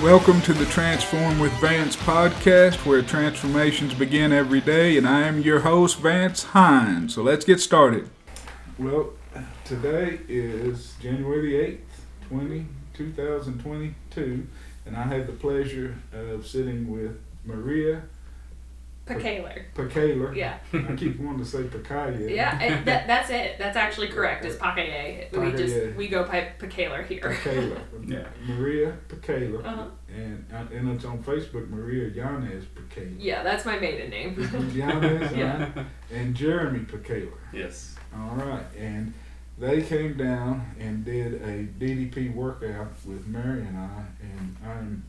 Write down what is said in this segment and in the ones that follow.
Welcome to the Transform with Vance podcast, where transformations begin every day, and I am your host, Vance Hines. So let's get started. Well, today is January the 8th, 2022, and I had the pleasure of sitting with Maria Pacailler. Yeah. I keep wanting to say Pacailler. Yeah, that's it. That's actually correct. It's Pacailler. We go by Pacailler here. Pacailler. Yeah. Maria Pacailler. Uh-huh. And it's on Facebook, Maria Yanez Pacailler. Yeah, that's my maiden name. Yanez, Yeah. And Jeremy Pacailler. Yes. All right. And they came down and did a DDP workout with Mary and I'm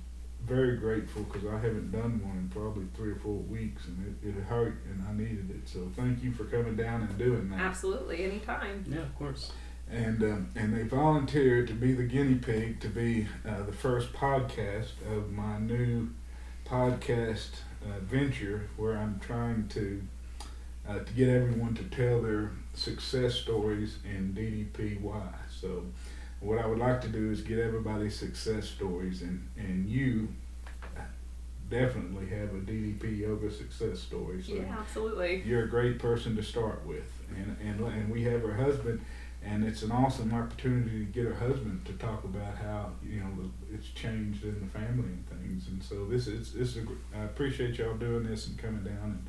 very grateful because I haven't done one in probably 3 or 4 weeks, and it hurt, and I needed it. So thank you for coming down and doing that. Absolutely, anytime. Yeah, of course. And they volunteered to be the guinea pig to be the first podcast of my new podcast venture, where I'm trying to get everyone to tell their success stories in DDPY. So what I would like to do is get everybody's success stories, and you definitely have a DDP Yoga success story. So yeah, absolutely. You're a great person to start with, and we have her husband, and it's an awesome opportunity to get her husband to talk about how it's changed in the family and things. And so I appreciate y'all doing this and coming down and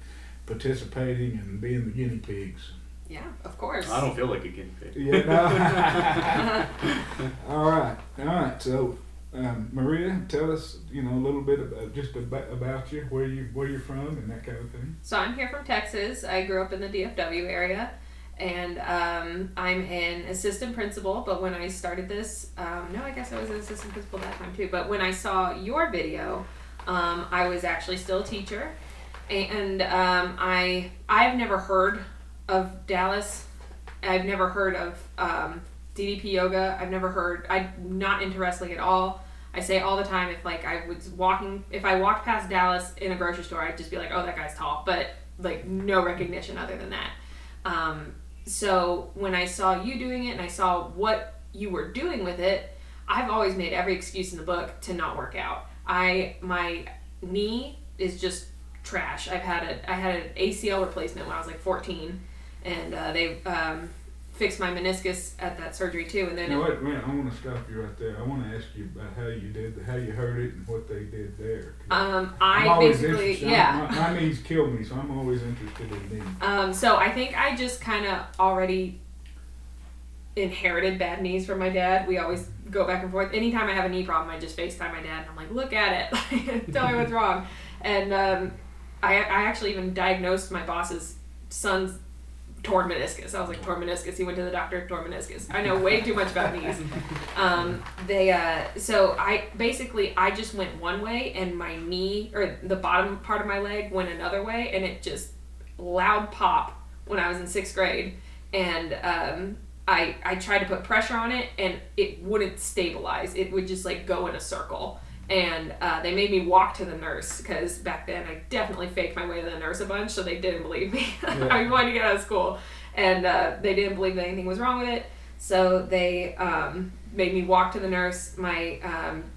participating and being the guinea pigs. Yeah, of course. I don't feel like a guinea pig. Yeah. No. All right. So, Maria, tell us, a little bit about you, where you're from, and that kind of thing. So I'm here from Texas. I grew up in the DFW area, and I'm an assistant principal. But when I started this, I guess I was an assistant principal that time too. But when I saw your video, I was actually still a teacher, and I've never heard of Dallas. I've never heard of DDP Yoga. I'm not into wrestling at all. I say all the time, if I walked past Dallas in a grocery store, I'd just be like, oh, that guy's tall, but no recognition other than that. So when I saw you doing it and I saw what you were doing with it, I've always made every excuse in the book to not work out. My knee is just trash. I had an ACL replacement when I was 14, and they fixed my meniscus at that surgery too. And then wait, I want to stop you right there. I want to ask you about how you hurt it and what they did there. I basically, yeah. My knees kill me, so I'm always interested in knees. So I think I just kind of already inherited bad knees from my dad. We always go back and forth. Anytime I have a knee problem, I just FaceTime my dad and I'm like, look at it, tell me what's wrong. And I actually even diagnosed my boss's son's torn meniscus. I was like, torn meniscus. He went to the doctor, torn meniscus. I know way too much about knees. So I just went one way, and my knee, or the bottom part of my leg, went another way, and it just loud pop when I was in 6th grade. And I tried to put pressure on it, and it wouldn't stabilize. It would just go in a circle. And they made me walk to the nurse, because back then I definitely faked my way to the nurse a bunch, so they didn't believe me. Yeah. I wanted to get out of school, and they didn't believe that anything was wrong with it, so they made me walk to the nurse. My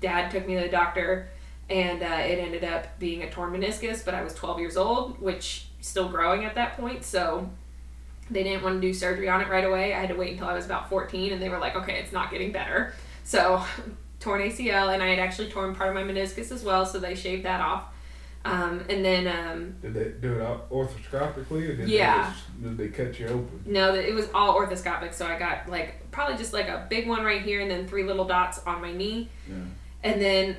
dad took me to the doctor, and it ended up being a torn meniscus, but I was 12 years old, which still growing at that point, so they didn't want to do surgery on it right away. I had to wait until I was about 14, and they were like, okay, it's not getting better. So torn ACL, and I had actually torn part of my meniscus as well, so they shaved that off. And then did they do it arthroscopically, or did they cut you open? No, it was all orthoscopic. So I got probably just a big one right here, and then 3 little dots on my knee. Yeah. And then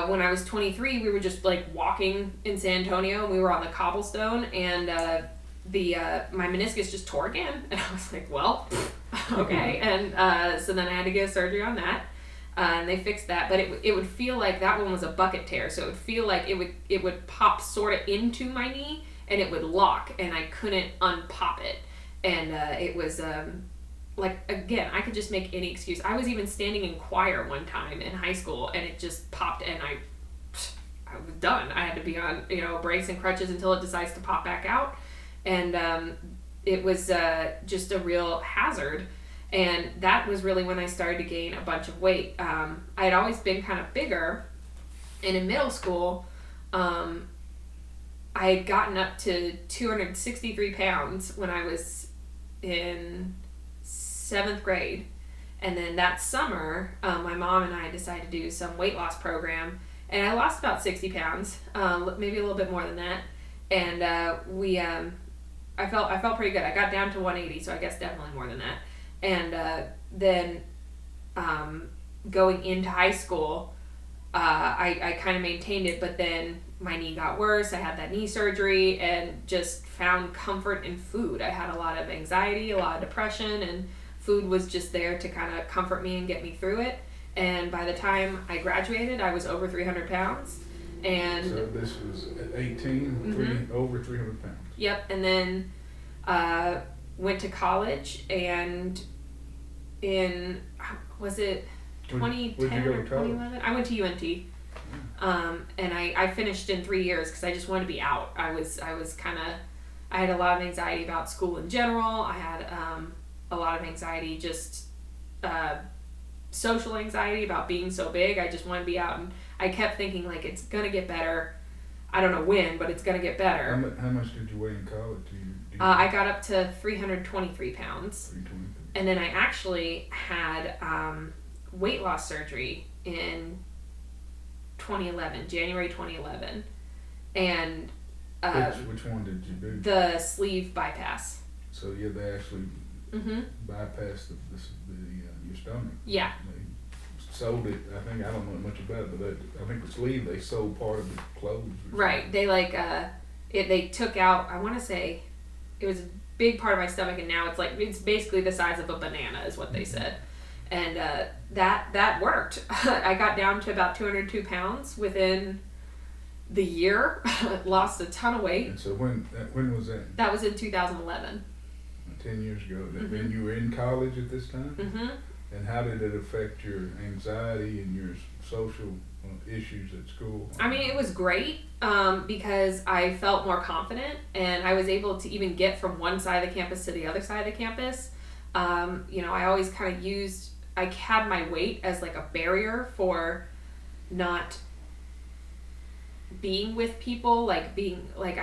when I was 23, we were just walking in San Antonio, and we were on the cobblestone, and my meniscus just tore again, and I was like, well, okay. And so then I had to get surgery on that. And they fixed that, but it would feel like that one was a bucket tear, so it would feel like it would pop sort of into my knee, and it would lock, and I couldn't unpop it. And it was again, I could just make any excuse. I was even standing in choir one time in high school, and it just popped, and I was done. I had to be on a brace and crutches until it decides to pop back out, and it was just a real hazard. And that was really when I started to gain a bunch of weight. I had always been kind of bigger, And in middle school, I had gotten up to 263 pounds when I was in 7th grade. And then that summer, my mom and I decided to do some weight loss program. And I lost about 60 pounds, maybe a little bit more than that. And I felt pretty good. I got down to 180, so I guess definitely more than that. And then going into high school, I kind of maintained it, but then my knee got worse. I had that knee surgery and just found comfort in food. I had a lot of anxiety, a lot of depression, and food was just there to kind of comfort me and get me through it. And by the time I graduated, I was over 300 pounds. And so this was at 18, over 300 pounds. Yep. And then went to college, and was it 2010 or 2011? I went to UNT. And I finished in 3 years because I just wanted to be out. I had a lot of anxiety about school in general. I had a lot of anxiety, just social anxiety about being so big. I just wanted to be out, and I kept thinking, like, it's gonna get better. I don't know when, but it's gonna get better. How much did you weigh in college? I got up to 323 pounds. 323. And then I actually had weight loss surgery in 2011, January 2011. And which one did you do? The sleeve bypass. So yeah, they actually bypassed your stomach. Yeah. They sold it. I don't know much about it, but I think the sleeve, they sold part of the clothes. Right. They they took out, I want to say it was a big part of my stomach, and now it's basically the size of a banana is what they said. And that worked. I got down to about 202 pounds within the year. Lost a ton of weight. And so when was that? That was in 2011. 10 years ago. And you were in college at this time? Mm-hmm. And how did it affect your anxiety and your social issues at school? I mean, it was great because I felt more confident, and I was able to even get from one side of the campus to the other side of the campus. I always kind of I had my weight as like a barrier for not being with people, I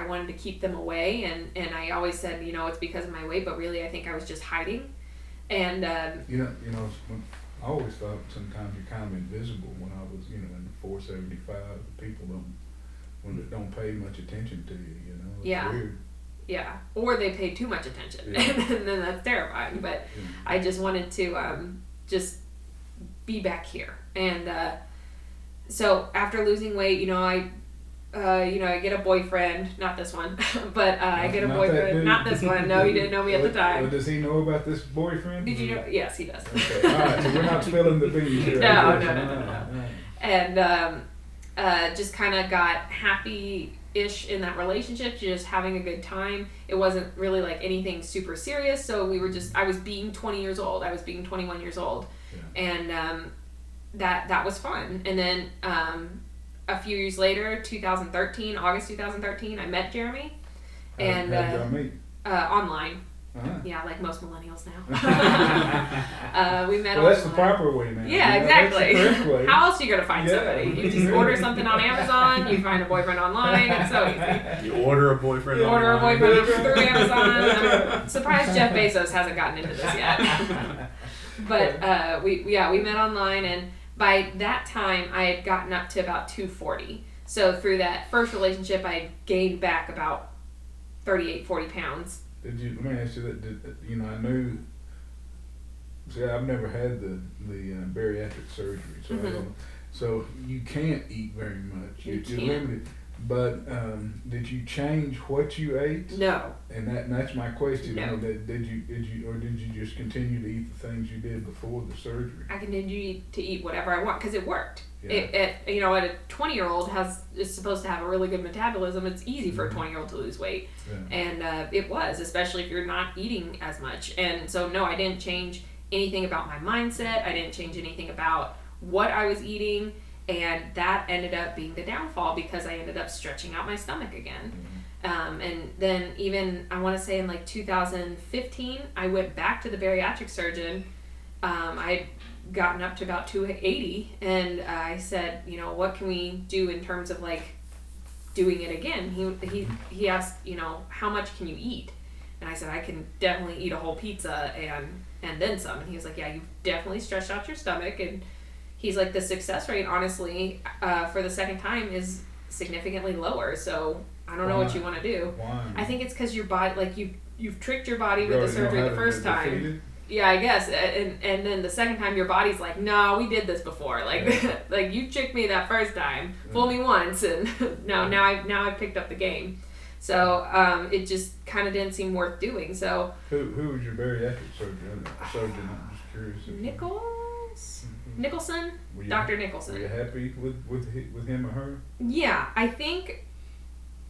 wanted to keep them away, and I always said, it's because of my weight, but really I think I was just hiding. And I always thought sometimes you're kind of invisible. When I was in 475, people don't pay much attention to you. It's yeah. weird. Yeah, or they pay too much attention, and then that's terrifying. But I just wanted to just be back here, and so after losing weight, I get a boyfriend, not this one, but I get a boyfriend, not this one. No, he didn't know me at the time. Well, does he know about this boyfriend? Did you know? Yes, he does. Okay, all right, so we're not spilling the beans here. No. And just kind of got happy-ish in that relationship, just having a good time. It wasn't really like anything super serious, so I was being 20 years old. I was being 21 years old. Yeah. And that was fun. And then a few years later, August 2013, I met Jeremy. And how'd y'all meet? Online. Uh-huh. Yeah, like most millennials now. We met online. That's the proper way now. Yeah, exactly. That's the correct way. How else are you going to find somebody? You just order something on Amazon, you find a boyfriend online, it's so easy. You order a boyfriend online. You order a boyfriend through Amazon. I'm surprised Jeff Bezos hasn't gotten into this yet. But we met online, and by that time I had gotten up to about 240. So through that first relationship, I gained back about 40 pounds. Let me ask you that. I knew. See, I've never had the bariatric surgery, so I don't. So you can't eat very much. You're limited. But did you change what you ate? No. And that's my question. No. Did you just continue to eat the things you did before the surgery? I continued to eat whatever I want because it worked. Yeah. A 20-year-old is supposed to have a really good metabolism. It's easy for a 20-year-old to lose weight, and it was, especially if you're not eating as much. And so no, I didn't change anything about my mindset. I didn't change anything about what I was eating. And that ended up being the downfall because I ended up stretching out my stomach again. And then even, I want to say in 2015, I went back to the bariatric surgeon. I gotten up to about 280, and I said, you know, what can we do in terms of like doing it again? He asked, you know, how much can you eat? And I said, I can definitely eat a whole pizza and then some. And he was like, yeah, you've definitely stretched out your stomach. And he's like, the success rate, honestly, for the second time is significantly lower. So I don't know what you want to do. Why? I think it's because your body, like you've tricked your body with the surgery the first time. Yeah, I guess. And then the second time your body's like, no, we did this before. Like like you tricked me that first time. Fool me once, and now I've picked up the game. So it just kind of didn't seem worth doing. So who was your bariatric surgeon? I'm just curious. Nicholson? Dr. Nicholson. Were you happy with him or her? Yeah, I think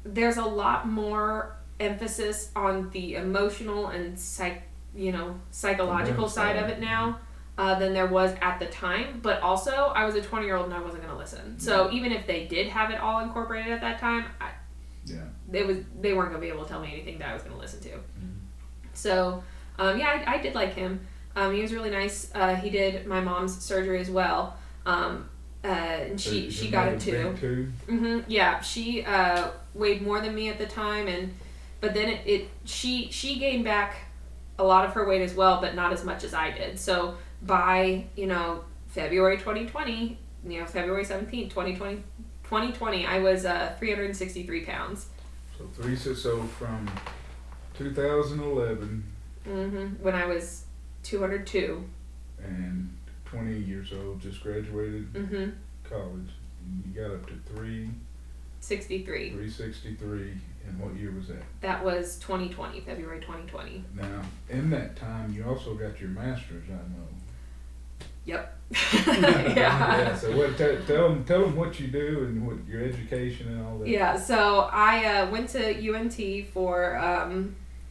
there's a lot more emphasis on the emotional and psychological side of it now than there was at the time. But also, I was a 20-year-old and I wasn't going to listen. So even if they did have it all incorporated at that time, they weren't going to be able to tell me anything that I was going to listen to. Mm-hmm. So I did like him. He was really nice. He did my mom's surgery as well. And she got it too. Mm-hmm. Yeah, she weighed more than me at the time, but then she gained back a lot of her weight as well, but not as much as I did. So by February 2020, February 17th, 2020, I was 363 pounds. So from 2011. Mm-hmm. When I was 202. And 20 years old, just graduated college. You got up to 363. 363. And what year was that? That was 2020, February 2020. Now, in that time, you also got your master's, I know. Yep. Yeah. So tell them what you do and what your education and all that. Yeah. So I went to UNT for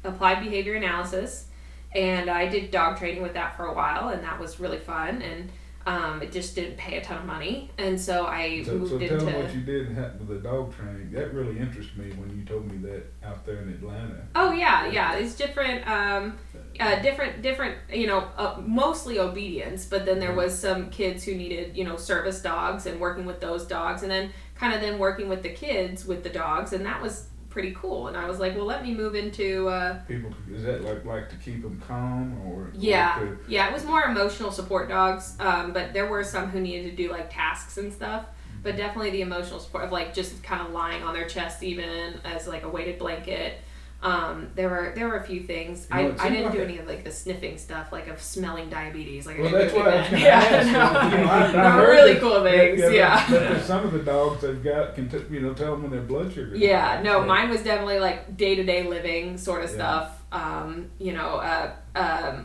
applied behavior analysis, and I did dog training with that for a while, and that was really fun. And it just didn't pay a ton of money, and so I moved into... So tell them what you did with the dog training. That really interested me when you told me that out there in Atlanta. Oh, yeah. It's different, mostly obedience, but then there was some kids who needed, service dogs and working with those dogs, and then kind of then working with the kids with the dogs, and that was pretty cool. And I was like, well, let me move into people. Is that like to keep them calm or it was more emotional support dogs, but there were some who needed to do like tasks and stuff, but definitely the emotional support of like just kind of lying on their chest even as like a weighted blanket. There were a few things. I didn't do any of like the sniffing stuff, like of smelling diabetes. Like, well, that's what I was going to ask. I heard really cool things. That some of the dogs they've got can tell them when their blood sugar. Yeah, no, mine was definitely like day-to-day living sort of stuff.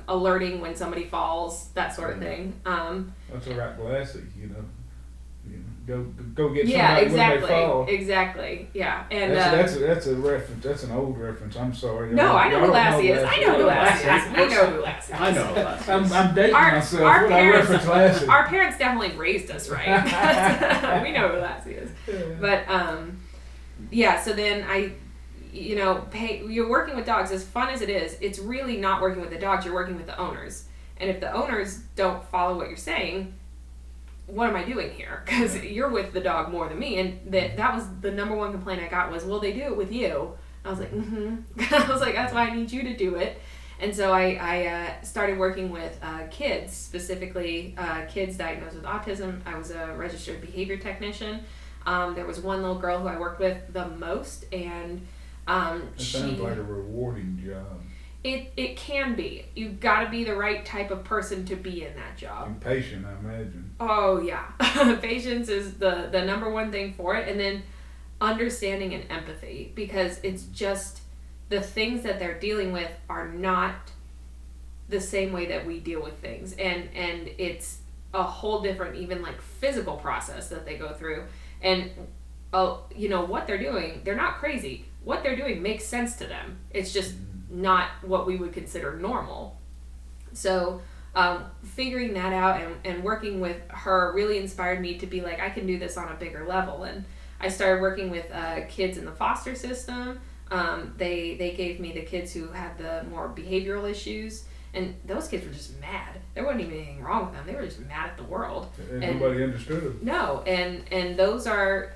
Alerting when somebody falls, that sort of thing. That's a right classic, Go get somebody when they fall. Exactly. Yeah. And that's a reference. That's an old reference. I'm sorry. No, I know who Lassie is. I know who Lassie is. We know who Lassie is. I know who Lassie is. I'm dating myself when I reference Lassie. Our parents definitely raised us right. We know who Lassie is. But so then you're working with dogs. As fun as it is, it's really not working with the dogs. You're working with the owners. And if the owners don't follow what you're saying, what am I doing here? Because you're with the dog more than me. And that was the number one complaint I got was, well, they do it with you. I was like, I was like, that's why I need you to do it. And so I started working with kids, specifically kids diagnosed with autism. I was a registered behavior technician. There was one little girl who I worked with the most, and it sounds like a rewarding job. It can be. You've got to be the right type of person to be in that job. And patient, I imagine. Oh, yeah. Patience is the number one thing for it. And then understanding and empathy, because it's just the things that they're dealing with are not the same way that we deal with things. And it's a whole different, even like physical process that they go through. And, what they're doing, they're not crazy. What they're doing makes sense to them. It's just not what we would consider normal. So figuring that out and working with her really inspired me to be like, I can do this on a bigger level. And I started working with kids in the foster system. They gave me the kids who had the more behavioral issues, And those kids were just mad. There wasn't even anything wrong with them. They were just mad at the world. And nobody understood them. No, and those are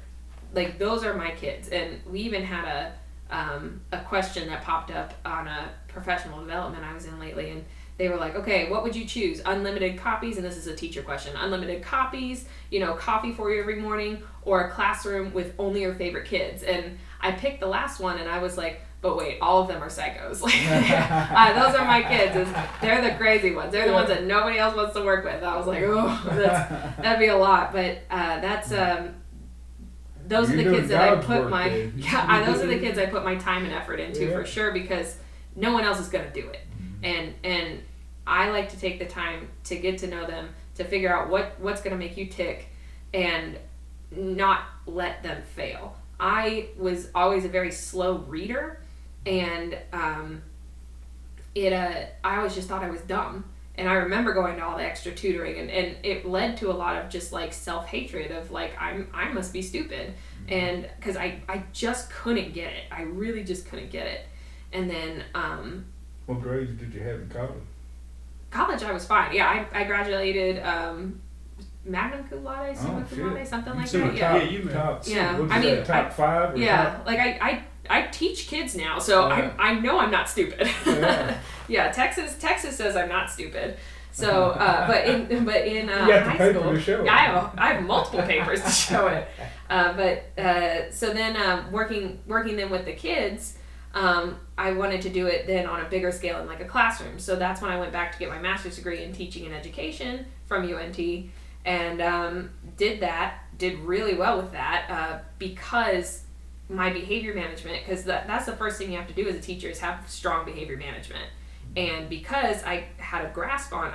my kids. And we even had a question that popped up on a professional development I was in lately, and they were like, okay, what would you choose? Unlimited copies, and this is a teacher question. Unlimited copies, coffee for you every morning, or a classroom with only your favorite kids. And I picked the last one, and I was like, but wait, all of them are psychos. Those are my kids. They're the crazy ones. They're the ones that nobody else wants to work with. I was like, oh, that'd be a lot. But those are the kids that I put those are the kids I put my time and effort into for sure, because no one else is going to do it. And I like to take the time to get to know them, to figure out what's going to make you tick, and not let them fail. I was always a very slow reader, and I always just thought I was dumb. And I remember going to all the extra tutoring, and it led to a lot of just like self-hatred of like, I must be stupid. And because I just couldn't get it. I really just couldn't get it. And then what grades did you have in college? College, I was fine. Yeah, I graduated magna cum laude, summa cum laude, something like that. Top 5? Or top? Like I teach kids now, so I know I'm not stupid. Yeah, Texas says I'm not stupid. So, but in high school, to show it. I have multiple papers to show it. So then working then with the kids. I wanted to do it then on a bigger scale in like a classroom. So that's when I went back to get my master's degree in teaching and education from UNT, and did really well with that because my behavior management, because that's the first thing you have to do as a teacher is have strong behavior management. And because I had a grasp on,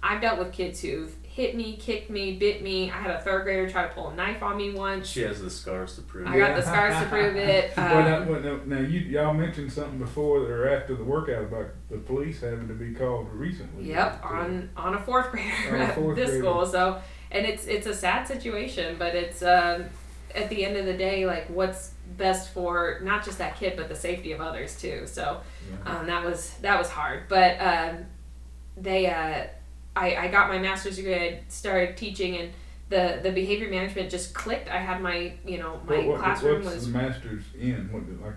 I've dealt with kids who've hit me, kicked me, bit me. I had a 3rd grader try to pull a knife on me once. She has the scars to prove it. I got the scars to prove it. Now y'all mentioned something before or after the workout about the police having to be called recently. Yep, on a 4th grader at this school. So, and it's a sad situation, but it's at the end of the day, like what's best for not just that kid but the safety of others too. So that was hard, but I got my master's degree. I started teaching, and the behavior management just clicked. I had my classroom what's was the master's in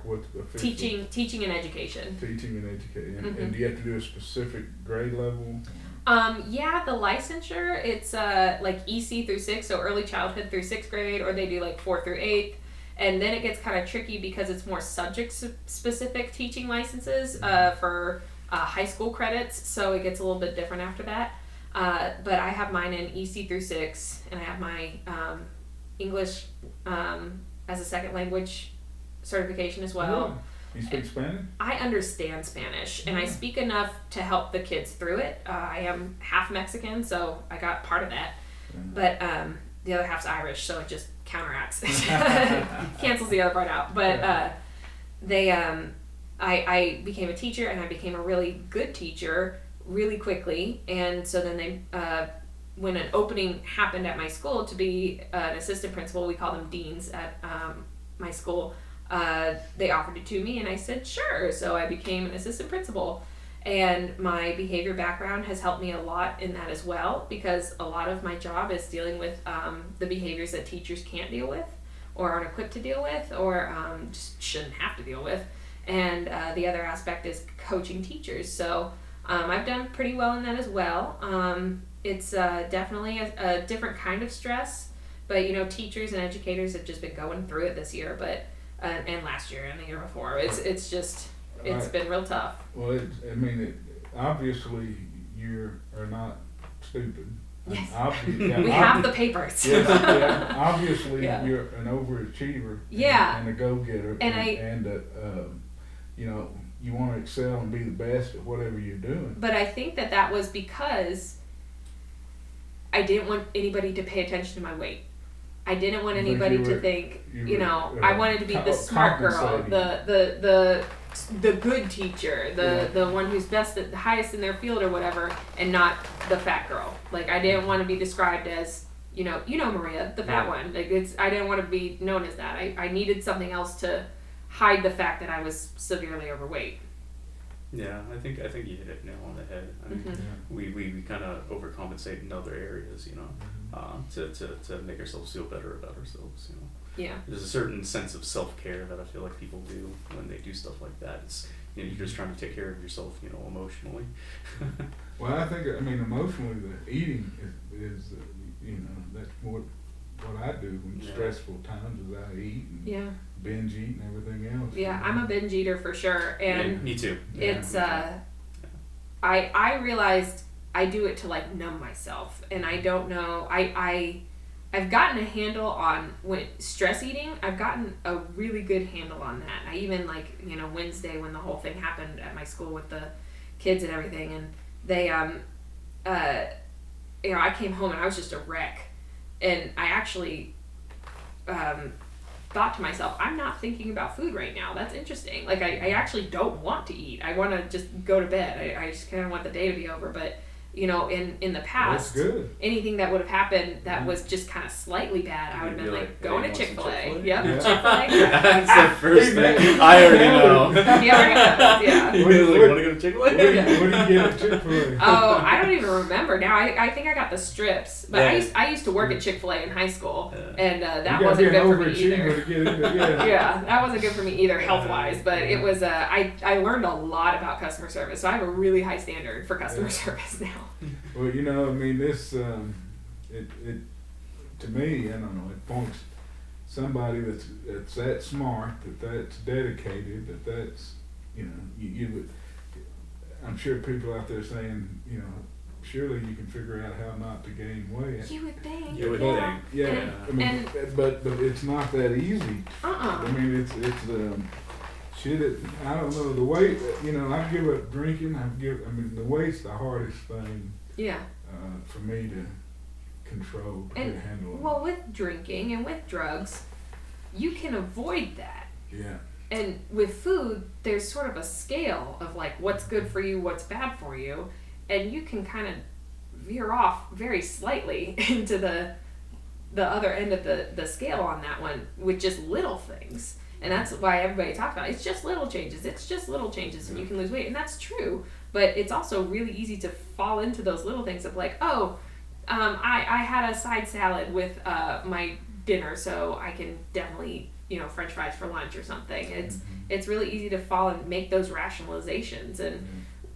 what's the official? teaching and education. Teaching and education, and do you have to do a specific grade level? The licensure, it's like EC through 6, so early childhood through 6th grade, or they do like 4th through 8th. And then it gets kind of tricky because it's more subject-specific teaching licenses for high school credits, so it gets a little bit different after that. But I have mine in EC through 6, and I have my English as a second language certification as well. You speak Spanish? I understand Spanish, and I speak enough to help the kids through it. I am half Mexican, so I got part of that. But the other half's Irish, so it just counteracts. Cancels the other part out. But I became a teacher, and I became a really good teacher really quickly. And so then when an opening happened at my school to be an assistant principal, we call them deans at my school, they offered it to me, and I said sure. So I became an assistant principal, and my behavior background has helped me a lot in that as well, because a lot of my job is dealing with the behaviors that teachers can't deal with or aren't equipped to deal with, or just shouldn't have to deal with. And the other aspect is coaching teachers. So I've done pretty well in that as well. It's definitely a different kind of stress, but teachers and educators have just been going through it this year, but and last year and the year before. It's been real tough. Well, obviously you are not stupid. Yes. We have the papers. Obviously you're an overachiever. And a go-getter. And you want to excel and be the best at whatever you're doing. But I think that was because I didn't want anybody to pay attention to my weight. I didn't want anybody to think, I wanted to be the smart girl, the good teacher, the one who's the highest in their field or whatever, and not the fat girl. Like, I didn't want to be described as, Maria, the fat one. Like, I didn't want to be known as that. I needed something else to hide the fact that I was severely overweight. Yeah, I think you hit it nail on the head. I mean, we kind of overcompensate in other areas, you know, to make ourselves feel better about ourselves, you know. Yeah. There's a certain sense of self-care that I feel like people do when they do stuff like that. It's, you know, you're just trying to take care of yourself, you know, emotionally. Well, I think, I mean, emotionally, the eating is you know, that's what I do when stressful times is I eat and binge eat and everything else. Yeah, I'm a binge eater for sure, and yeah, me too. It's I realized I do it to like numb myself, and I don't know. I've gotten a handle on when stress eating. I've gotten a really good handle on that. I even like, you know, Wednesday when the whole thing happened at my school with the kids and everything, and they you know, I came home and I was just a wreck, and I actually thought to myself, I'm not thinking about food right now. That's interesting. Like I actually don't want to eat. I want to just go to bed. I just kind of want the day to be over. But you know, in the past, anything that would have happened that was just kind of slightly bad, I would have been like, going to Chick-fil-A. Yep, Chick-fil-A. That's the first thing. I already know. Yeah. What do you want to go to Chick-fil-A? What do you get at Chick-fil-A? Oh, I don't even remember now. I think I got the strips, but I used to work at Chick-fil-A in high school, and that wasn't good for me either. Yeah, that wasn't good for me either health-wise. But it was. I learned a lot about customer service, so I have a really high standard for customer service now. Well, you know, I mean, this it to me, I don't know, it points somebody that's that smart, that's dedicated, that's you know, you would. I'm sure people out there saying, you know, surely you can figure out how not to gain weight. You would think. You would think. Yeah. I mean, but it's not that easy. I mean, it's shit. I don't know the weight. You know, I give up drinking. I mean, the weight's the hardest thing. Yeah. For me to control, to handle. Well, with drinking and with drugs, you can avoid that. Yeah. And with food, there's sort of a scale of like what's good for you, what's bad for you, and you can kind of veer off very slightly into the other end of the scale on that one with just little things. And that's why everybody talks about it. It's just little changes. It's just little changes, and you can lose weight, and that's true. But it's also really easy to fall into those little things of like, I had a side salad with my dinner, so I can definitely, you know, French fries for lunch or something. It's really easy to fall and make those rationalizations. And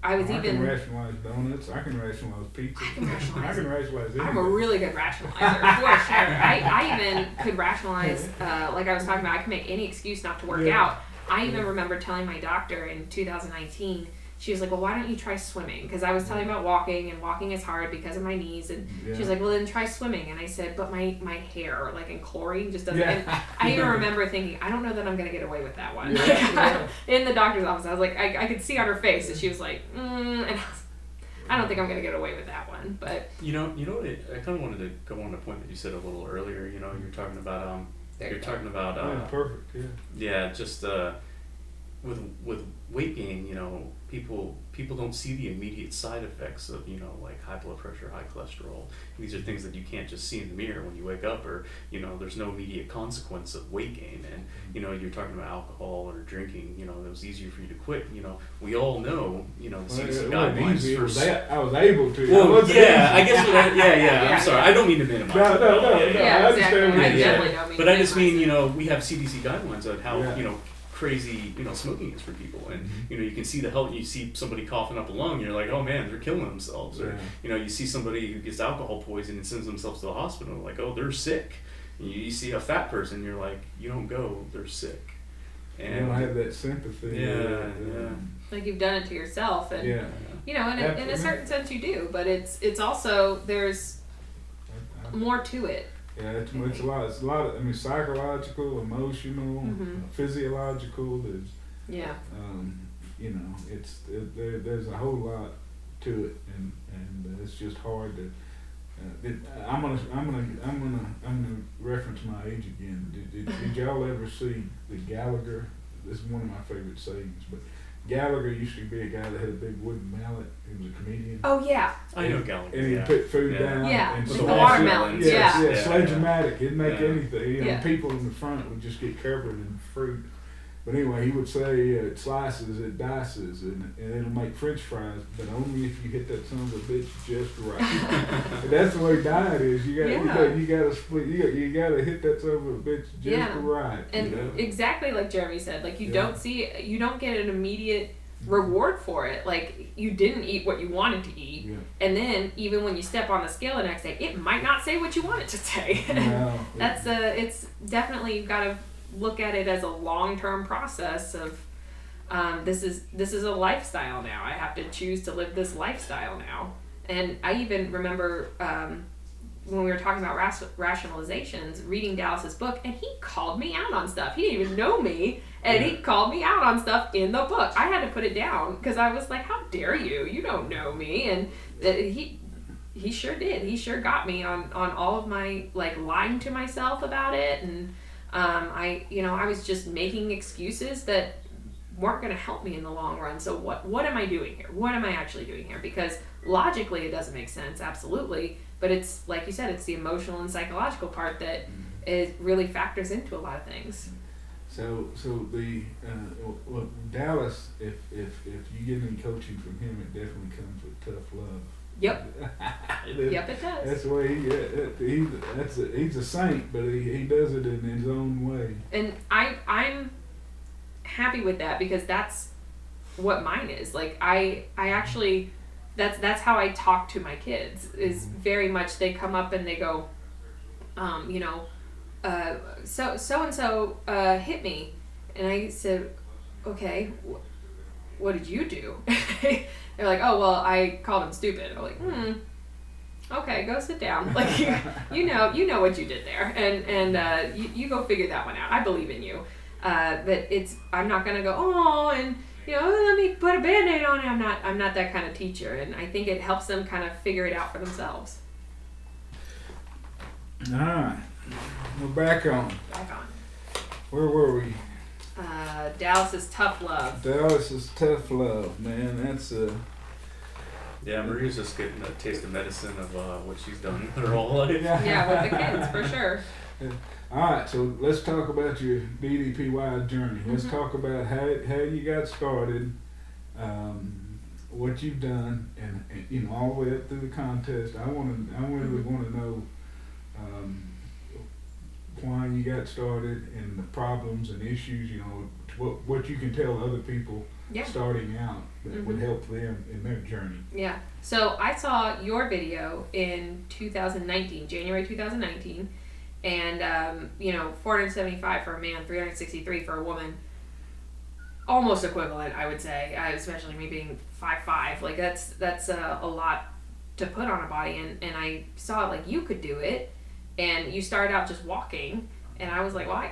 I can rationalize donuts. I can rationalize pizza. I can rationalize anything. I'm a really good rationalizer, for sure. I even could rationalize, like I was talking about, I can make any excuse not to work out. I even remember telling my doctor in 2019, she was like, well, why don't you try swimming? Because I was telling about walking, and walking is hard because of my knees. And she was like, well, then try swimming. And I said, but my hair, like, and chlorine just doesn't. And I even remember thinking, I don't know that I'm going to get away with that one. In the doctor's office, I was like, I could see on her face that she was like, and I don't think I'm going to get away with that one. But you know, I kind of wanted to go on a point that you said a little earlier. You know, you're talking about perfect. Just with weight gain, you know, people don't see the immediate side effects of, you know, like high blood pressure, high cholesterol. These are things that you can't just see in the mirror when you wake up, or, you know, there's no immediate consequence of weight gain. And, you know, you're talking about alcohol or drinking, you know, it was easier for you to quit. You know, we all know, you know, the CDC guidelines for... I was able to. Well, I guess, I'm sorry, I don't mean to minimize. No, I understand. But I just mean, you know, we have CDC guidelines on how, you know, crazy, you know, smoking is for people, and you know, you can see the health. You see somebody coughing up a lung, you're like, oh man, they're killing themselves. Or you know, you see somebody who gets alcohol poisoning and sends themselves to the hospital, like, oh, they're sick. And you see a fat person, you're like, you don't go, they're sick. And you don't have that sympathy. Like you've done it to yourself, and you know, in a certain sense you do, but it's also there's more to it. Yeah, it's a lot. It's a lot of, I mean, psychological, emotional, physiological. There's, you know, there's a whole lot to it, and it's just hard to. I'm gonna reference my age again. Did y'all ever see the Gallagher? This is one of my favorite sayings, but Gallagher used to be a guy that had a big wooden mallet. He was a comedian. Oh yeah. I know Gallagher. And he'd put food down. Yeah. And the watermelons. Sledge-o-matic. He'd make anything. You know, people in the front would just get covered in fruit. But anyway, he would say it slices, it dices, and it'll make French fries, but only if you hit that son of a bitch just right. And that's the way diet is. You gotta split. You gotta hit that son of a bitch just right. And exactly like Jeremy said, like you don't get an immediate reward for it. Like you didn't eat what you wanted to eat, and then even when you step on the scale the next day, it might not say what you want it to say. No. It's definitely, you've got to look at it as a long-term process of this is a lifestyle now. I have to choose to live this lifestyle now. And I even remember when we were talking about rationalizations, reading Dallas's book, and he called me out on stuff. He didn't even know me, and he called me out on stuff in the book. I had to put it down because I was like, how dare you? You don't know me. And he sure did. He sure got me on all of my, like, lying to myself about it. And I was just making excuses that weren't going to help me in the long run. So what am I doing here? What am I actually doing here? Because logically it doesn't make sense, absolutely. But it's, like you said, it's the emotional and psychological part that it really factors into a lot of things. So the Dallas, if you get any coaching from him, it definitely comes with tough love. Yep. Yep, it does. That's the way he's a saint, but he does it in his own way. And I'm happy with that because that's what mine is. Like I actually, that's how I talk to my kids, is very much they come up and they go, so and so hit me, and I said, okay, what did you do? They're like, oh well, I called him stupid. I'm like, okay, go sit down. Like you know what you did there, and you go figure that one out. I believe in you. But I'm not gonna go, and let me put a Band-Aid on it. I'm not that kind of teacher, and I think it helps them kind of figure it out for themselves. All right, we're back on. Where were we? Dallas's tough love. Dallas's tough love, man. That's Yeah, Maria's just getting a taste of medicine of what she's done her whole life. Yeah, with the kids, for sure. All right, so let's talk about your DDPY journey. Let's talk about how you got started, what you've done, and all the way up through the contest. I really want to know why you got started and the problems and issues. What you can tell other people starting out that would help them in their journey. Yeah. So I saw your video in 2019, January 2019. And 475 for a man, 363 for a woman, almost equivalent, I would say. Especially me being 5'5", like that's a lot to put on a body. And I saw like you could do it, and you started out just walking, and I was like, well, I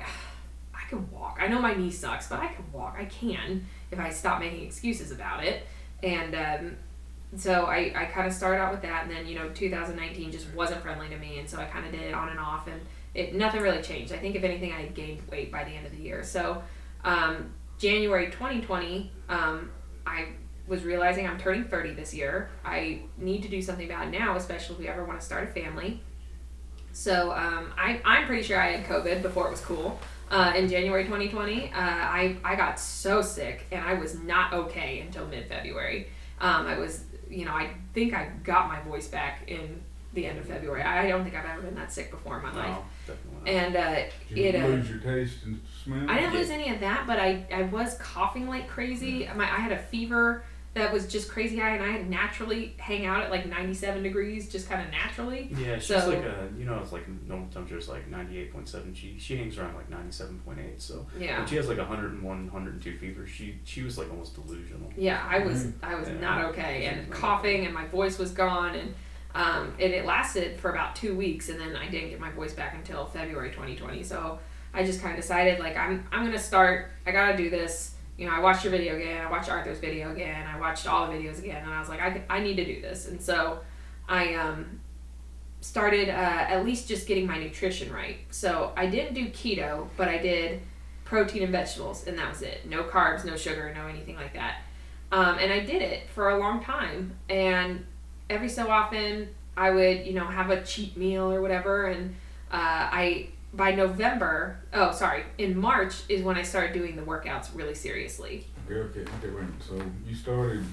can walk. I know my knee sucks, but I can walk. I can if I stop making excuses about it. And so I kind of started out with that, and then 2019 just wasn't friendly to me, and so I kind of did it on and off, and nothing really changed. I think if anything, I gained weight by the end of the year. So January 2020, I was realizing I'm turning 30 this year. I need to do something about it now, especially if we ever want to start a family. So I'm pretty sure I had COVID before it was cool. In January 2020, I got so sick, and I was not okay until mid-February. I was, I think I got my voice back in the end of February. I don't think I've ever been that sick before in my life. Definitely not. And Did you lose your taste and smell? I didn't lose any of that, but I was coughing like crazy. I had a fever that was just crazy high, and I had naturally hang out at like 97 degrees, just kind of naturally. Yeah, she's like it's like normal temperature is like 98.7. She hangs around like 97.8. So when she has like 101, 102 fever, she was like almost delusional. Yeah, I was not okay, and coughing, and my voice was gone, and it lasted for about 2 weeks, and then I didn't get my voice back until February 2020. So I just kind of decided, like, I'm gonna start. I gotta do this. I watched your video again. I watched Arthur's video again. I watched all the videos again, and I was like, I need to do this. And so I started at least just getting my nutrition right. So I didn't do keto, but I did protein and vegetables, and that was it. No carbs, no sugar, no anything like that. And I did it for a long time, and every so often I would, have a cheat meal or whatever, and I by in March is when I started doing the workouts really seriously. Okay. So you started.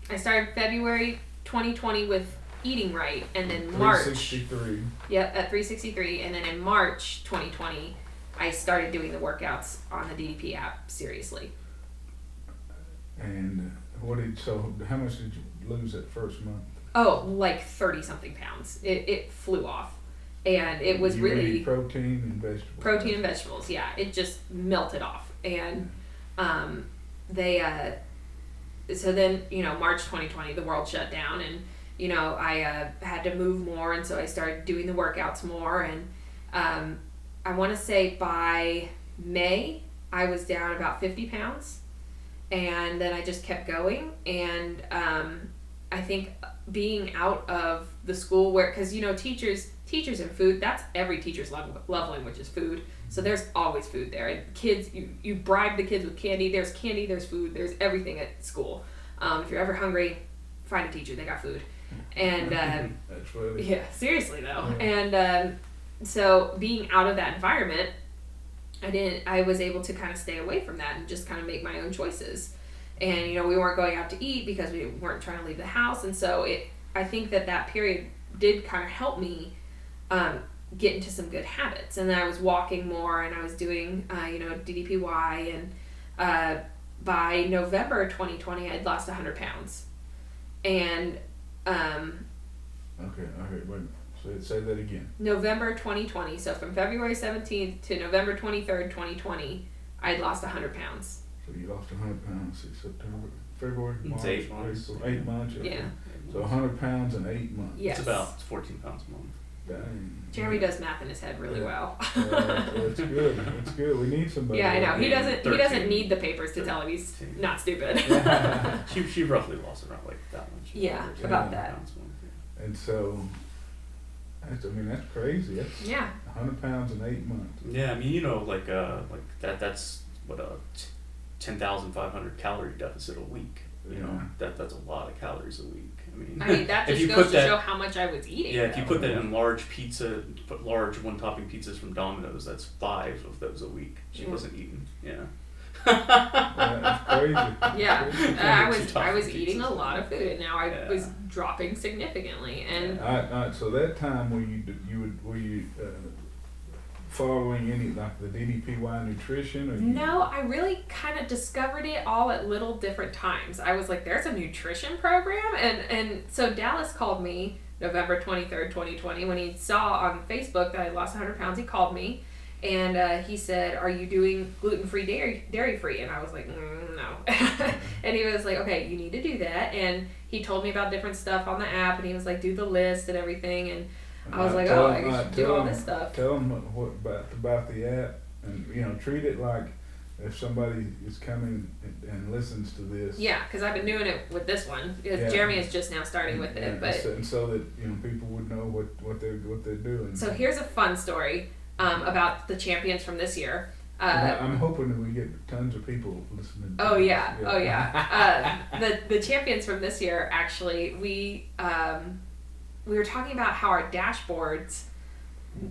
I started February 2020 with eating right, and then March. 363. Yep, at 363, and then in March 2020, I started doing the workouts on the DDP app seriously. And how much did you lose that first month? Oh, like 30 something pounds. It flew off. And it was you really eat protein and vegetables. Protein and vegetables, yeah. It just melted off. And so then, March 2020, the world shut down, and I had to move more, and so I started doing the workouts more. And I want to say by May, I was down about 50 pounds. And then I just kept going. And I think being out of the school where, because teachers and food, that's every teacher's love language is food. So there's always food there. And kids, you bribe the kids with candy. There's candy, there's food, there's everything at school. If you're ever hungry, find a teacher, they got food. And that's funny. yeah, seriously though. Yeah. And so being out of that environment, I was able to kind of stay away from that and just kind of make my own choices. And we weren't going out to eat because we weren't trying to leave the house. And so I think that period did kind of help me get into some good habits. And then I was walking more, and I was doing DDPY, and by November 2020 I'd lost 100 pounds. And okay, wait. Say that again. November 2020, so from February 17th to November 23rd, 2020, I'd lost 100 pounds. So you lost 100 pounds in September, February, March, It's 8 months. April, 8 months. Okay. Yeah. So 100 pounds in 8 months. Yes. It's about 14 pounds a month. Dang. Jeremy does math in his head really well. That's good. That's good. We need somebody. Yeah, I know. He doesn't. 13. He doesn't need the papers to tell him he's 13. not stupid. She roughly lost around like that much. Yeah, Average, about 14 that. pounds a month, yeah. And so, that's crazy. That's Yeah. 100 pounds in 8 months. Yeah, I mean, like that. That's what 10,500 calorie deficit a week. That's a lot of calories a week. I mean, that just goes to show how much I was eating. Yeah, if you put that in large one-topping pizzas from Domino's, that's 5 of those a week. She wasn't eating. Yeah. That's crazy. Yeah, Crazy. I was eating a lot of food, and now I was dropping significantly. And All right, so that time were you following any like the DDPY nutrition? Or no, I really kind of discovered it all at little different times. I was like, there's a nutrition program, and so Dallas called me November 23rd, 2020, when he saw on Facebook that I lost 100 pounds. He called me, and he said, "Are you doing gluten-free, dairy-free?" And I was like, no. And he was like, "Okay, you need to do that." And he told me about different stuff on the app, and he was like, "Do the list and everything." And I was like, I should do all this stuff. Tell them what about the app, and treat it like if somebody is coming and listens to this. Yeah, because I've been doing it with this one. Because Jeremy is just now starting with it, but so that people would know what they're doing. So here's a fun story about the champions from this year. I'm hoping that we get tons of people listening. Oh yeah. The champions from this year, actually, we were talking about how our dashboards,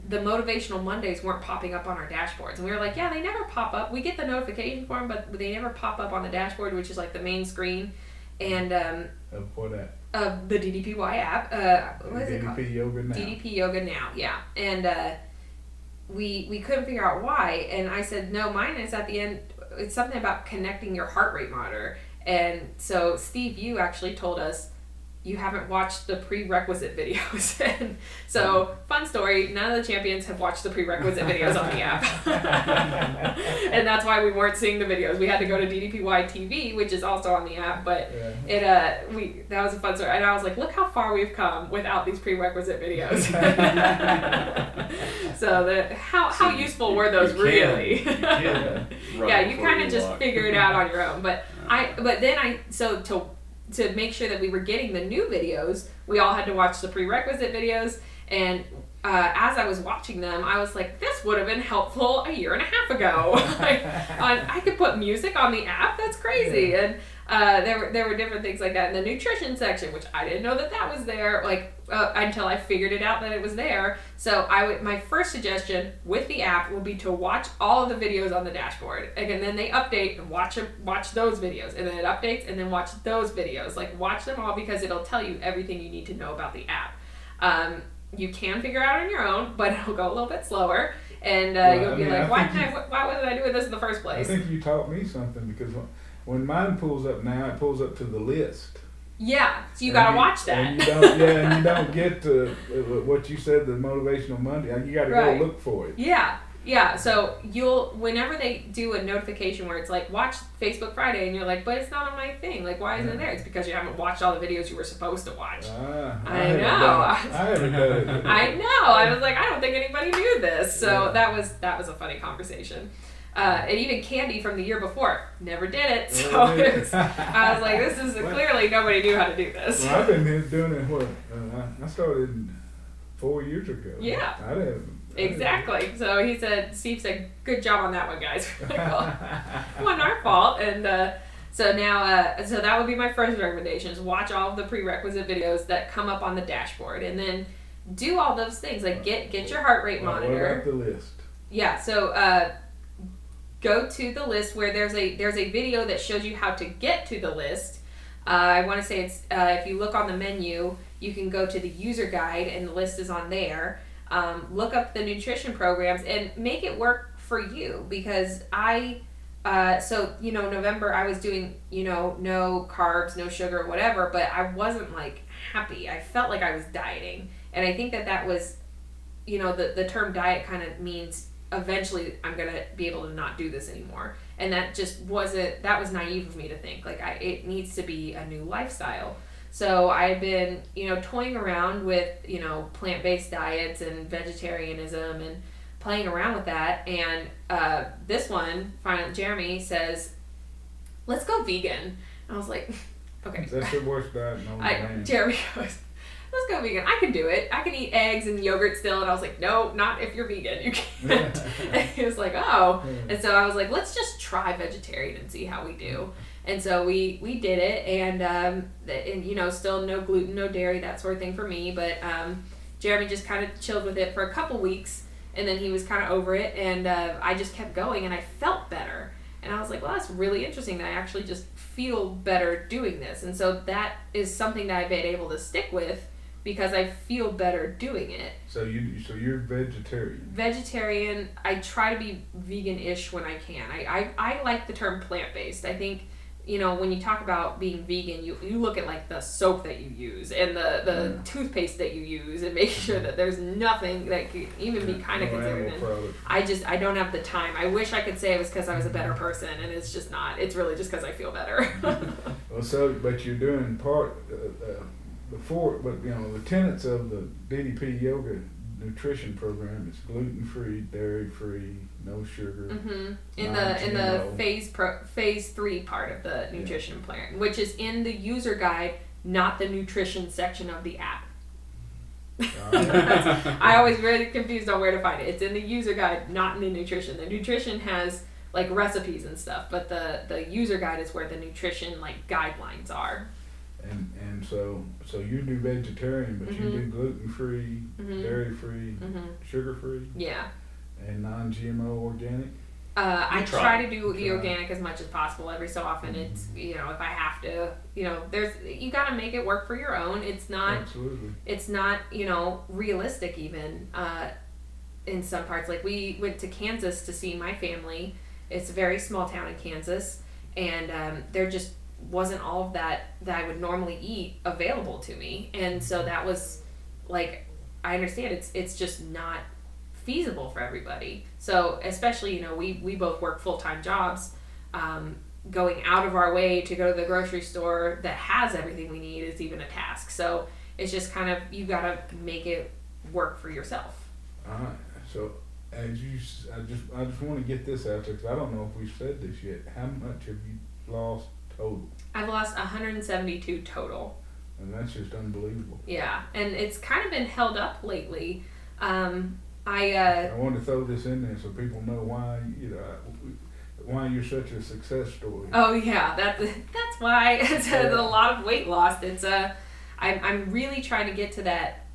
the motivational Mondays weren't popping up on our dashboards, and we were like, yeah, they never pop up. We get the notification for them, but they never pop up on the dashboard, which is like the main screen. And of what app? Of the DDPY app. What is it called? DDP Yoga Now. DDP Yoga Now, yeah. And we couldn't figure out why, and I said, no, mine is at the end. It's something about connecting your heart rate monitor. And so Steve, you actually told us you haven't watched the prerequisite videos. And so, fun story, none of the champions have watched the prerequisite videos on the app. And that's why we weren't seeing the videos. We had to go to DDPY TV, which is also on the app, but that was a fun story. And I was like, look how far we've come without these prerequisite videos. So how useful were those really? Yeah, you kind of just figure it out on your own. But to make sure that we were getting the new videos, we all had to watch the prerequisite videos. And as I was watching them, I was like, this would have been helpful a year and a half ago. I could put music on the app. That's crazy. And There were different things like that in the nutrition section, which I didn't know that was there, until I figured it out that it was there. So my first suggestion with the app would be to watch all of the videos on the dashboard, and then they update and watch those videos, and then it updates and then watch those videos. Like, watch them all, because it'll tell you everything you need to know about the app. You can figure out on your own, but it'll go a little bit slower, and you'll be like, why wasn't I doing this in the first place? I think you taught me something, because when mine pulls up now, it pulls up to the list. Yeah, so you gotta watch that. And you don't get to what you said, the Motivational Monday. You gotta go look for it. Yeah. So whenever they do a notification where it's like, watch Facebook Friday, and you're like, but it's not on my thing. Like, why isn't it there? It's because you haven't watched all the videos you were supposed to watch. I know. I haven't done it. I know. I was like, I don't think anybody knew this. So that was a funny conversation. And even Candy from the year before never did it. So I was like, this is clearly nobody knew how to do this. Well, I've been doing it. I started 4 years ago. Yeah. I didn't. Exactly. So Steve said, good job on that one, guys. It wasn't our fault. And so now, so that would be my first recommendation, is watch all of the prerequisite videos that come up on the dashboard, and then do all those things. Like, get your heart rate monitor. What about the list? Yeah. So go to the list where there's a video that shows you how to get to the list. I want to say it's if you look on the menu, you can go to the user guide, and the list is on there. Look up the nutrition programs and make it work for you, because November I was doing, no carbs, no sugar, whatever, but I wasn't like happy. I felt like I was dieting, and I think that was, the term diet kind of means eventually I'm going to be able to not do this anymore. And that was naive of me to think, like, it needs to be a new lifestyle. So I've been, toying around with, plant-based diets and vegetarianism and playing around with that. And this one, finally, Jeremy says, let's go vegan. And I was like, okay. That's the worst diet known to man. Jeremy goes, let's go vegan. I can do it. I can eat eggs and yogurt still. And I was like, no, not if you're vegan. You can't. And he was like, oh. And so I was like, let's just try vegetarian and see how we do. And so we did it, and still no gluten, no dairy, that sort of thing for me. But Jeremy just kind of chilled with it for a couple weeks, and then he was kind of over it, and I just kept going, and I felt better. And I was like, well, that's really interesting that I actually just feel better doing this. And so that is something that I've been able to stick with, because I feel better doing it. So you're vegetarian. Vegetarian. I try to be vegan-ish when I can. I like the term plant-based. I think, when you talk about being vegan, you look at like the soap that you use and the toothpaste that you use, and make sure that there's nothing that could even be kind of considered. I don't have the time. I wish I could say it was because I was a better person, and it's just not. It's really just because I feel better. Well, but you're doing part the tenets of the DDP Yoga nutrition program is gluten-free, dairy-free, no sugar. Mm-hmm. In the phase 3 part of the nutrition plan, which is in the user guide, not the nutrition section of the app. I always really confused on where to find it. It's in the user guide, not in the nutrition. The nutrition has like recipes and stuff, but the user guide is where the nutrition like guidelines are. And so you do vegetarian, but you do gluten-free, dairy-free, sugar-free? Yeah. And non-GMO organic? I try to do the organic as much as possible. Every so often it's, if I have to, you got to make it work for your own. It's not, Absolutely. It's not, realistic even in some parts. Like, we went to Kansas to see my family. It's a very small town in Kansas, and there just wasn't all of that I would normally eat available to me. And so that was like, I understand it's just not feasible for everybody. So especially, we both work full-time jobs, going out of our way to go to the grocery store that has everything we need is even a task. So it's just kind of, you gotta make it work for yourself. All right. So I just want to get this out there, because I don't know if we've said this yet. How much have you lost total? I've lost 172 total. And that's just unbelievable. Yeah, and it's kind of been held up lately. I want to throw this in there so people know why. why you're such a success story. Oh yeah, that's why it's a lot of weight loss. It's I'm really trying to get to that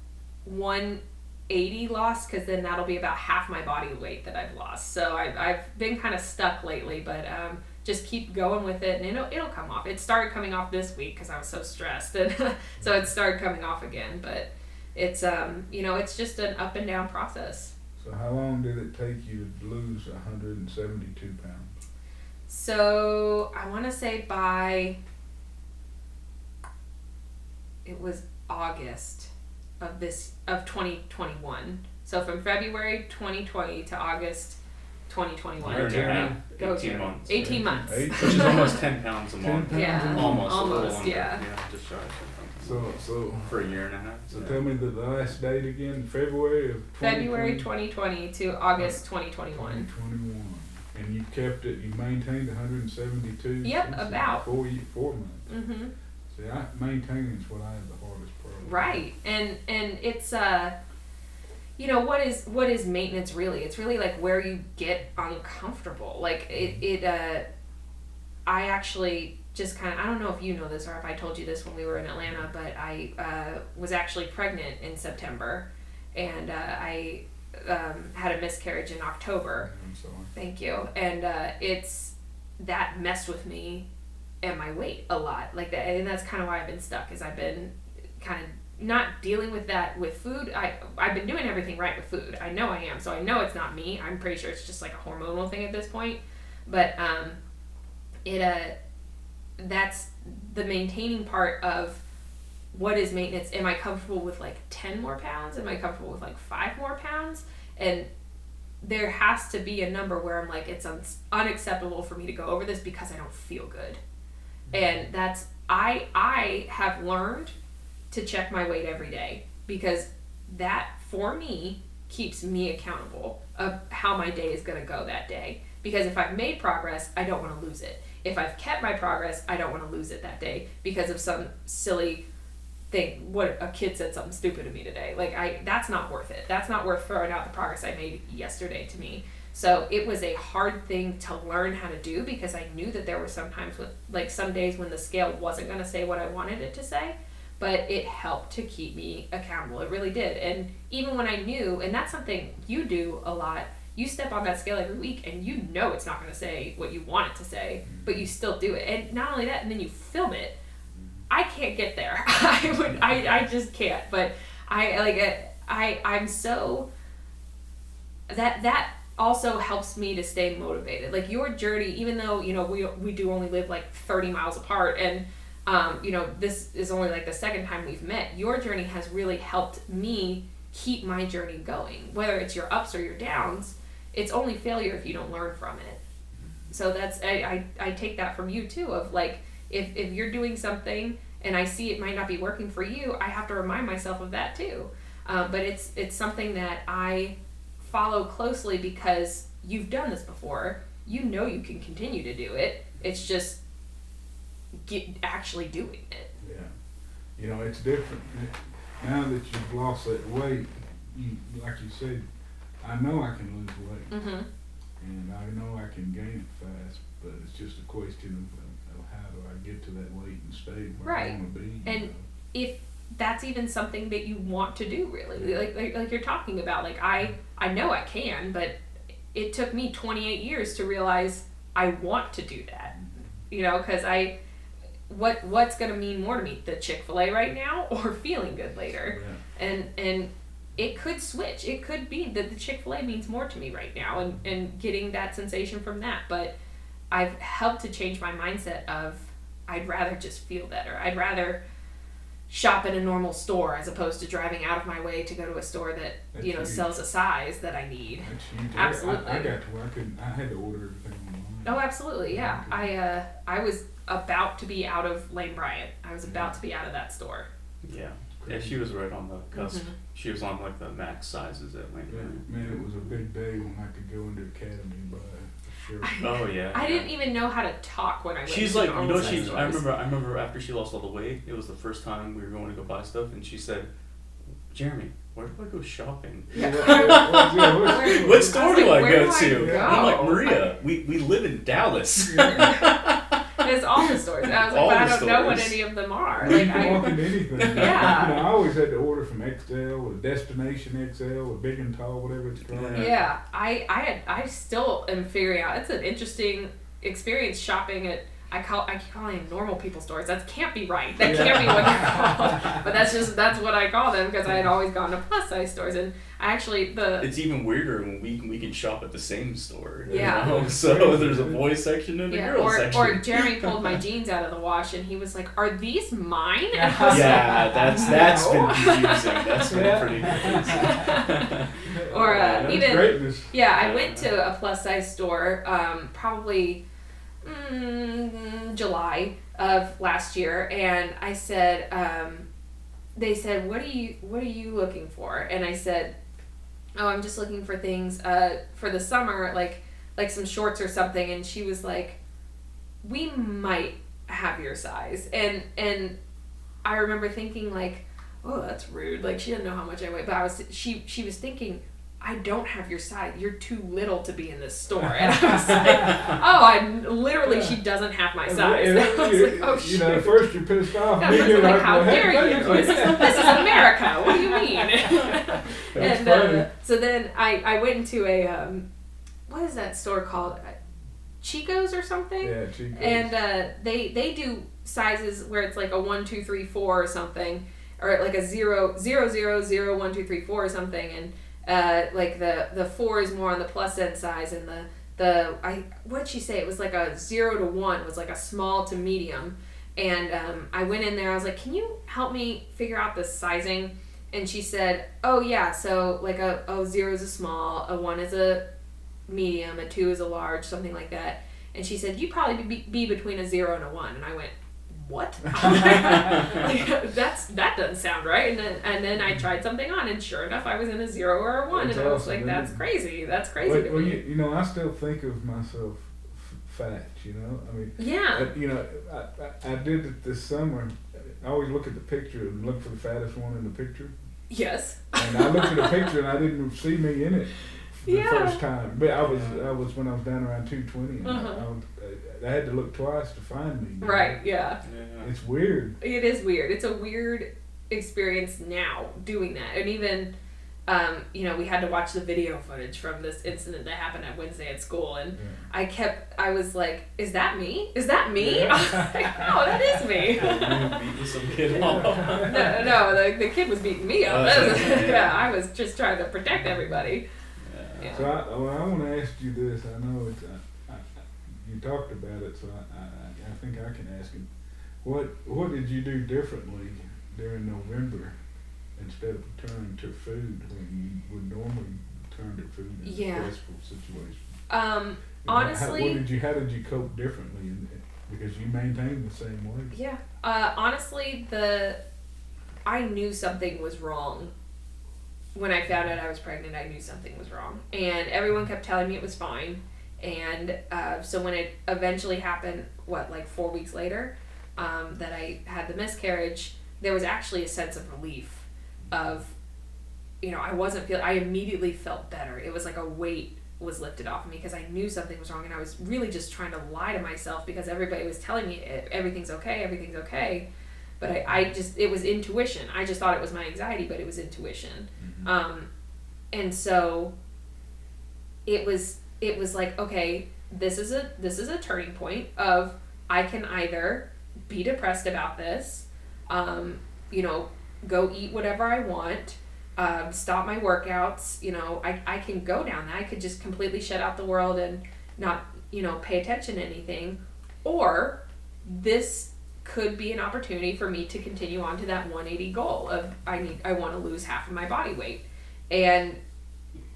180 loss, because then that'll be about half my body weight that I've lost. So I've been kind of stuck lately, but just keep going with it, and it'll come off. It started coming off this week because I was so stressed, and so it started coming off again. But it's it's just an up and down process. So how long did it take you to lose 172 pounds? So I want to say it was August of 2021. So from February 2020 to August 2021. Year and a half, Go 18 here. months. 18 months. Which is almost 10 pounds a 10 month. pounds Yeah. a month? Almost. A little Almost, under. yeah. Just shy of 10 pounds. So For a year and a half. So yeah. tell me the last date again. February of 2020 to August 2021. 2021. And you kept it. You maintained 172. Yep, since about 4 months. Mm-hmm. See, maintaining is what I have the hardest problem. Right, and it's what is maintenance really? It's really like where you get uncomfortable. Like I actually just kind of, I don't know if you know this or if I told you this when we were in Atlanta, but I was actually pregnant in September, and I had a miscarriage in October. I'm sorry. Thank you. And that messed with me and my weight a lot. Like that, and that's kind of why I've been stuck, is I've been kind of not dealing with that with food. I've been doing everything right with food. I know I am. So I know it's not me. I'm pretty sure it's just like a hormonal thing at this point. But that's the maintaining part of what is maintenance. Am I comfortable with like 10 more pounds? Am I comfortable with like 5 more pounds? And there has to be a number where I'm like, it's unacceptable for me to go over this because I don't feel good. And that's, I have learned to check my weight every day, because that for me keeps me accountable of how my day is going to go that day. Because if I've made progress, I don't want to lose it. If I've kept my progress, I don't want to lose it that day because of some silly thing. What a kid said something stupid to me today. Like that's not worth it. That's not worth throwing out the progress I made yesterday to me. So it was a hard thing to learn how to do, because I knew that there were some times with, like, some days when the scale wasn't going to say what I wanted it to say, but it helped to keep me accountable. It really did. And even when I knew, and that's something you do a lot, you step on that scale every week and you know it's not going to say what you want it to say, but you still do it. And not only that, and then you film it. I can't get there. I just can't. But I'm so, that also helps me to stay motivated. Like your journey, even though, we do only live like 30 miles apart, and this is only like the second time we've met, your journey has really helped me keep my journey going. Whether it's your ups or your downs, it's only failure if you don't learn from it. So that's, I take that from you too, of like, if you're doing something and I see it might not be working for you, I have to remind myself of that too. But it's something that I follow closely because you've done this before. You know you can continue to do it. It's just actually doing it. Yeah. It's different. Now that you've lost that weight, like you said, I know I can lose weight. Mm-hmm. And I know I can gain it fast, but it's just a question of how do I get to that weight and stay where I want to be. And if that's even something that you want to do, really, like you're talking about, like I know I can, but it took me 28 years to realize I want to do that. Because what's going to mean more to me, the Chick-fil-A right now or feeling good later? Yeah. And it could switch. It could be that the Chick-fil-A means more to me right now, and getting that sensation from that. But I've helped to change my mindset of, I'd rather just feel better. I'd rather shop in a normal store as opposed to driving out of my way to go to a store that sells a size that I need. That's huge. Absolutely. I got to where I had to order everything online. Oh, absolutely, yeah. I was about to be out of Lane Bryant. I was about to be out of that store. Yeah. Yeah, she was right on the cusp. Mm-hmm. She was on like the max sizes at Lane Bryant. Man, it was a big day when I could go into Academy and buy for sure. Oh yeah. I didn't even know how to talk when I went. She's to like, normal she's. stores. I remember after she lost all the weight, it was the first time we were going to go buy stuff, and she said, Jeremy, where do I go shopping? What store do I where go do to? I go? I'm like, Maria, we live in Dallas. It's all the stores. And I was like, All but I the don't know what stores. any of them are. You Like, can walk into anything. Yeah. I always had to order from XL or Destination XL or Big and Tall, whatever it's called. Yeah, I still am figuring out. It's an interesting experience shopping at. I keep calling them normal people stores. That can't be right. That can't be what they're called. But that's what I call them because I had always gone to plus size stores, and I actually It's even weirder when we can shop at the same store. Yeah. You know? So there's a boys section and a girls section. Or Jeremy pulled my jeans out of the wash and he was like, "Are these mine?" And I was Yeah, that's No. been confusing. That's been pretty confusing. Or That's even greatness. I went to a plus size store probably July of last year, and I said, they said, what are you looking for? And I said, oh, I'm just looking for things for the summer, like some shorts or something. And she was like, we might have your size. And I remember thinking like, oh, that's rude. Like, she didn't know how much I weighed, but she was thinking, I don't have your size. You're too little to be in this store. And I was like, she doesn't have my size. And I was like, oh, shit. You know, at first you're pissed off. Yeah, Then first you're I'm like, how well, dare hey, you? thanks. This is America. What do you mean? That's And funny. so then I went into a, what is that store called? Chico's or something? Yeah, Chico's. And they do sizes where it's like a 1, 2, 3, 4 or something, or like a 0, 0, 0, 0, 1, 2, 3, 4 or something, and like the 4 is more on the plus end size, and what'd she say? It was like a 0 to 1 was like a small to medium, and I went in there. I was like, can you help me figure out the sizing? And she said, oh yeah, so like a 0 is a small, a 1 is a medium, a 2 is a large, something like that. And she said, you'd probably be between a 0 and a 1. And I went, what? Like, that doesn't sound right. And then I tried something on, and sure enough, I was in a 0 or a 1. That's and I was awesome, like, isn't that's it? crazy. That's crazy to Well, me. you know, I still think of myself fat, you know? I mean, Yeah. you know, I did it this summer. I always look at the picture and look for the fattest one in the picture. Yes. And I looked at the picture and I didn't see me in it the Yeah. first time. But I was when I was down around 220. And Uh-huh. I had to look twice to find me. you know? Right, yeah. Yeah. It's weird. It is weird. It's a weird experience now doing that. And even, you know, we had to watch the video footage from this incident that happened at Wednesday at school. And I was like, is that me? Is that me? Yeah. I was like, no, that is me. Beating some kid up. No, the kid was beating me up. Yeah. Yeah, I was just trying to protect everybody. Yeah. So I want to ask you this. I know it's you talked about it, so I think I can ask it. What did you do differently during November instead of turning to food when you would normally turn to food in a stressful situation? You know, Honestly, how did you cope differently? Because you maintained the same way. yeah. Honestly, I knew something was wrong. When I found out I was pregnant, I knew something was wrong. And everyone kept telling me it was fine. And so when it eventually happened, 4 weeks later, that I had the miscarriage, there was actually a sense of relief of, you know, I immediately felt better. It was like a weight was lifted off of me because I knew something was wrong, and I was really just trying to lie to myself because everybody was telling me everything's okay. But it was intuition. I just thought it was my anxiety, but it was intuition. Mm-hmm. And so it was like, okay, this is a turning point of I can either be depressed about this, you know, go eat whatever I want, stop my workouts, you know, I can go down that. I could just completely shut out the world and not, you know, pay attention to anything, or this could be an opportunity for me to continue on to that 180 goal of I want to lose half of my body weight. And,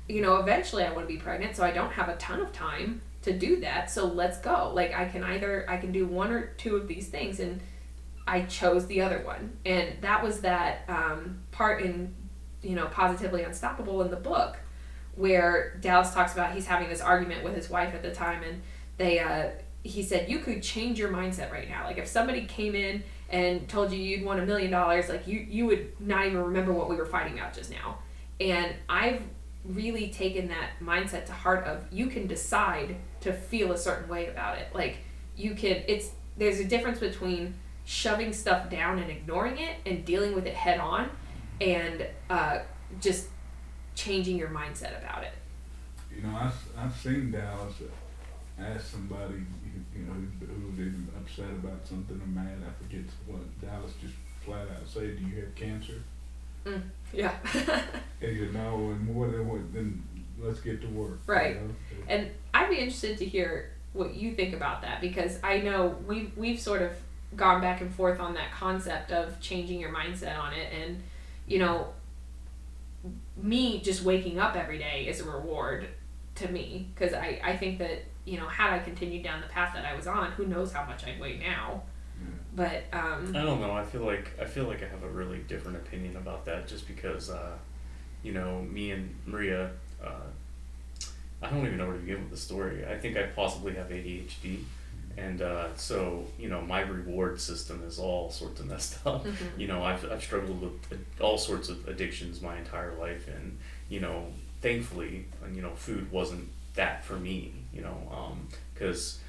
you know, eventually I want to be pregnant, so I don't have a ton of time to do that. So let's go. Like, I can do one or two of these things, and I chose the other one. And that was that part in, you know, Positively Unstoppable in the book, where Dallas talks about he's having this argument with his wife at the time, and he said you could change your mindset right now. Like if somebody came in and told you you'd won $1 million, like you would not even remember what we were fighting about just now. And I've really taken that mindset to heart of you can decide to feel a certain way about it. Like you can, there's a difference between shoving stuff down and ignoring it and dealing with it head on, and just changing your mindset about it. You know, I've seen Dallas ask somebody, you know, who was even upset about something or mad. I forget what Dallas just flat out said, "Do you have cancer?" Yeah. And you know, and more than what, then let's get to work. Right. You know? And I'd be interested to hear what you think about that, because I know we've sort of gone back and forth on that concept of changing your mindset on it, and you know, me just waking up every day is a reward to me, because I think that, you know, had I continued down the path that I was on, who knows how much I'd weigh now. But I don't know. I feel like I have a really different opinion about that, just because you know, me and Maria, I don't even know where to begin with the story. I think I possibly have ADHD, and so, you know, my reward system is all sorts of messed up. Mm-hmm. You know, I've struggled with all sorts of addictions my entire life, and you know, thankfully, you know, food wasn't that for me. You know, because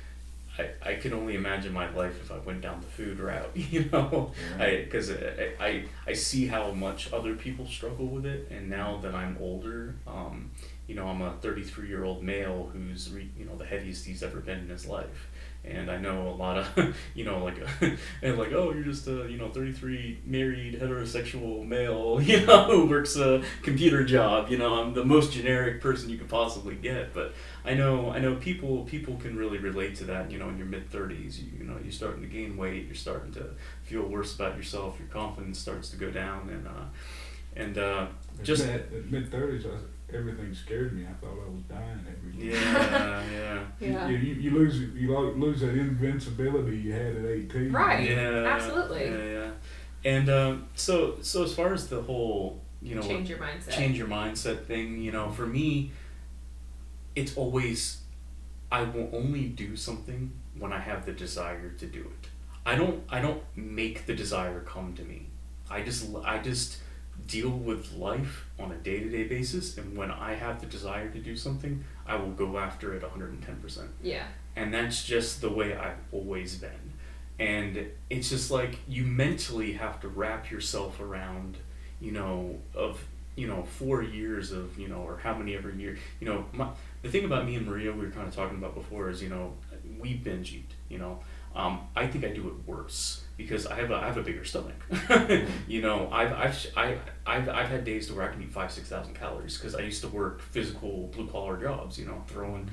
I can only imagine my life if I went down the food route, you know, because I see how much other people struggle with it, and now that I'm older, you know, I'm a 33-year-old male who's you know, the heaviest he's ever been in his life, and I know a lot of, you know, like, and like, oh, you're just a, you know, 33 married heterosexual male, you know, who works a computer job. You know, I'm the most generic person you could possibly get, but I know people can really relate to that. You know, in your mid-30s, you know, you're starting to gain weight, you're starting to feel worse about yourself, your confidence starts to go down, and just at mid-30s, everything scared me. I thought I was dying every day. Yeah. You lose that invincibility you had at 18. Right. Yeah. Absolutely. Yeah. And so as far as the whole, you know, change your mindset thing, you know, for me, it's always, I will only do something when I have the desire to do it. I don't make the desire come to me. I just deal with life on a day-to-day basis, and when I have the desire to do something, I will go after it 110%. Yeah. And that's just the way I've always been. And it's just like, you mentally have to wrap yourself around, you know, of, you know, 4 years of, you know, or how many every year, you know, the thing about me and Maria, we were kind of talking about before, is, you know, we binge eat, you know. I think I do it worse because I have a bigger stomach. You know, I've had days to where I can eat 5,000-6,000 calories because I used to work physical blue collar jobs. You know, throwing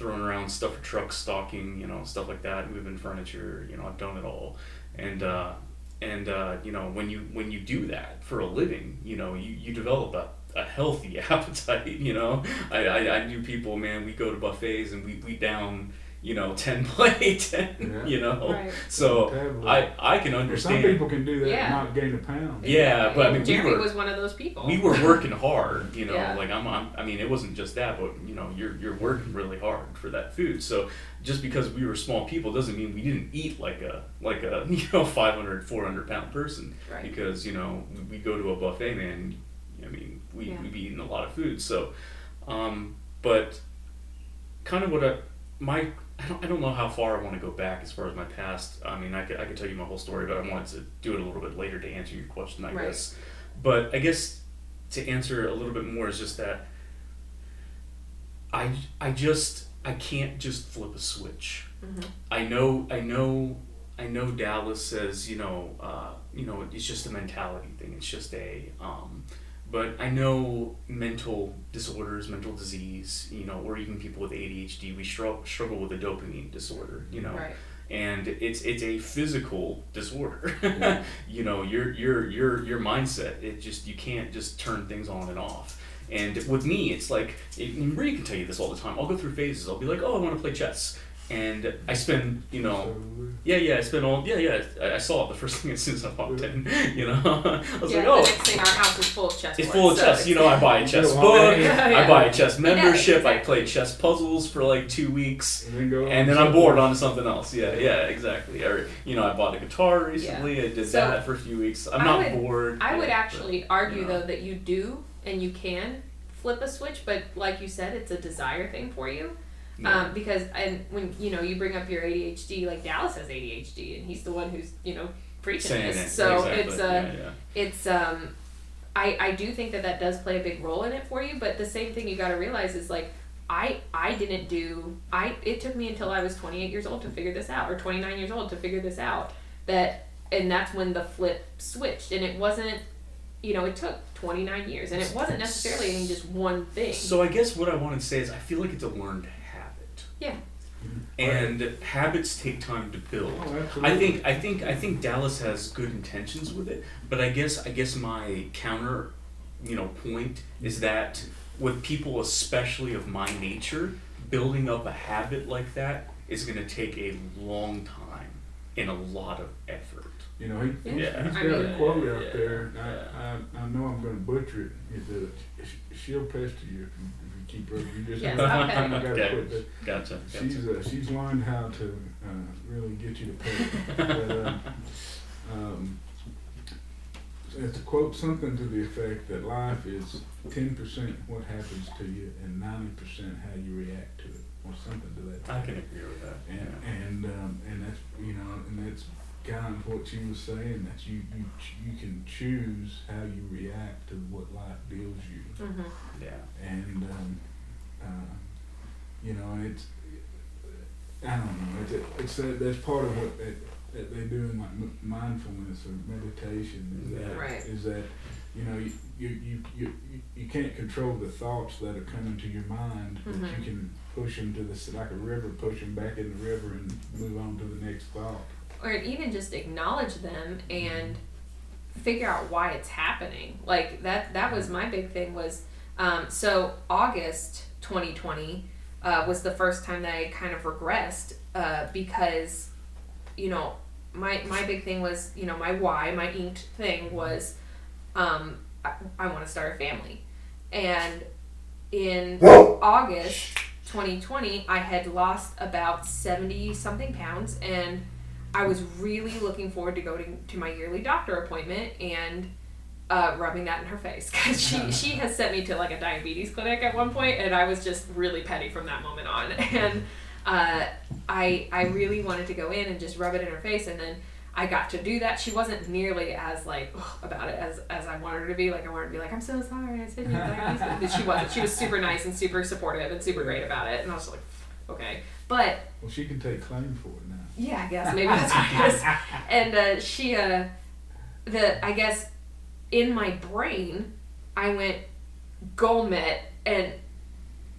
around stuff for trucks, stocking, you know, stuff like that, moving furniture. You know, I've done it all, and you know, when you do that for a living, you know, you develop a healthy appetite. You know, I knew people, man, we go to buffets and we down, you know, 10 plates, you know, right. So I can understand. Some people can do that and not gain a pound. Yeah, but I mean, Jeremy was one of those people. We were working hard, you know, Yeah. like I mean, it wasn't just that, but you know, you're working really hard for that food. So just because we were small people doesn't mean we didn't eat like a you know, 500-400 pound person. Right. Because, you know, we go to a buffet, man. I mean, we'd be eating a lot of food. So, but kind of what I don't know how far I want to go back as far as my past. I mean, I could tell you my whole story, but I wanted to do it a little bit later to answer your question, I guess. But I guess to answer a little bit more is just that I can't just flip a switch. Mm-hmm. I know Dallas says, you know, it's just a mentality thing. It's just but I know mental disorders, mental disease, you know, or even people with ADHD, we struggle with a dopamine disorder, you know, and it's a physical disorder. Yeah. You know, your mindset, you can't just turn things on and off. And with me, it's like, Maria can tell you this all the time. I'll go through phases. I'll be like, oh, I want to play chess. and I spend, you know, I saw it the first thing as soon as I walked in, you know. I was like, the next thing, our house is full of chess it's boards, full of so chess. You know, I buy a chess book, I buy a chess membership, exactly. I play chess puzzles for like 2 weeks, And and then I'm bored on to something else. Yeah, exactly. Or, you know, I bought a guitar recently, I did that for a few weeks. I'm not bored. I would actually argue, you know. though, that you do, and you can flip a switch, but like you said, it's a desire thing for you. Yeah. Because when you bring up your ADHD, like Dallas has ADHD, and he's the one who's preaching Saying this. it. So Exactly. I do think that does play a big role in it for you. But the same thing you got to realize is like it took me until I was 28 years old to figure this out, or 29 years old to figure this out. And that's when the flip switched, and it wasn't. It took 29 years, and it wasn't necessarily in just one thing. So I guess what I wanted to say is I feel like it's a learned habit. Yeah. And habits take time to build. Oh, absolutely. I think Dallas has good intentions with it, but I guess my counter, point is that with people especially of my nature, building up a habit like that is going to take a long time and a lot of effort. He's got a quote out there. I know I'm going to butcher it. She'll pester you if you keep her. You just okay. Quit that. Gotcha. She's learned how to really get you to pay. But, it's a quote, something to the effect that life is 10% what happens to you and 90% how you react to it, or something to that. I can agree with that. And that's and that's kind of what you were saying, that you can choose how you react to what life deals you. Mm-hmm. Yeah. And and it's, I don't know, it's that's part of what that they do in like mindfulness or meditation is that you can't control the thoughts that are coming to your mind, but you can push them to like a river, push them back in the river and move on to the next thought. Or even just acknowledge them and figure out why it's happening. Like that was my big thing was, so August 2020 was the first time that I kind of regressed, because, my big thing was, my inked thing was, I want to start a family. And in August 2020, I had lost about 70 something pounds, and I was really looking forward to going to my yearly doctor appointment and rubbing that in her face, because she has sent me to like a diabetes clinic at one point, and I was just really petty from that moment on. And I really wanted to go in and just rub it in her face, and then I got to do that. She wasn't nearly as like about it as I wanted her to be. Like I wanted to be like, I'm so sorry, I said you have diabetes. But she wasn't. She was super nice and super supportive and super great about it. And I was like, okay. But she can take claim for it now. Yeah, I guess maybe that's what it is. And she I guess in my brain, I went goal met, and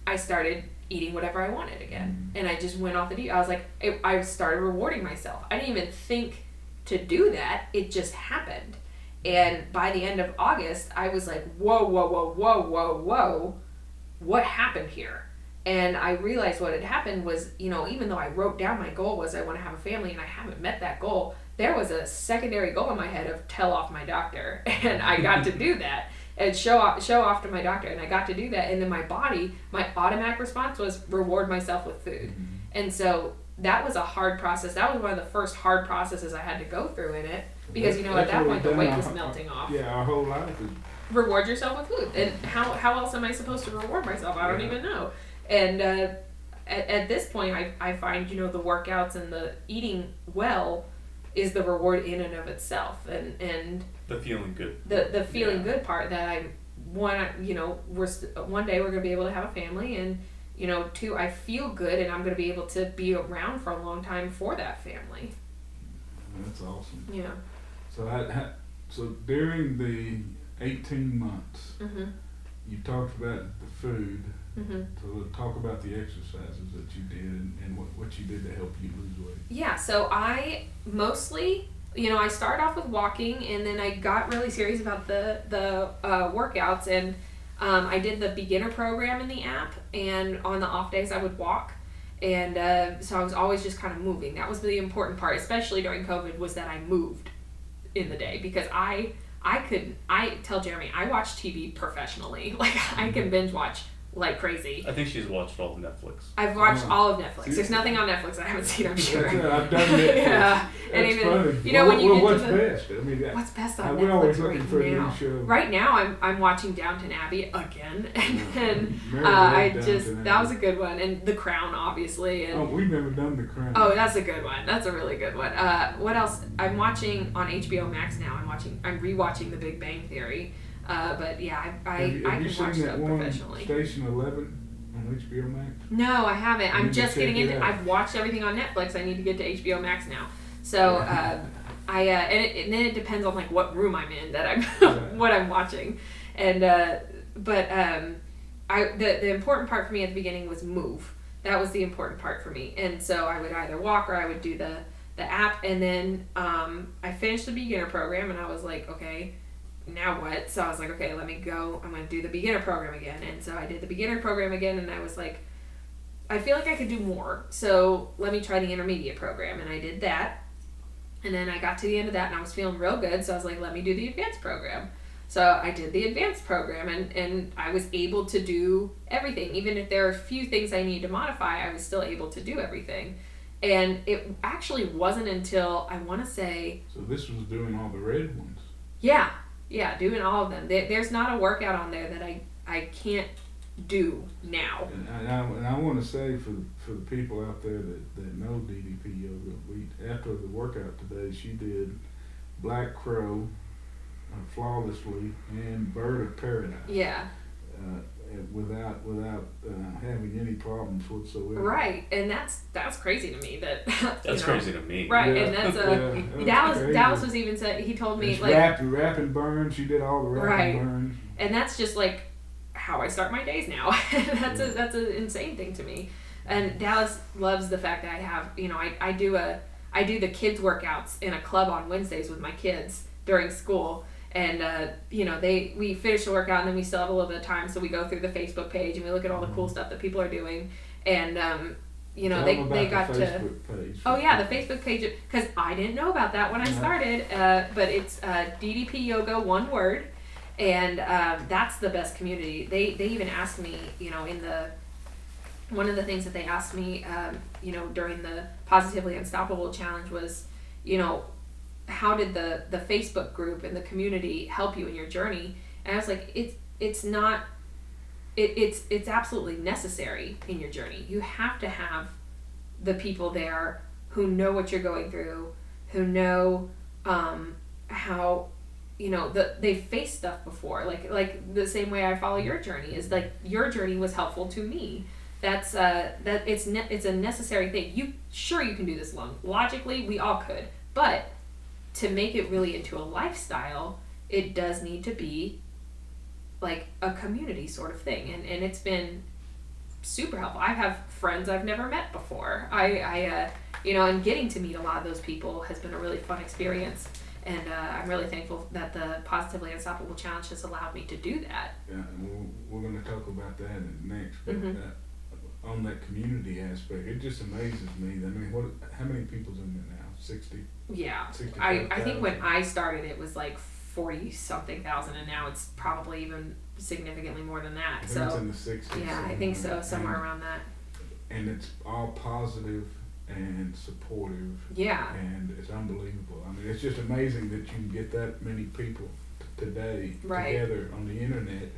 I started eating whatever I wanted again. And I just went off the deep. I was like, I started rewarding myself. I didn't even think to do that. It just happened. And by the end of August, I was like, whoa, what happened here? And I realized what had happened was, even though I wrote down my goal was I want to have a family, and I haven't met that goal, there was a secondary goal in my head of tell off my doctor. And I got to do that and show off to my doctor. And I got to do that. And then my body, my automatic response was reward myself with food. And so that was a hard process. That was one of the first hard processes I had to go through in it. Because, at that point, the weight was melting off. Yeah, our whole life is... Reward yourself with food. And how else am I supposed to reward myself? I don't even know. And at this point, I find, the workouts and the eating well is the reward in and of itself. And the feeling good. The feeling good part that one day we're going to be able to have a family, and, two, I feel good, and I'm going to be able to be around for a long time for that family. That's awesome. Yeah. So during the 18 months, you talked about the food. So we'll talk about the exercises that you did and what you did to help you lose weight. Yeah, so I mostly, I started off with walking, and then I got really serious about the workouts, and I did the beginner program in the app, and on the off days I would walk. And so I was always just kind of moving. That was the important part, especially during COVID, was that I moved in the day, because I tell Jeremy, I watch TV professionally. Like, I can binge watch like crazy. I think she's watched all of Netflix. I've watched all of Netflix. There's nothing on Netflix I haven't seen, I'm sure. I've done Netflix. Yeah. And That's even, funny. you know, when you get what's to the... best? I mean, What's best on we're always Netflix looking right for a now? new show. Right now, I'm watching Downton Abbey again, and then Mary loved that Downton was a good one, and The Crown, obviously. And, Oh, we've never done The Crown. oh, that's a good one. That's a really good one. What else? I'm watching on HBO Max now. I'm rewatching The Big Bang Theory. But yeah, I Have you can seen watch that that one, professionally. Station 11 on HBO Max? No, I haven't. I'm need to just check getting it into. out. I've watched everything on Netflix. I need to get to HBO Max now. So and then it depends on like what room I'm in that I'm what I'm watching, and the important part for me at the beginning was move. That was the important part for me, and so I would either walk or I would do the app, and then I finished the beginner program, and I was like, okay, now what? So I was like, okay, let me go. I'm going to do the beginner program again. And so I did the beginner program again, and I was like, I feel like I could do more. So let me try the intermediate program. And I did that. And then I got to the end of that, and I was feeling real good. So I was like, let me do the advanced program. So I did the advanced program, and I was able to do everything. Even if there are a few things I need to modify, I was still able to do everything. And it actually wasn't until, I want to say... So this was doing all the red ones. Yeah, doing all of them. There's not a workout on there that I can't do now. And I want to say for the people out there that know DDP Yoga, after the workout today, she did Black Crow flawlessly and Bird of Paradise. Yeah. Without having any problems whatsoever. Right, and that's crazy to me. That's crazy to me. Right, Yeah. and that's Dallas was even said, he told me, It's like, rap and burn. She did all the rap and burn. And that's just like how I start my days now. That's an insane thing to me. And Dallas loves the fact that I have, I do the kids workouts in a club on Wednesdays with my kids during school. And we finish the workout, and then we still have a little bit of time, so we go through the Facebook page and we look at all the cool stuff that people are doing. And they got to page. Oh yeah, the Facebook page, because I didn't know about that when I started. But it's DDP Yoga, one word, and that's the best community. They even asked me, one of the things that they asked me, during the Positively Unstoppable Challenge was, how did the Facebook group and the community help you in your journey? And I was like, it's absolutely necessary in your journey. You have to have the people there who know what you're going through, who know how, they've faced stuff before. Like the same way I follow your journey is like your journey was helpful to me. That's it's a necessary thing. You can do this alone. Logically, we all could, but to make it really into a lifestyle, it does need to be like a community sort of thing, and it's been super helpful. I have friends I've never met before. And getting to meet a lot of those people has been a really fun experience, and I'm really thankful that the Positively Unstoppable Challenge has allowed me to do that. Yeah, and we're going to talk about that next, but on that community aspect, it just amazes me. I mean, how many people's in there now? 60? Yeah, I think when I started it was like 40-something thousand, and now it's probably even significantly more than that. I think it's in the 60s. Yeah, I think so, somewhere around that. And it's all positive and supportive. Yeah. And it's unbelievable. I mean, it's just amazing that you can get that many people today together on the internet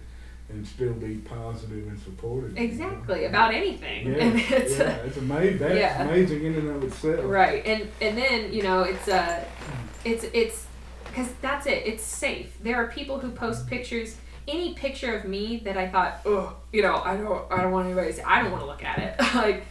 and still be positive and supportive. Exactly, about anything. Yeah, And it's amazing. That's amazing in and of itself. Right, and then it's because that's it. It's safe. There are people who post pictures. Any picture of me that I thought, I don't want anybody to see. I don't want to look at it. Like,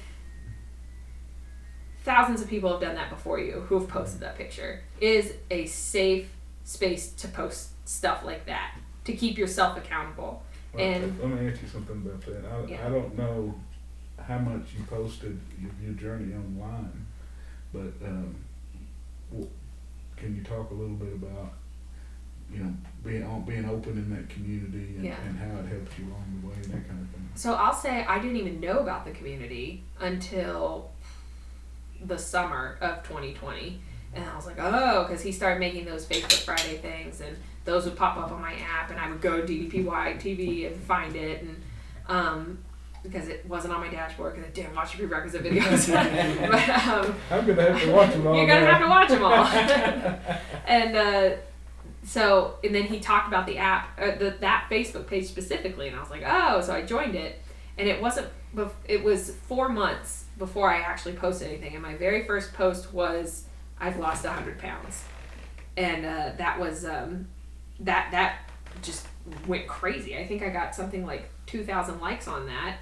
thousands of people have done that before you who have posted that picture. It is a safe space to post stuff like that, to keep yourself accountable. Well, And let me ask you something about that. I don't know how much you posted your journey online, but can you talk a little bit about being open in that community and, Yeah. and how it helps you along the way and that kind of thing. So I'll say I didn't even know about the community until the summer of 2020. And I was like, oh, because he started making those Facebook Friday things, and those would pop up on my app, and I would go to DDPY TV and find it, and because it wasn't on my dashboard because I didn't watch the prerequisite videos. But I'm going to have to watch them all. you're going to have to watch them all. And and then he talked about the app, that Facebook page specifically, and I was like, oh, so I joined it. And it was 4 months before I actually posted anything. And my very first post was, I've lost 100 pounds. And that was, that just went crazy. I think I got something like 2,000 likes on that.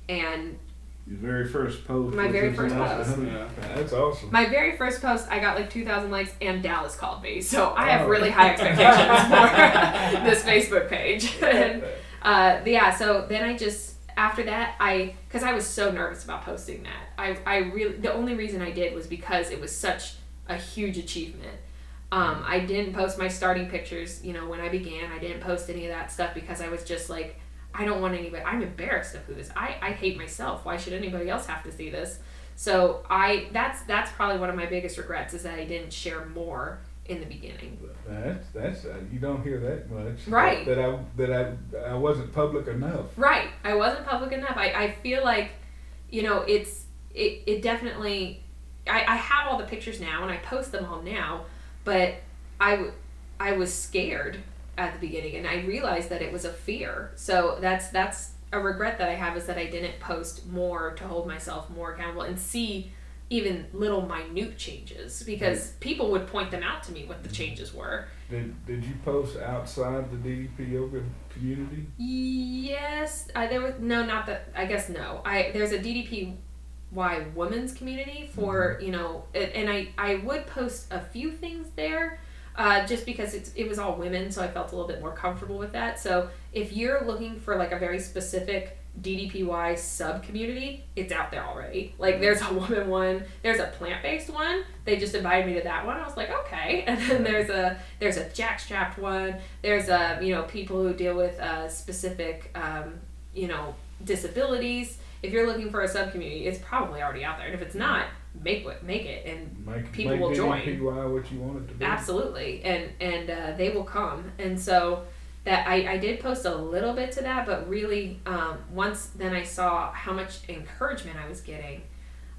And your very first post. My very first post. Yeah. That's awesome. My very first post, I got like 2,000 likes, and Dallas called me. So I have really high expectations for this Facebook page. And so then I just, after that, because I was so nervous about posting that. I really, the only reason I did was because it was such a huge achievement. I didn't post my starting pictures, when I began. I didn't post any of that stuff because I was just like, I don't want anybody, I'm embarrassed of who this, I hate myself. Why should anybody else have to see this? So that's probably one of my biggest regrets, is that I didn't share more in the beginning. That's you don't hear that much. Right. That I wasn't public enough. Right. I wasn't public enough. I feel like, it definitely, I have all the pictures now and I post them all now, but I was scared at the beginning, and I realized that it was a fear. So that's a regret that I have, is that I didn't post more to hold myself more accountable and see even little minute changes, because people would point them out to me what the changes were. Did you post outside the DDP Yoga Community? Yes, there was there's a DDPY women's community for and I would post a few things there. Just because it was all women, so I felt a little bit more comfortable with that. So if you're looking for like a very specific DDPY sub-community, it's out there already. Like there's a woman one, there's a plant-based one. They just invited me to that one. I was like, okay. And then there's a jackstrapped one. There's people who deal with specific disabilities. If you're looking for a sub-community, it's probably already out there. And if it's not, make it, and people will join. Make DDPY what you want it to be. Absolutely, and they will come. And so that I did post a little bit to that, but really once then I saw how much encouragement I was getting,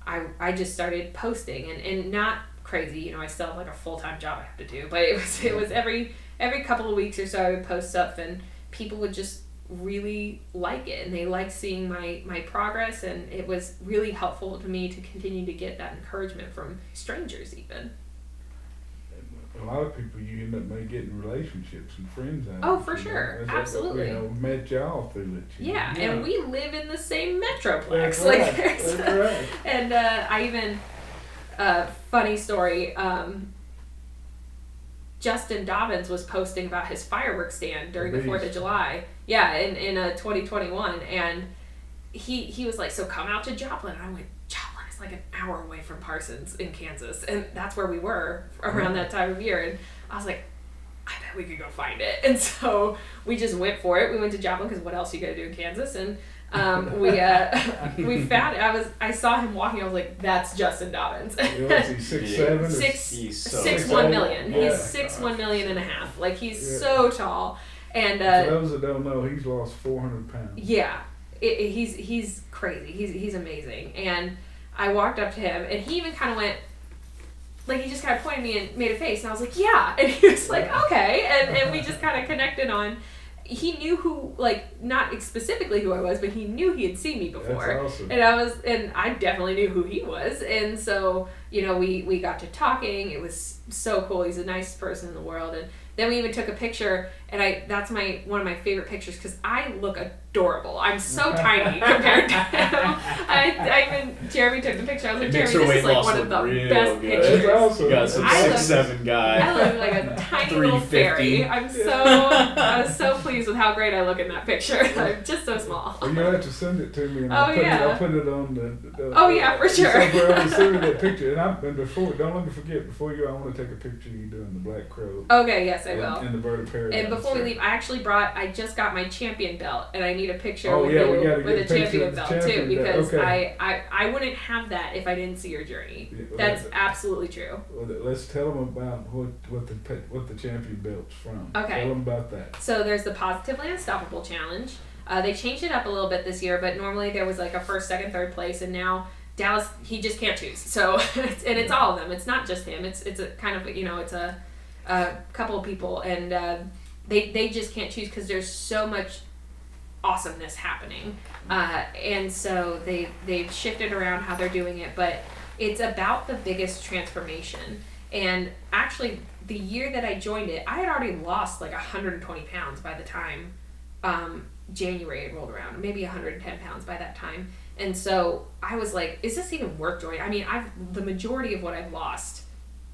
I just started posting, and not crazy. I still have like a full-time job I have to do, but it was every couple of weeks or so I would post stuff, and people would just really like it, and they liked seeing my progress, and it was really helpful to me to continue to get that encouragement from strangers even. A lot of people you end up getting relationships and friends out Oh, of it, for sure. Absolutely. Met y'all through it. Yeah, and we live in the same metroplex. That's like right. there's That's right. And I even funny story, Justin Dobbins was posting about his fireworks stand during the 4th of July. Yeah, in 2021, and he was like, so come out to Joplin. And I went, Joplin is like an hour away from Parsons in Kansas, and that's where we were around that time of year. And I was like, I bet we could go find it. And so we just went for it. We went to Joplin because what else you got to do in Kansas? And we found it. I saw him walking. I was like, that's Justin Dobbins. He's 6'7"? He's so 6'1" million. Yeah. He's 6'1" million and a half. Like he's so tall. And for those that don't know, he's lost 400 pounds. Yeah, he's crazy. He's amazing. And I walked up to him, and he even kind of went, like he just kind of pointed me and made a face, and I was like, yeah. And he was like, okay. And we just kind of connected on. He knew who, like, not specifically who I was, but he knew he had seen me before. That's awesome. And I definitely knew who he was. And so, we got to talking. It was so cool. He's the nicest person in the world. And then we even took a picture, and that's one of my favorite pictures because I look adorable. I'm so tiny compared to him. Jeremy took the picture. I was like, Jeremy, this is like one of the best pictures. That's awesome. You got some 6'7" guy. I look like a tiny little fairy. I was so pleased with how great I look in that picture. I'm just so small. Well, you'll have to send it to me, and Oh, I'll yeah. put it on the Oh, yeah, for sure. Somewhere I'll send me that picture. and before, don't let me forget, before you, I want to take a picture of you doing the Black Crow. Okay, yes, I will. And the Bird of Paradise. And before we leave, I just got my champion belt, and I need a picture Oh, with yeah, you we gotta with get a a picture champion of the belt champion too, belt. because Okay. I wouldn't have that if I didn't see your journey. Yeah, well, That's absolutely true. Well, let's tell them about what the champion belt's from. Okay. Tell them about that. So there's the Positively Unstoppable Challenge. They changed it up a little bit this year, but normally there was like a first, second, third place, and now Dallas, he just can't choose. So, and it's all of them. It's not just him. It's a kind of, it's a couple of people, and they just can't choose because there's so much awesomeness happening. And so they've shifted around how they're doing it, but it's about the biggest transformation. And actually, the year that I joined it, I had already lost like 120 pounds by the time January rolled around, maybe 110 pounds by that time. And so I was like, is this even worth joining? I mean, the majority of what I've lost,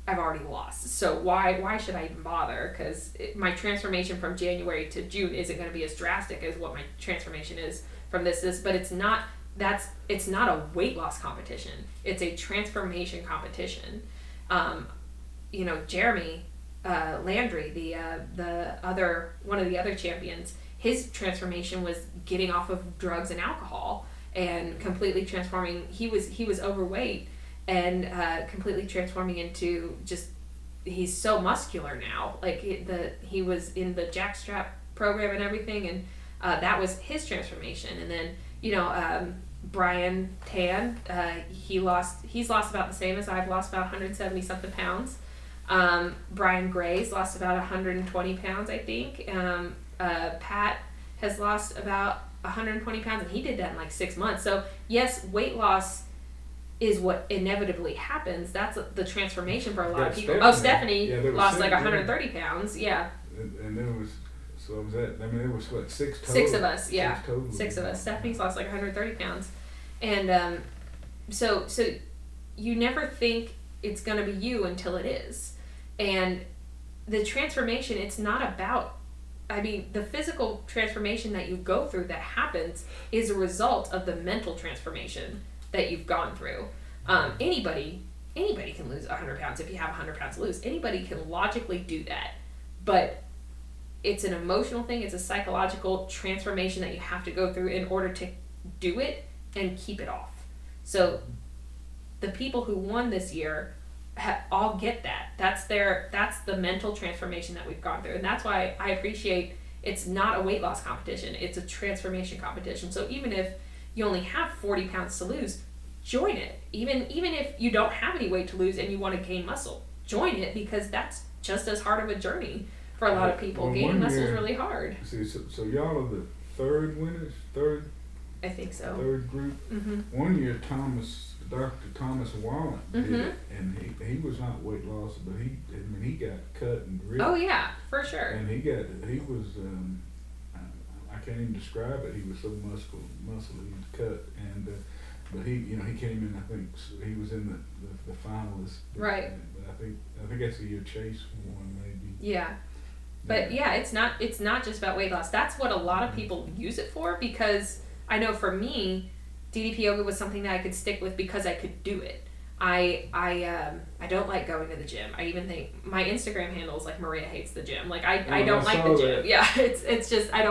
I've already lost. So why should I even bother? Because my transformation from January to June isn't going to be as drastic as what my transformation is from this. But it's not a weight loss competition. It's a transformation competition. Jeremy Landry, one of the other champions, his transformation was getting off of drugs and alcohol and completely transforming. He was overweight and completely transforming into just, he's so muscular now. Like he was in the jackstrap program and everything, and that was his transformation. And then Brian Tan, he's lost about the same as I've lost, about 170 something pounds. Brian Gray's lost about 120 pounds, I think. Pat has lost about 120 pounds, and he did that in like 6 months. So yes, weight loss is what inevitably happens. That's the transformation for a lot of people. Stephanie lost like 130 pounds. Yeah. And there was, so was that, I mean, there was what, 6 total? 6 of us, yeah. 6 total. 6 of us. Stephanie's lost like 130 pounds. And so you never think it's going to be you until it is. And the transformation, it's not about, the physical transformation that you go through that happens is a result of the mental transformation that you've gone through. Anybody can lose 100 pounds if you have 100 pounds to lose. Anybody can logically do that. But it's an emotional thing. It's a psychological transformation that you have to go through in order to do it and keep it off. So the people who won this year all get that. That's the mental transformation that we've gone through. And that's why I appreciate it's not a weight loss competition. It's a transformation competition. So even if you only have 40 pounds to lose, join it. Even if you don't have any weight to lose and you want to gain muscle, join it, because that's just as hard of a journey for a lot of people. Well, gaining muscle is really hard. See, so y'all are the third winners, I think so. Third group. Mm-hmm. One year, Dr. Thomas Wallen did Mm-hmm. it, and he was not weight loss, but he got cut and ripped. Oh yeah, for sure. And he was I can't even describe it. He was so muscular, he was cut, and but he came in. I think he was in the finalists. Right. But I think that's the year Chase won, maybe. Yeah. But yeah, it's not just about weight loss. That's what a lot of people use it for, because I know for me, DDP yoga was something that I could stick with because I could do it. I don't like going to the gym. I even think my Instagram handle is like Maria hates the gym. Like I don't like the gym. That. Yeah, it's just I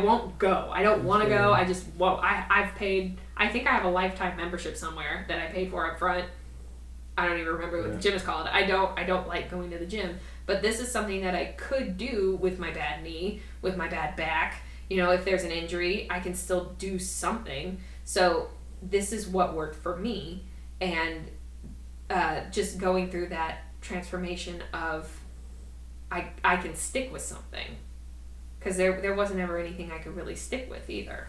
won't go. I don't want to go. I just won't. I've paid. I think I have a lifetime membership somewhere that I paid for up front. I don't even remember what the gym is called. I don't like going to the gym. But this is something that I could do with my bad knee, with my bad back. If there's an injury, I can still do something. So this is what worked for me. And just going through that transformation of I can stick with something. Because there wasn't ever anything I could really stick with either.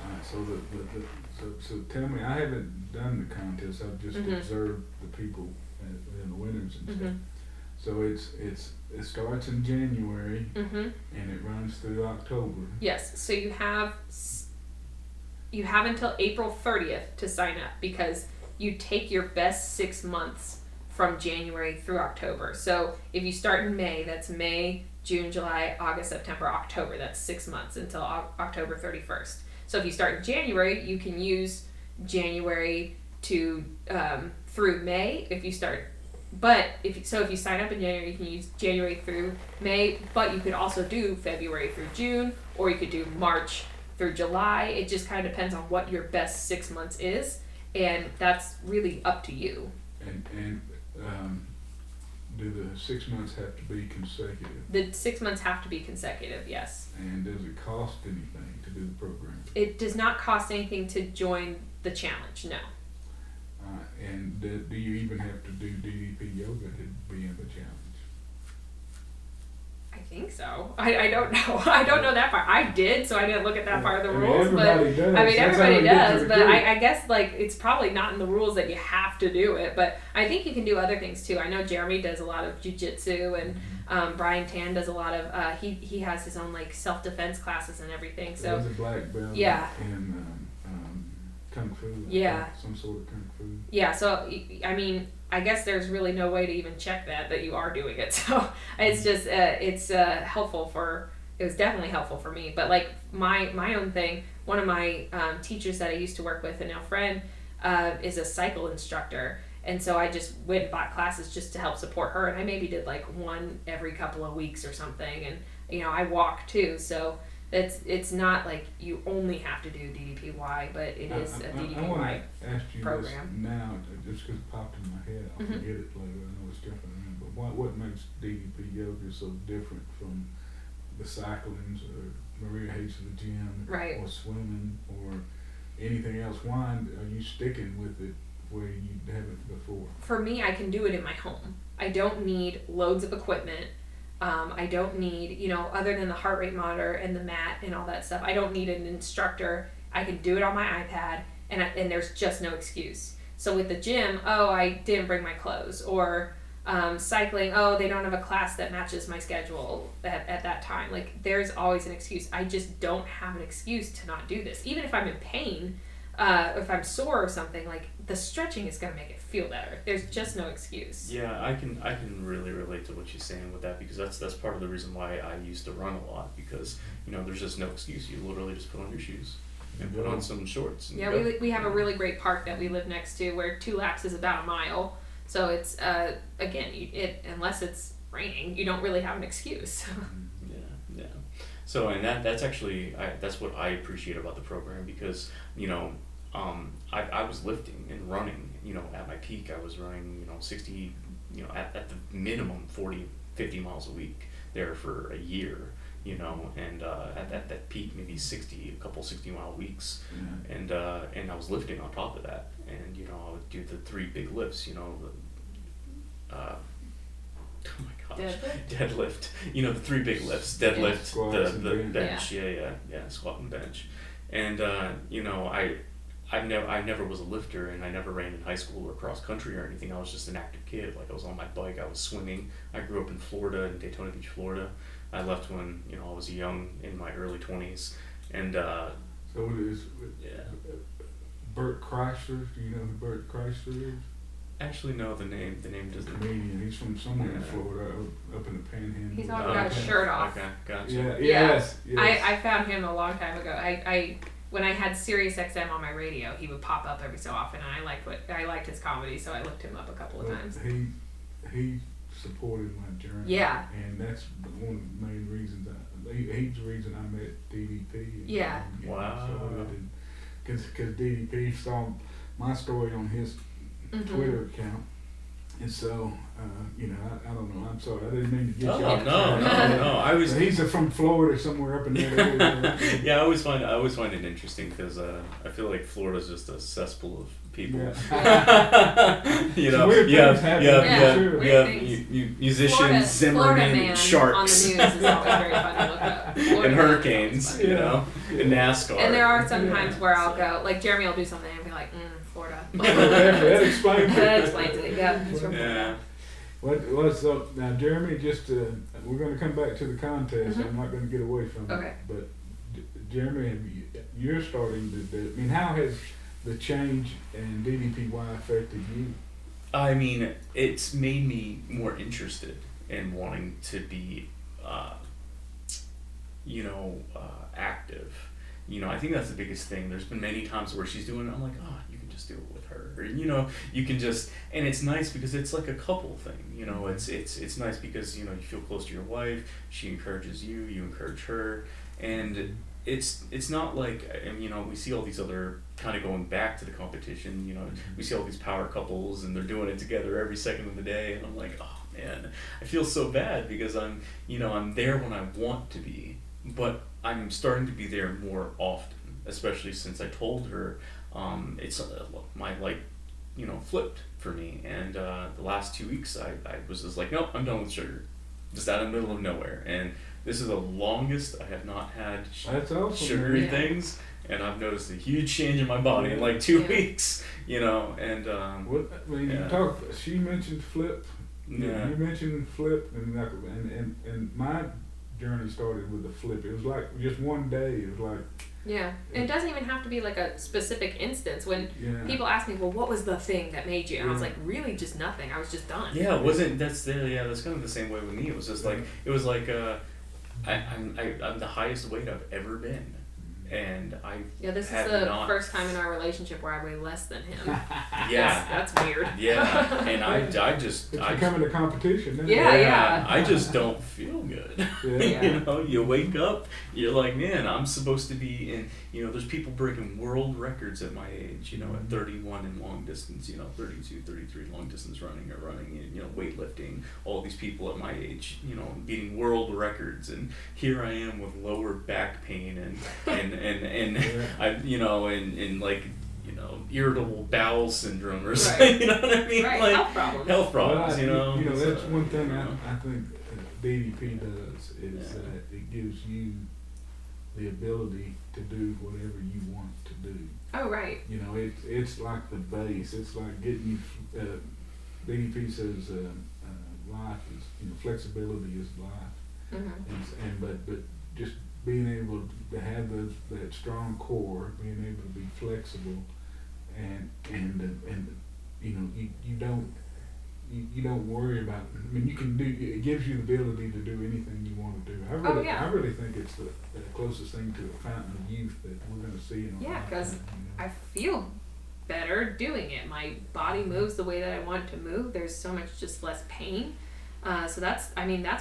All right, so tell me, I haven't done the contest. I've just observed the people and the winners and stuff. So it starts in January and it runs through October. Yes. So you have until April 30th to sign up, because you take your best 6 months from January through October. So if you start in May, that's May, June, July, August, September, October. That's 6 months until October 31st. So if you start in January, you can use January to through May if you start. But if you sign up in January, you can use January through May. But you could also do February through June, or you could do March through July. It just kind of depends on what your best 6 months is, and that's really up to you. And do the 6 months have to be consecutive? The 6 months have to be consecutive, yes. And does it cost anything to do the program? It does not cost anything to join the challenge, no. And do you even have to do DDP Yoga to be in the challenge? I think so. I don't know. I don't know that part. I did, so I didn't look at that part of the rules. Everybody does. I mean, That's how everybody we get to does, but recruit. I guess like it's probably not in the rules that you have to do it. But I think you can do other things too. I know Jeremy does a lot of jiu-jitsu, and Brian Tan does a lot of. He has his own like self-defense classes and everything. So There's a black belt yeah. in Kung Fu. Yeah. Some sort of Kung Fu. yeah, so I mean, I guess there's really no way to even check that you are doing it. So it's just it's helpful for. It was definitely helpful for me. But like my own thing, one of my teachers that I used to work with, and now friend, is a cycle instructor. And so I just went and bought classes just to help support her. And I maybe did like one every couple of weeks or something. And I walk too, so it's not like you only have to do DDPY, but it is a DDPY I want to ask you program. this now, just because it popped in my head. I'll forget it later. I know it's different. But what makes DDP Yoga so different from the cyclings or Maria hates the gym, Right. or swimming or anything else? Why are you sticking with it where you haven't before? For me, I can do it in my home. I don't need loads of equipment. I don't need, other than the heart rate monitor and the mat and all that stuff, I don't need an instructor. I can do it on my iPad, and there's just no excuse. So with the gym, I didn't bring my clothes, or cycling, they don't have a class that matches my schedule at that time. Like, there's always an excuse. I just don't have an excuse to not do this. Even if I'm in pain, if I'm sore or something, like, the stretching is going to make it feel better. There's just no excuse. Yeah, I can really relate to what she's saying with that, because that's part of the reason why I used to run a lot, because there's just no excuse. You literally just put on your shoes and put on some shorts. And Yeah, we have a really great park that we live next to where 2 laps is about a mile. So it's again, unless it's raining, you don't really have an excuse. Yeah. So, and that's actually that's what I appreciate about the program, because I was lifting and running. At my peak, I was running 60, at the minimum 40-50 miles a week there for a year. And at that peak, maybe 60-mile weeks, and I was lifting on top of that, and I would do the 3 big lifts, oh my gosh, deadlift, the 3 big lifts, deadlift, Squats, the bench, yeah, squat and bench, and I never was a lifter, and I never ran in high school or cross country or anything. I was just an active kid. Like, I was on my bike, I was swimming. I grew up in Florida, in Daytona Beach, Florida. I left when I was young, in my early 20s, and So it is. Bert Kreisler. Do you know who Bert Kreisler is? Actually, no, the name doesn't. Comedian. He's from somewhere in Florida, up in the Panhandle. He's always got his shirt off. Okay, gotcha. Yeah. Yes. I found him a long time ago. When I had Sirius XM on my radio, he would pop up every so often, and I liked his comedy, so I looked him up a couple of times. He supported my journey. Yeah. And that's one of the main reasons. He's the reason I met DDP. Yeah. Wow. Because DDP saw my story on his Twitter account. And so, I don't know. I'm sorry. I didn't mean to get you off track. No. I was. But he's from Florida, somewhere up in there. Area. Yeah, I always find it interesting, because I feel like Florida's just a cesspool of people. Yeah. You have musicians, Zimmerman, sharks, on the news is always very fun to look up. and hurricanes. And NASCAR. And there are some times where I'll go, like Jeremy will do something and be like, Florida. That explains it. That explains it. Yeah. He's from Yeah. What's up now, Jeremy? We're going to come back to the contest. I'm not going to get away from Okay. it. But Jeremy, you're starting to. How has the change in DDPY affected you? I mean, it's made me more interested in wanting to be, active. I think that's the biggest thing. There's been many times where she's doing it, I'm like, oh, you can just do it with her. Or, you can just, and it's nice because it's like a couple thing. It's nice because, you feel close to your wife, she encourages you, you encourage her, and it's not like, we see all these other, kind of going back to the competition, we see all these power couples and they're doing it together every second of the day, and I'm like, oh man, I feel so bad because I'm there when I want to be, but I'm starting to be there more often, especially since I told her it's my light flipped for me, and the last 2 weeks I was just like, nope, I'm done with sugar, just out in the middle of nowhere, and this is the longest I have not had sugary things, and I've noticed a huge change in my body in like 2 weeks, and she mentioned flip. Yeah. You mentioned flip, and my journey started with the flip. It was like just one day. It was like. Yeah, and it doesn't even have to be like a specific instance. When people ask me, well, what was the thing that made you? And I was like, really, just nothing. I was just done. Yeah, that's kind of the same way with me. It was just like I'm the highest weight I've ever been. And this is the first time in our relationship where I weigh less than him. Yeah, that's weird. Yeah, and I just it's becoming a competition. Isn't Yeah. I just don't feel good. Yeah. You wake up, you're like, man, I'm supposed to be in. There's people breaking world records at my age. At 31 in long distance. 32, 33 long distance running, and weightlifting. All these people at my age, beating world records, and here I am with lower back pain and irritable bowel syndrome or something. Right. You know what I mean? Right. Like Health problems. That's one thing I think DDP does is that it gives you the ability to do whatever you want to do. Oh, right. It's like the base. It's like getting you. DDP says life is flexibility is life, but just being able to have that strong core, being able to be flexible, and you don't worry about. You can do. It gives you the ability to do anything you want to do. I really think it's the closest thing to a fountain of youth that we're going to see in our lifetime. Because I feel better doing it. My body moves the way that I want it to move. There's so much just less pain. So that's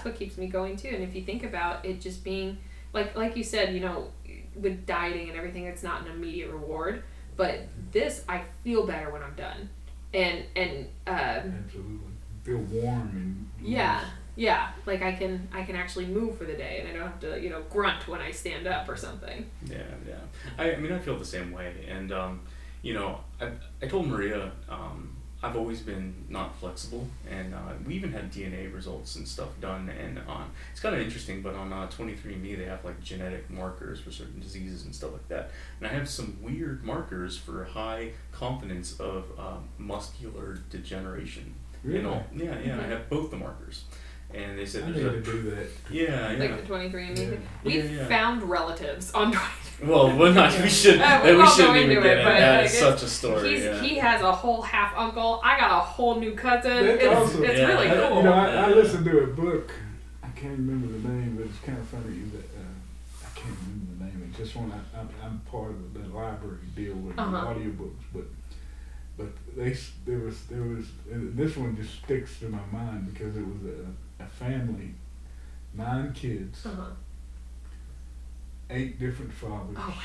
what keeps me going too. And if you think about it, just being like you said, with dieting and everything, it's not an immediate reward. But this, I feel better when I'm done. And absolutely feel warm and like I can actually move for the day, and I don't have to grunt when I stand up or something. I feel the same way, and I told Maria I've always been not flexible, and we even had DNA results and stuff done, and it's kind of interesting, but on 23andMe they have like genetic markers for certain diseases and stuff like that, and I have some weird markers for high confidence of muscular degeneration. Really? I have both the markers. And they said I need to do that. Yeah. Like the 23andMe. We found relatives on 23andMe. Well, we shouldn't even get it. That is such a story. He has a whole half uncle. I got a whole new cousin. That's awesome. It's really cool. I listened to a book. I can't remember the name, but it's kind of funny that I can't remember the name. It's just one. I'm part of the library deal with audiobooks, but there was and this one just sticks to my mind because it was a family, 9 kids, 8 different fathers. Oh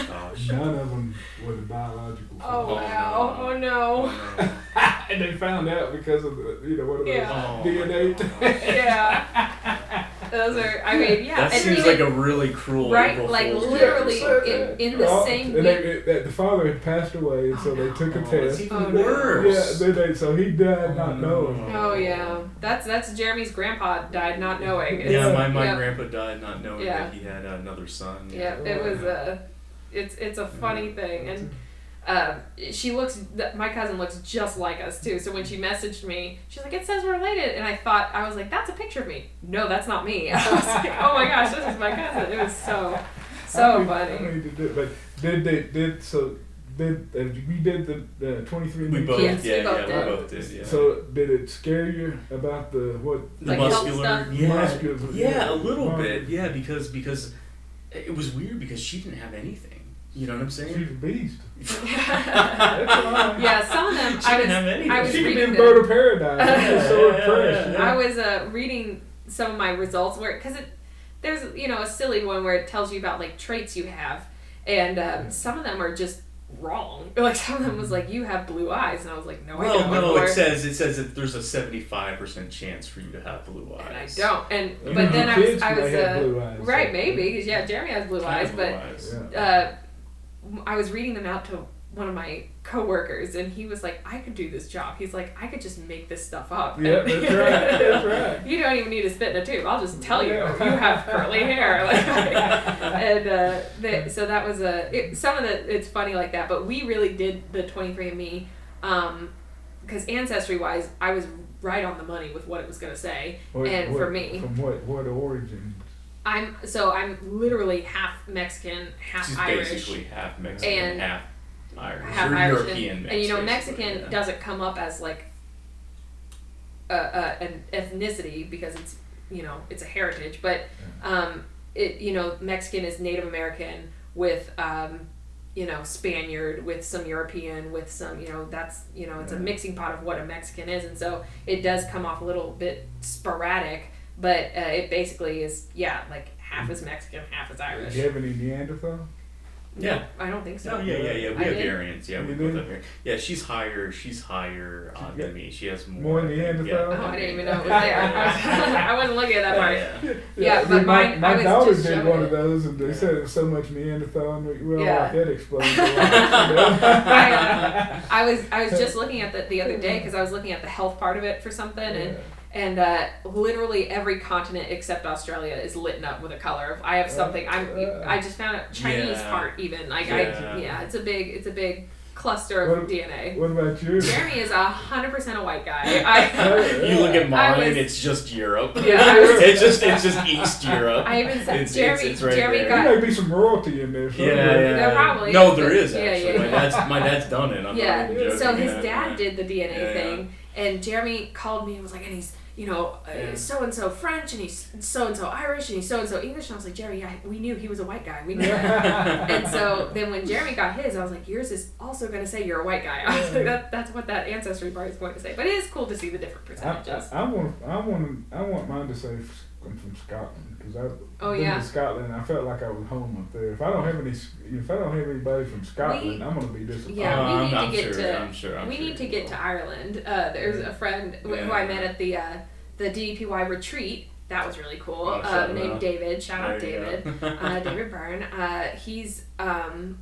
gosh. None of them were the biological fathers. Oh wow! Oh no! And they found out because of the what are those DNA? Yeah. Those are. That seems like a really cruel. Right, like literally in the same week. The father had passed away, and so they took a test. It's even worse. Yeah, so he died not knowing. Oh yeah, that's Jeremy's grandpa died not knowing. My grandpa died not knowing that he had another son. Yeah, it was it's a funny thing, and my cousin looks just like us too. So when she messaged me, she's like, "It says we're related," and I was like, "That's a picture of me." No, that's not me. I was like, "Oh my gosh, this is my cousin." It was so funny. I need to do it, but we did the 23andMe? We both, yes, we both did. Yeah. So did it scare you about the like muscular? muscular? Yeah, a little bit. Yeah, because it was weird because she didn't have anything. You know what I'm saying? She's a beast. Yeah, some of them. She didn't have anything. I was She could be reading the bird of paradise. I'm just so impressed. Yeah. I was reading some of my results where, because there's a silly one where it tells you about like traits you have, and some of them are just wrong. Like some of them was like, you have blue eyes, and I was like, no, I don't. No, it says that there's a 75% chance for you to have blue eyes. And I don't. And Even but then kids I might was have blue eyes, right, so- maybe, because Jeremy has blue eyes, Blue but eyes. I was reading them out to one of my coworkers, and he was like, I could do this job. He's like, I could just make this stuff up. Yeah, And- that's right. That's right. You don't even need to spit in a tube. I'll just tell you, Yeah. you have curly hair. Like, and so that was some of it's funny like that. But we really did the 23andMe, because ancestry-wise, I was right on the money with what it was going to say. And for me, from what origin? I'm literally half Mexican, half She's Irish. basically half Mexican, And half Irish. Half Or Irish, European and mix, Mexican basically, yeah. doesn't come up as like an ethnicity because it's it's a heritage, but Mexican is Native American with Spaniard with some European with some that's it's a mixing pot of what a Mexican is, and so it does come off a little bit sporadic, but it basically is like half is Mexican, half is Irish. Do you have any Neanderthal? Yeah. No, I don't think so. Oh yeah. We I have did. variants. Yeah, we You put did? that variant. Yeah, she's higher than me. She has More I think, Neanderthal? Oh, I didn't even know it was there. I wasn't looking at that part. Yeah. Yeah, but my mine, I was daughter just did showing one it. of those, and they said it was so much Neanderthal, and we all Yeah. like that explains a lot. I was just looking at the other day because I was looking at the health part of it for something, and literally every continent except Australia is lit up with a color. I have something. I just found a Chinese Yeah. part even like Yeah. it's a big cluster of DNA. What about you? Jeremy is 100% a white guy. You look at mine, was- it's just Europe. Yeah, I was- it's just East Europe. I even said It's Jeremy right Jeremy there. got There may be some royalty in there. somewhere. There probably No, is, there but- is yeah, actually. yeah. My dad's done it. I'm not even joking. So his Yeah, dad yeah. did the DNA Yeah, thing, and Jeremy called me and was like, and he's so and so French, and he's so and so Irish, and he's so and so English, and I was like, Jeremy, we knew he was a white guy. We knew that. And so then when Jeremy got his, I was like, yours is also going to say you're a white guy. I was like, that's what that ancestry part is going to say. But it is cool to see the different percentages. I want mine to say I'm from Scotland because I've been to Scotland. And I felt like I was home up there. If I don't have anybody from Scotland, I'm gonna be disappointed. Yeah, we need I'm to get sure, to. I'm sure We need to you get will. to Ireland. There's a friend who I met at the DDPY retreat. That was really cool. Oh, shout him named out. David. Shout out There you David. David Byrne. He's The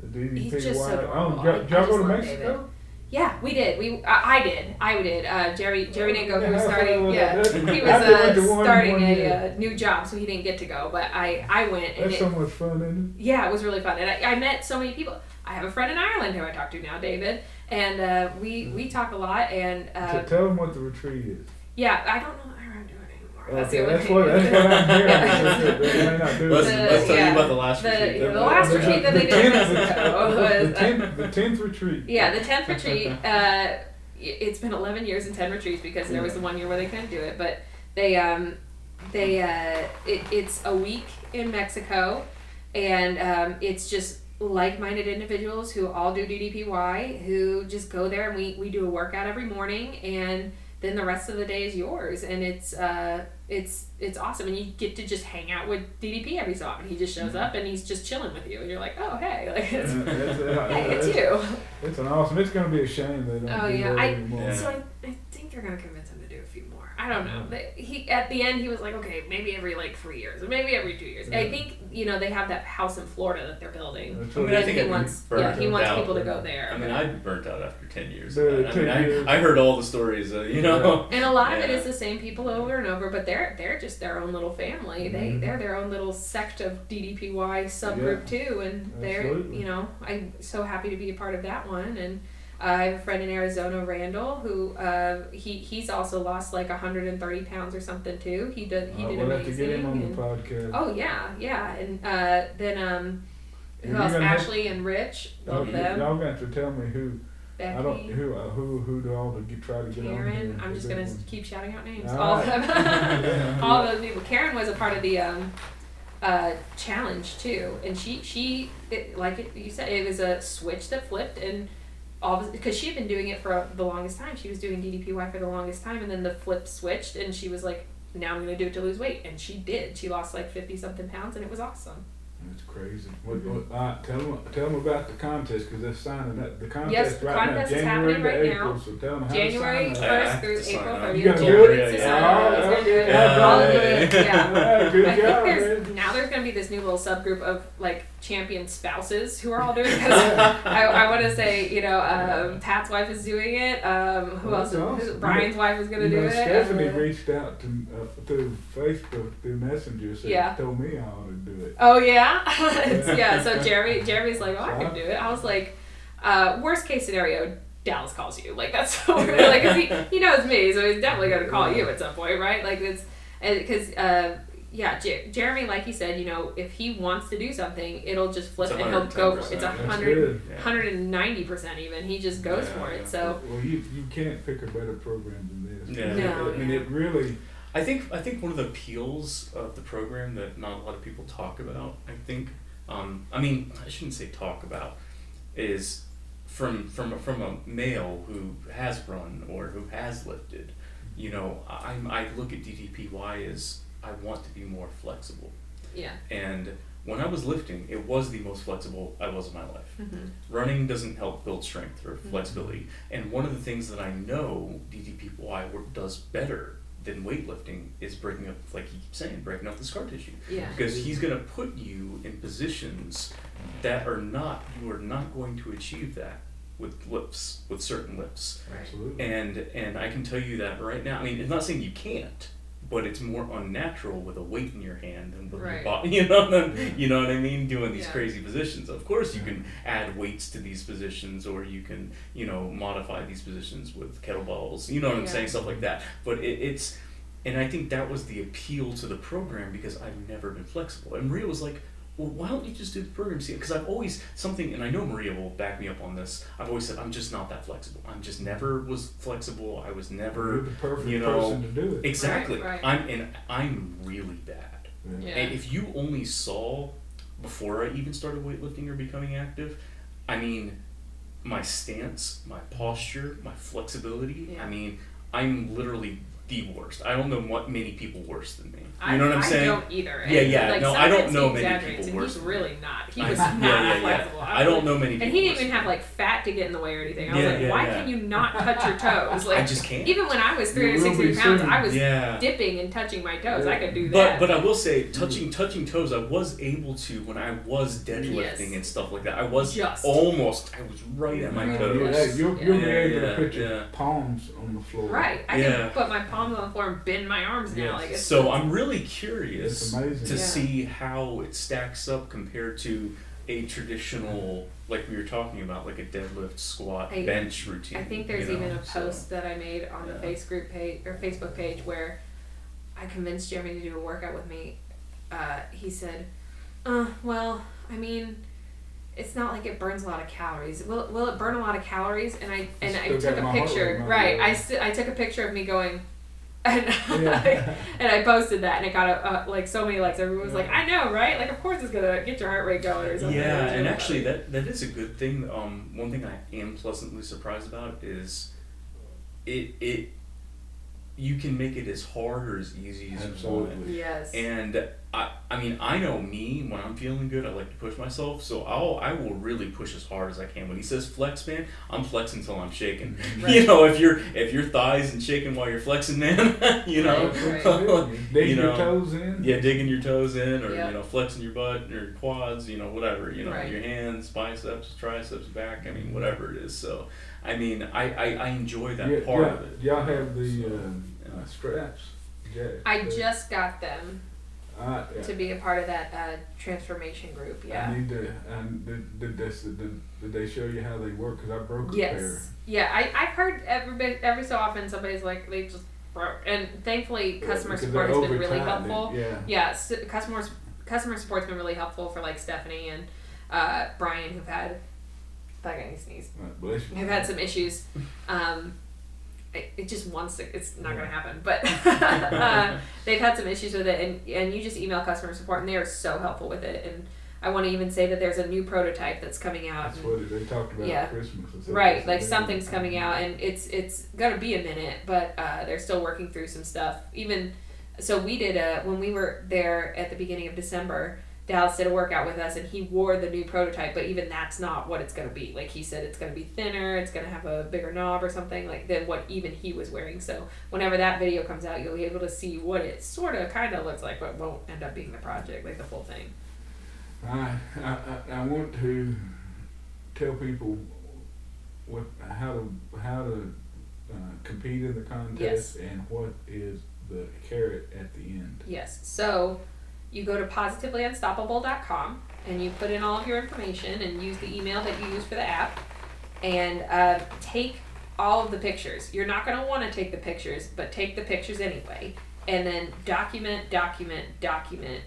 DDPY. He's just so adorable. Did y'all I go to just love Mexico? yeah, we did. I did. Jerry didn't go. He was Yeah, starting. Yeah, that- he I did was went to one starting year. a new job, so he didn't get to go. But I went, and That's so much fun, isn't yeah, it was really fun, and I met so many people. I have a friend in Ireland who I talk to now, David, and we talk a lot. And it? Tell them what the retreat is. yeah, I don't know how I'm doing it anymore. Okay, the that's only what thing. I'm hearing. Yeah. They may not do Let's, it. let's tell yeah. you about the last The- retreat. yeah, the last retreat that they did in Mexico was the 10th retreat. yeah, the 10th retreat. It's been 11 years and 10 retreats because there was the 1 year where they couldn't do it, but it's a week in Mexico, and it's just like-minded individuals who all do DDPY, who just go there, and we do a workout every morning, and then the rest of the day is yours, and it's awesome, and you get to just hang out with DDP every so often. He just shows up and he's just chilling with you, and you're like, oh hey, like hey, it's you. It's an awesome. It's going to be a shame they don't Oh do yeah, that anymore. Yeah. so I think they're gonna convince him to do a few more. I don't know. He at the end he was like, okay, maybe every 3 years, or maybe every 2 years. I think they have that house in Florida that they're building. That's I mean, what I it think he I'd be wants burnt he wants out. people to go there. I mean, I'd be burnt out after 10 years. The of that. 10 years. I heard all the stories, you know. And a lot of it Yeah. is the same people over and over, but they're just their own little family. They're their own little sect of DDPY subgroup too, and Absolutely. they're I'm so happy to be a part of that one. And I have a friend in Arizona, Randall, who he's also lost 130 pounds or something too. He did We'll amazing. have to get him on and- the podcast. Oh yeah, and then who You're else? gonna have- Ashley and Rich, both Okay, them. y'all got to tell me who. Becky, I don't who do all to try to get on here. Karen. I'm the just big gonna ones. keep shouting out names. All All of right. them. Yeah. All of those people. Karen was a part of the challenge too, and you said, it was a switch that flipped, and because she had been doing it for the longest time. She was doing DDPY for the longest time, and then the flip switched, and she was like, now I'm going to do it to lose weight. And she did. She lost like 50-something pounds, and it was awesome. That's crazy. Mm-hmm. Tell them about the contest, because they're signing up. The contest Yes, the contest is happening right now. So tell them how January to sign up. 1st through April 30th. You gonna do it? He's Yeah. gonna do it. Yeah. I'll do it. Yeah. Good I job, think man. there's going to be this new little subgroup of like champion spouses who are all doing it. Because I want to say, Pat's wife is doing it. Who else? Awesome. Brian's wife is going to do it. Stephanie reached out to through Facebook, through Messenger, told me I ought to do it. Oh yeah, So Jeremy's like, oh, I can do it. I was like, worst case scenario, Dallas calls you. Like that's so weird. Like 'cause he knows me, so he's definitely gonna call you at some point, right? Like it's because Jeremy, like you said, if he wants to do something, it'll just flip and he'll go for it. It's 190% even. He just goes for it. So you can't pick a better program than this. Yeah. No, I mean, it really. I think one of the appeals of the program that not a lot of people talk about, I think, I shouldn't say talk about, is from a male who has run or who has lifted, I look at DDPY as I want to be more flexible. yeah. And when I was lifting, it was the most flexible I was in my life. Mm-hmm. Running doesn't help build strength or flexibility. And one of the things that I know DDPY does better than weightlifting is breaking up, like you keep saying, breaking up the scar tissue. Yeah. Because he's going to put you in positions that you are not going to achieve that with lifts, with certain lifts. Right. Absolutely. And I can tell you that right now. I mean, it's not saying you can't, but it's more unnatural with a weight in your hand and with your Right. body, you know what I mean? Doing these Yeah. crazy positions. Of course, you can add weights to these positions, or you can, modify these positions with kettlebells. You know what I'm Yeah. saying? Stuff like that. But it's, and I think that was the appeal to the program because I've never been flexible. And Maria was like, well, why don't you just do the program? See, because I've always and I know Maria will back me up on this. I've always said I'm just not that flexible. I'm just never was flexible. I was never, You're the perfect person to do it. Exactly. Right. I'm really bad. Yeah. And if you only saw before I even started weightlifting or becoming active, I mean, my stance, my posture, my flexibility. Yeah. I mean, I'm literally the worst. I don't know many people worse than me. You know what I'm saying? I don't either. Yeah. Like, No, I don't know he many exaggerates, people and worse he's than me. really not. He I- was yeah, not yeah. flexible. I don't know many people. And he didn't worse even than have me. like fat to get in the way or anything. I was Yeah, like, yeah, why yeah. can you not touch your toes? Like, I just can't. Even when I was You will 360 be pounds, soon. I was Yeah. dipping and touching my toes. Yeah. I could do that. But I will say, touching toes, I was able to when I was deadlifting Yes. and stuff like that. I was Just. I was right at my Right. toes. You'll be Yeah. able to Yeah, put your yeah. palms on the floor. right. I Yeah. can put my palms on the floor and bend my arms now. Yes. Like, it's So I'm really curious It's amazing. to Yeah. see how it stacks up compared to a traditional, like we were talking about, like a deadlift, squat, bench routine. I think there's even a so- post that I made on the Yeah. Facebook page where I convinced Jeremy to do a workout with me. He said, well, I mean, it's not like it burns a lot of calories. Will it burn a lot of calories? And I Still took got a my heart picture. rate, my Right. God. I took a picture of me going, and Yeah. and I posted that, and it got like so many likes. Everyone was like, I know, right? Like, of course it's gonna get your heart rate going or something. Yeah, It was and really actually funny. that is a good thing. One thing I am pleasantly surprised about is it you can make it as hard or as easy as you want. Absolutely. Yes. And I mean, I know me, when I'm feeling good, I like to push myself, so I will really push as hard as I can. When he says flex, man, I'm flexing until I'm shaking. Right. You know, if your thighs and shaking while you're flexing, man, you know, Right. Dig you your know, toes in. yeah, digging your toes in, or Yep. flexing your butt or quads, whatever, Right. your hands, biceps, triceps, back, I mean, whatever it is. So, I mean, I enjoy that part of it. Y'all have the straps. Yeah. I just got them Yeah. to be a part of that transformation group. Yeah. I need to. Did they show you how they work? Because I broke a pair. Yes. Yeah. I've heard every so often somebody's like they just broke, and thankffully customer Because support they're has been really over-tightened, helpful. Yeah. Yeah. Customer support's been really helpful for like Stephanie and Brian, who've had. I got any sneeze. Right, bless you. Who've had some issues. it just wants to, it's not going to happen, but they've had some issues with it, and you just email customer support, and they are so helpful with it. And I want to even say that there's a new prototype that's coming out. That's what they talked about at Christmas. Right, like something's coming out, and it's gonna be a minute, but they're still working through some stuff. Even so, we did when we were there at the beginning of December, Dallas did a workout with us, and he wore the new prototype, but even that's not what it's gonna be. Like he said, it's gonna be thinner, it's gonna have a bigger knob or something like than what even he was wearing. So whenever that video comes out, you'll be able to see what it sort of kind of looks like, but won't end up being the project, like the full thing. I want to tell people how to compete in the contest, and what is the carrot at the end. Yes. So you go to positivelyunstoppable.com and you put in all of your information and use the email that you use for the app, and take all of the pictures. You're not going to want to take the pictures, but take the pictures anyway, and then document,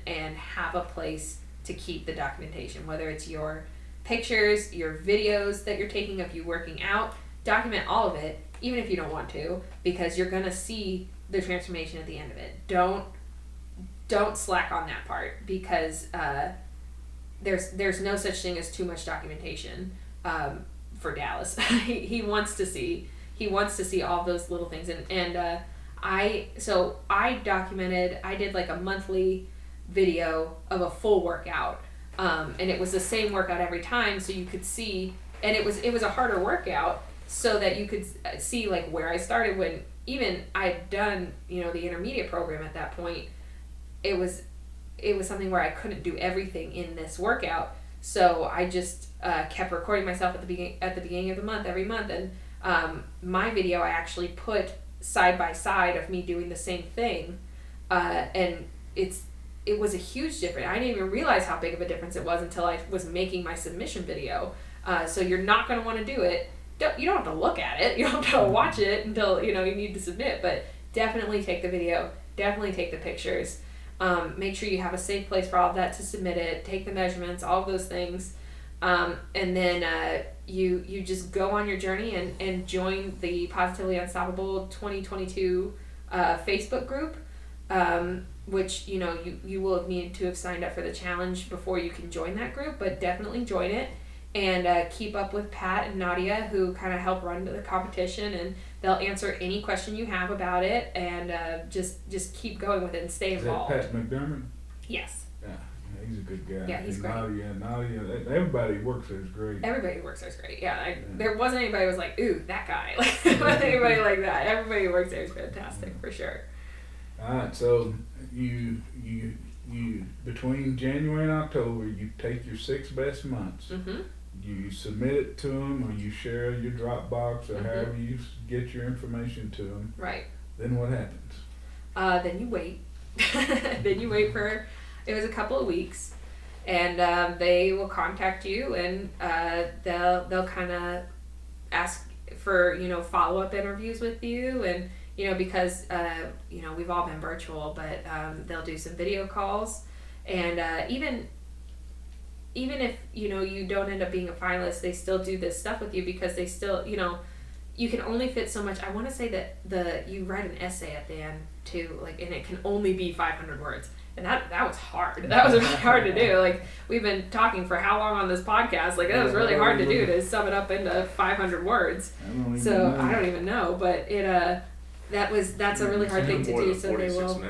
and have a place to keep the documentation, whether it's your pictures, your videos that you're taking of you working out. Document all of it, even if you don't want to, because you're gonna see the transformation at the end of it. Don't slack on that part, because there's no such thing as too much documentation for Dallas. he wants to see all those little things, and I documented. I did like a monthly video of a full workout, and it was the same workout every time, so you could see, and it was a harder workout, so that you could see like where I started. When even I had done the intermediate program at that point, it was something where I couldn't do everything in this workout, so I just kept recording myself at the beginning of the month, every month, and my video I actually put side by side of me doing the same thing, and it was a huge difference. I didn't even realize how big of a difference it was until I was making my submission video. So you're not going to want to do it. You don't have to look at it. You don't have to watch it until you need to submit. But definitely take the video. Definitely take the pictures. Make sure you have a safe place for all of that to submit it. Take the measurements. All of those things. And then you just go on your journey and join the Positively Unstoppable 2022 Facebook group. Which you will have needed to have signed up for the challenge before you can join that group, but definitely join it, and keep up with Pat and Nadia, who kind of help run the competition, and they'll answer any question you have about it, and just keep going with it and stay involved. Is that Pat McDermott? Yes. Yeah, he's a good guy. Yeah, he's great. Nadia, everybody who works there is great. Everybody who works there is great. Yeah, there wasn't anybody who was like, ooh, that guy. Like, there wasn't anybody like that. Everybody who works there is fantastic, for sure. All right, so you between January and October, you take your 6 best months. Mm-hmm. You submit it to them, or you share your Dropbox, or however you get your information to them. Right. Then what happens? Then you wait. Then you wait for, it was a couple of weeks, and they will contact you, and they'll kind of ask for follow-up interviews with you, and because we've all been virtual, but they'll do some video calls, and even if you don't end up being a finalist, they still do this stuff with you, because they still you can only fit so much. I want to say that you write an essay at the end too, like, and it can only be 500 words, and that was hard. That was really hard to do. Like, we've been talking for how long on this podcast? Like, that was really hard to do, to sum it up into 500 words. I don't even know, but it that's a really hard thing to do. So they will,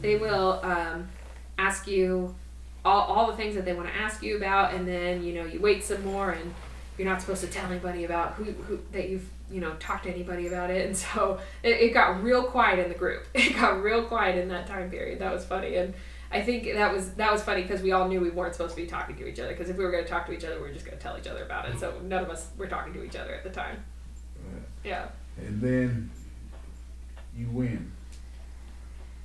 they will ask you all the things that they want to ask you about, and then you wait some more, and you're not supposed to tell anybody about who that you've talked to anybody about it. And so it got real quiet in the group. It got real quiet in that time period. That was funny, and I think that was funny because we all knew we weren't supposed to be talking to each other, because if we were going to talk to each other, we were just going to tell each other about it. So none of us were talking to each other at the time. Yeah. And then you win.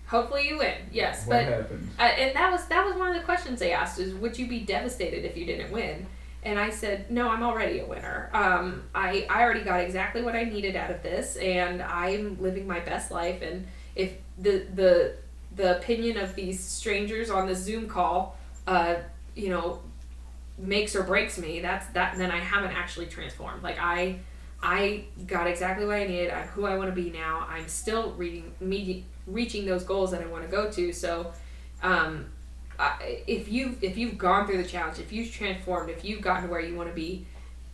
Hopefully you win, yes. What happens? And that was one of the questions they asked, is would you be devastated if you didn't win? And I said, no, I'm already a winner. I already got exactly what I needed out of this, and I'm living my best life. And if the opinion of these strangers on the Zoom call, makes or breaks me, then I haven't actually transformed. Like, I got exactly what I needed. I'm who I want to be now. I'm still reaching those goals that I want to go to. So, if you've gone through the challenge, if you've transformed, if you've gotten to where you want to be,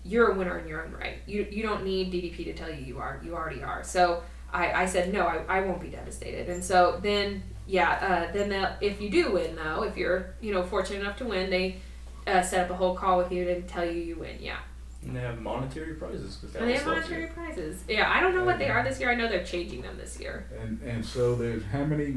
you're a winner in your own right. You don't need DDP to tell you you are. You already are. So I said no. I won't be devastated. And so then if you do win though, if you're fortunate enough to win, they set up a whole call with you to tell you win. Yeah. And they have monetary prizes. And they have monetary prizes. Yeah, I don't know what they are this year. I know they're changing them this year. And so there's how many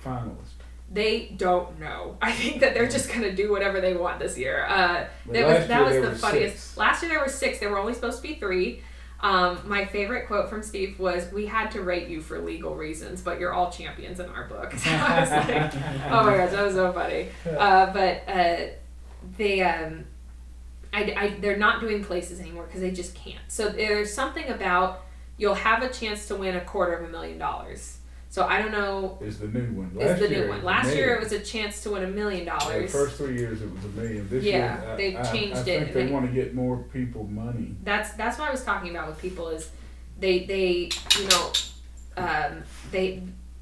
finalists? They don't know. I think that they're just gonna do whatever they want this year. That was the funniest. 6. Last year there were 6. There were only supposed to be 3. My favorite quote from Steve was, "We had to rate you for legal reasons, but you're all champions in our book." So I was like, "Oh my gosh, that was so funny." They're not doing places anymore because they just can't. So there's something about you'll have a chance to win $250,000. So I don't know. Is the new one? Last year it was a chance to win $1 million. The first 3 years it was $1 million. This year, they've changed I think they want to get more people money. That's what I was talking about with people is they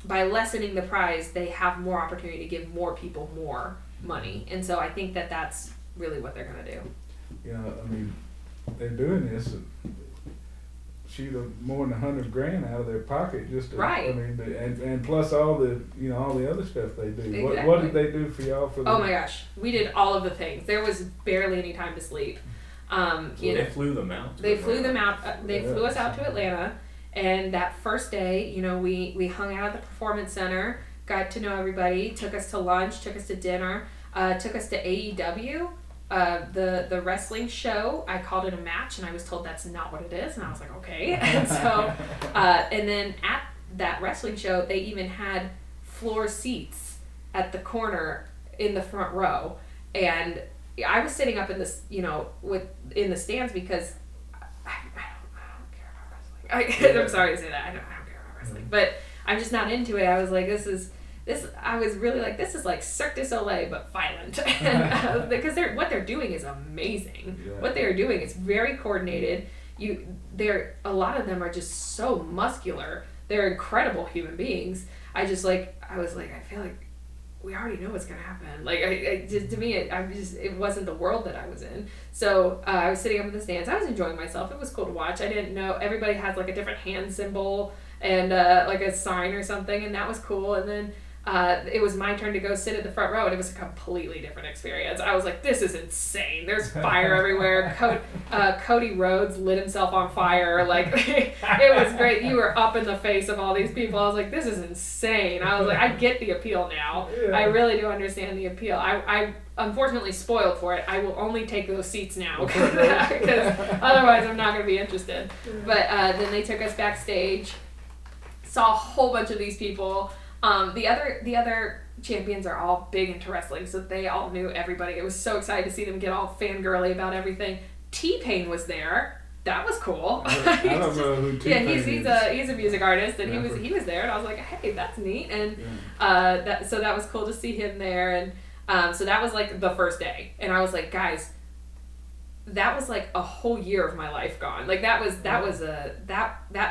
by lessening the prize they have more opportunity to give more people more money, and so I think that that's really what they're gonna do. I mean, they're doing this. Shoot more than $100,000 out of their pocket just to, right. I mean, and plus all the all the other stuff they do. Exactly. What did they do for y'all for? Oh my gosh, we did all of the things. There was barely any time to sleep. They flew them out. They flew them out. They flew us out to Atlanta, and that first day, we hung out at the performance center, got to know everybody, took us to lunch, took us to dinner, took us to AEW. The wrestling show, I called it a match, and I was told that's not what it is, and I was like, okay. And so, and then at that wrestling show, they even had floor seats at the corner in the front row, and I was sitting up in this, in the stands because I don't care about wrestling. I'm sorry to say that. I don't care about wrestling, but I'm just not into it. I was like, I was really like, this is like Cirque du Soleil, but violent. And, because what they're doing is amazing. Yeah. What they're doing is very coordinated. A lot of them are just so muscular. They're incredible human beings. I was like, I feel like we already know what's gonna happen. Like, to me, it wasn't the world that I was in. So I was sitting up in the stands. I was enjoying myself. It was cool to watch. I didn't know everybody has like a different hand symbol and like a sign or something, and that was cool. And then it was my turn to go sit at the front row, and it was a completely different experience. I was like, this is insane. There's fire everywhere. Cody Rhodes lit himself on fire. Like, it was great. You were up in the face of all these people. I was like, this is insane. I was like, I get the appeal now. Yeah. I really do understand the appeal. I unfortunately spoiled for it. I will only take those seats now because otherwise I'm not going to be interested. But then they took us backstage, saw a whole bunch of these people. The other champions are all big into wrestling, so they all knew everybody. It was so exciting to see them get all fangirly about everything. T-Pain was there. That was cool. I don't know who T-Pain is. He's a music artist, and he was there, and I was like, hey, that's neat. And so that was cool to see him there. And so that was like the first day, and I was like, guys, that was like a whole year of my life gone. Like that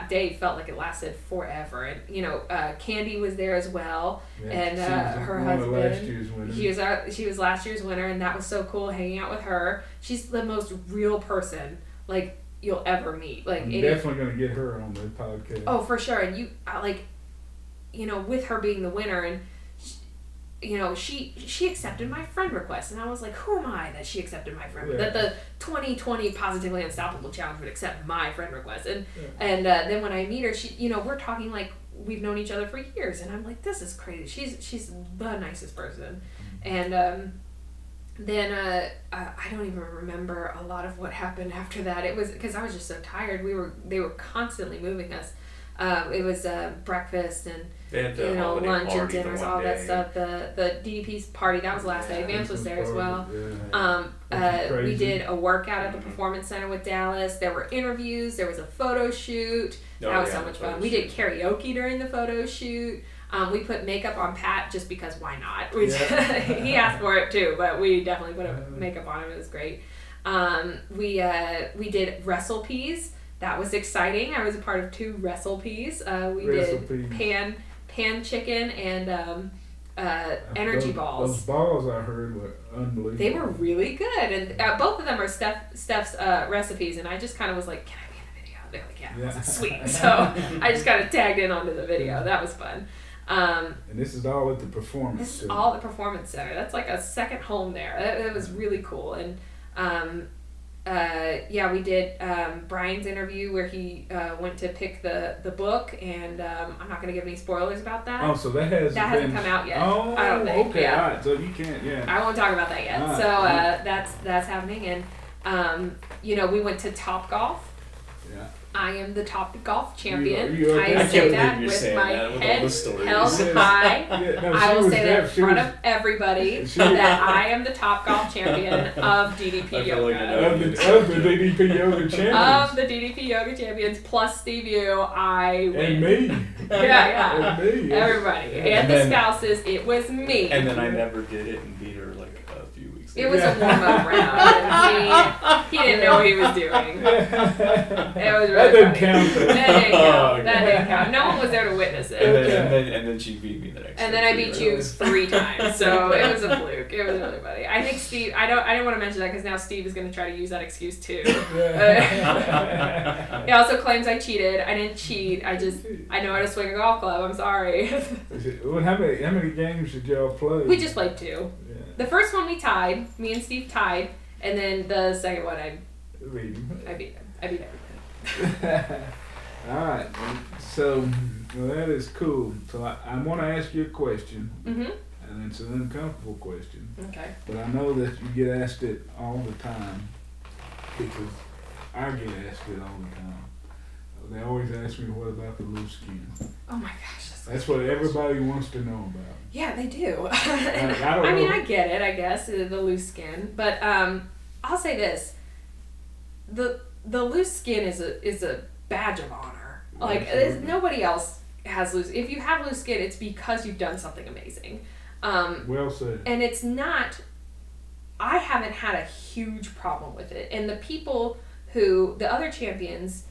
day felt like it lasted forever. And Candy was there as well, and her husband. She was last year's winner, and that was so cool hanging out with her. She's the most real person like you'll ever meet. Like, I'm definitely gonna get her on the podcast. Oh, for sure. And with her being the winner, and she accepted my friend request, and I was like, who am I that she accepted my friend? That the 2020 Positively Unstoppable Challenge would accept my friend request. And then when I meet her, we're talking like we've known each other for years, and I'm like, this is crazy. She's the nicest person. And then I don't even remember a lot of what happened after that. It was because I was just so tired. They were constantly moving us. It was breakfast and lunch and dinners, all that stuff. The DDP's party, that was the last day. Vance was there as well. We did a workout at the Performance Center with Dallas. There were interviews. There was a photo shoot. That was so much fun. We did karaoke during the photo shoot. We put makeup on Pat just because why not? He asked for it too, but we definitely put makeup on him. It was great. We did recipes. That was exciting. I was a part of 2 recipes. We did pan chicken and energy balls. Those balls I heard were unbelievable. They were really good, and both of them are Steph's recipes. And I just kind of was like, "Can I be in the video?" They're like, "Yeah." I was like, "Sweet." So I just kind of tagged in onto the video. That was fun. And this is all at the Performance This is Center. all at the Performance Center. That's like a second home there. That was really cool. And we did Brian's interview where he went to pick the book, and I'm not going to give any spoilers about that. Oh, so that hasn't come out yet. Oh, I don't think. okay, Yeah. all right. So you can't, I won't talk about that yet. All So right. that's happening, and we went to Top Golf. Yeah. I am the Top Golf champion. You are I I say can't that believe you're with saying my that with all head the stories. held high. Yeah, no, I she will was say that there. in She front was- of everybody she- that I am the Top Golf champion of DDP I feel Yoga. like I know. Of the DDP Yoga Champions. Of the DDP Yoga champions plus Steve U, I win. And me. Yeah. And me. Everybody. Yeah. And the then- spouses, it was me. And then I never did it and beat her like a few weeks It later. was a warm-up round, and he didn't know what he was doing. It was really That didn't funny. count. though. That didn't count. Okay. That didn't count. No one was there to witness it. And then she beat me the next And time then I too, beat right? you 3 times, so it was a fluke. It was really funny. I think Steve. I didn't want to mention that because now Steve is going to try to use that excuse too. Yeah. He also claims I cheated. I didn't cheat. I know how to swing a golf club. I'm sorry. Well, how many games did y'all play? We just played 2. Yeah. The first one we tied. Me and Steve tied, and then the second one I beat him. I beat everybody. All right. So, well, that is cool. So I want to ask you a question, Mhm. and it's an uncomfortable question, Okay. but I know that you get asked it all the time because I get asked it all the time. They always ask me, "What about the loose skin?" Oh my gosh. That's what everybody wants to know about. Yeah, they do. I don't I mean, know. I get it, I guess, the loose skin. But I'll say this. The loose skin is a badge of honor. Like, Absolutely. nobody else has loose. If you have loose skin, it's because you've done something amazing. Well said. And it's not, I haven't had a huge problem with it. And the other champions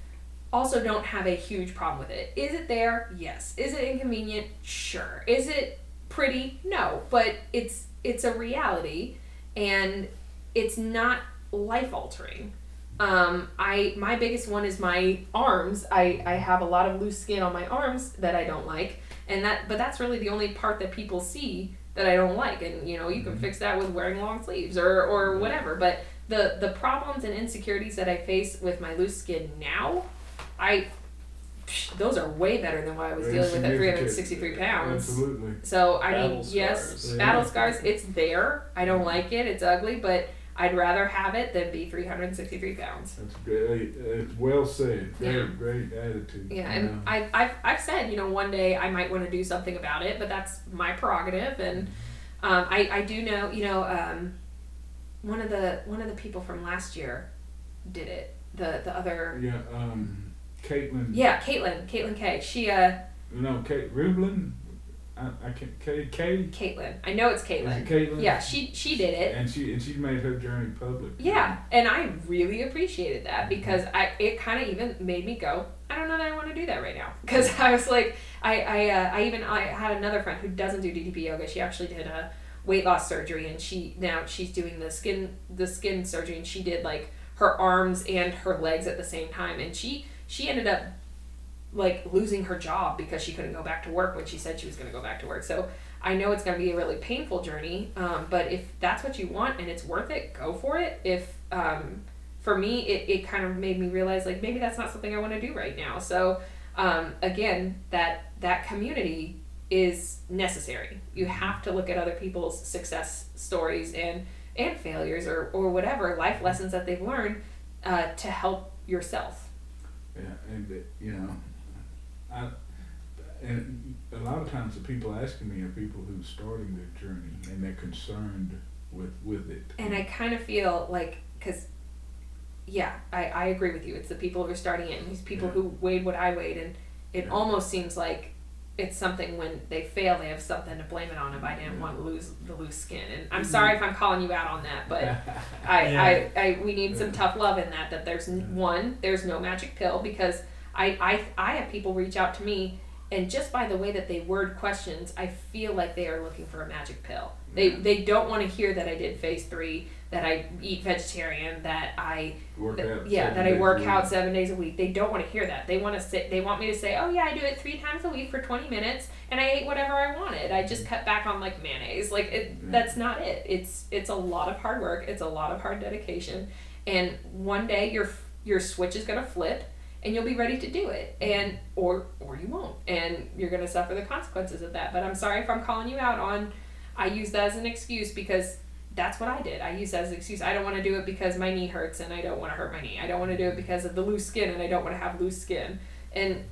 also don't have a huge problem with it. Is it there? Yes. Is it inconvenient? Sure. Is it pretty? No. But it's a reality, and it's not life altering. My biggest one is my arms. I have a lot of loose skin on my arms that I don't like, but that's really the only part that people see that I don't like. And you can fix that with wearing long sleeves or whatever. But the problems and insecurities that I face with my loose skin now, those are way better than what I was dealing with at 363 pounds. Absolutely. So I Battle mean, scars. yes, Yeah. battle scars. It's there. I don't like it. It's ugly, but I'd rather have it than be 363 pounds. That's great. It's well said. Yeah. Great attitude. Yeah, and I've said one day I might want to do something about it, but that's my prerogative. And I do know one of the people from last year did it. The other. Yeah. Caitlin. Yeah, Caitlin K. She No, Kate Rublin. I can't. Kate. Caitlin. I know it's Caitlin. Is it Caitlin? Yeah, she did it. And she made her journey public. Yeah, and I really appreciated that because it kind of even made me go, I don't know that I want to do that right now, because I was like, I had another friend who doesn't do DDP yoga. She actually did a weight loss surgery, and she's doing the skin surgery, and she did like her arms and her legs at the same time, and she ended up like losing her job because she couldn't go back to work when she said she was going to go back to work. So I know it's going to be a really painful journey, but if that's what you want and it's worth it, go for it. If for me, it kind of made me realize like maybe that's not something I want to do right now. So again, that community is necessary. You have to look at other people's success stories and failures or whatever life lessons that they've learned to help yourself. Yeah, and and a lot of times the people asking me are people who's starting their journey and they're concerned with it. And I kind of feel like, because, yeah, I agree with you. It's the people who are starting it, and these people Yeah. who weighed what I weighed, and it Yeah. almost seems like it's something when they fail, they have something to blame it on if I didn't want to lose the loose skin. And I'm sorry if I'm calling you out on that, but we need some tough love in that there's there's no magic pill, because I have people reach out to me, and just by the way that they word questions, I feel like they are looking for a magic pill. They don't want to hear that I did phase 3, that I eat vegetarian, that I work out 7 days a week. They don't want to hear that. They want me to say, oh yeah, I do it 3 times a week for 20 minutes, and I ate whatever I wanted. I just cut back on like mayonnaise. That's not it. It's a lot of hard work. It's a lot of hard dedication, and one day your switch is gonna flip, and you'll be ready to do it, and or you won't, and you're gonna suffer the consequences of that. But I'm sorry if I'm calling you out on. I use that as an excuse because that's what I did. I use that as an excuse. I don't want to do it because my knee hurts and I don't want to hurt my knee. I don't want to do it because of the loose skin and I don't want to have loose skin. And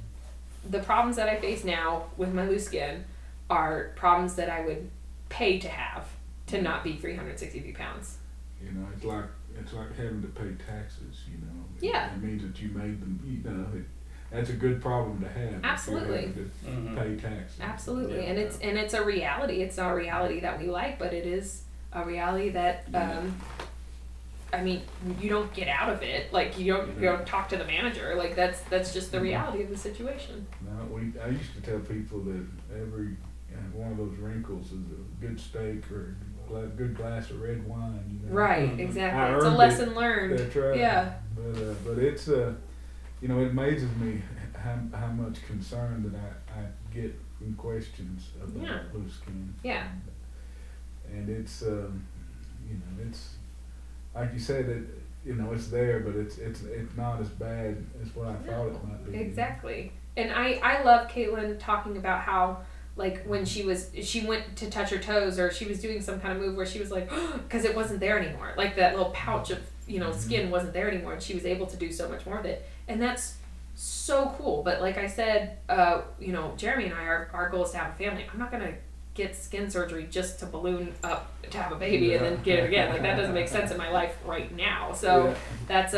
the problems that I face now with my loose skin are problems that I would pay to have to not be 363 pounds. You know, it's like having to pay taxes, you know. Yeah. It means that you made them, you know, that's a good problem to have. Absolutely. To pay taxes. Absolutely. Yeah. And it's a reality. It's not a reality that we like, but it is a reality that I mean, you don't get out of it. Like you don't talk to the manager. Like that's just the reality of the situation. No, I used to tell people that every one of those wrinkles is a good steak or a good glass of red wine. You know? Right, exactly. It's a lesson learned. That's right. Yeah. But it's you know, it amazes me how much concern that I get from questions about loose skin. Yeah. And it's you know, it's like you said, you know, it's there, but it's not as bad as what I thought it might be. Exactly. And I love Caitlin talking about how, like, when she went to touch her toes, or she was doing some kind of move where she was like, because it wasn't there anymore. Like that little pouch of, you know, skin wasn't there anymore, and she was able to do so much more of it. And that's so cool. But like I said, you know, Jeremy and I, our goal is to have a family. I'm not going to get skin surgery just to balloon up to have a baby and then get it again. Like that doesn't make sense in my life right now. So that's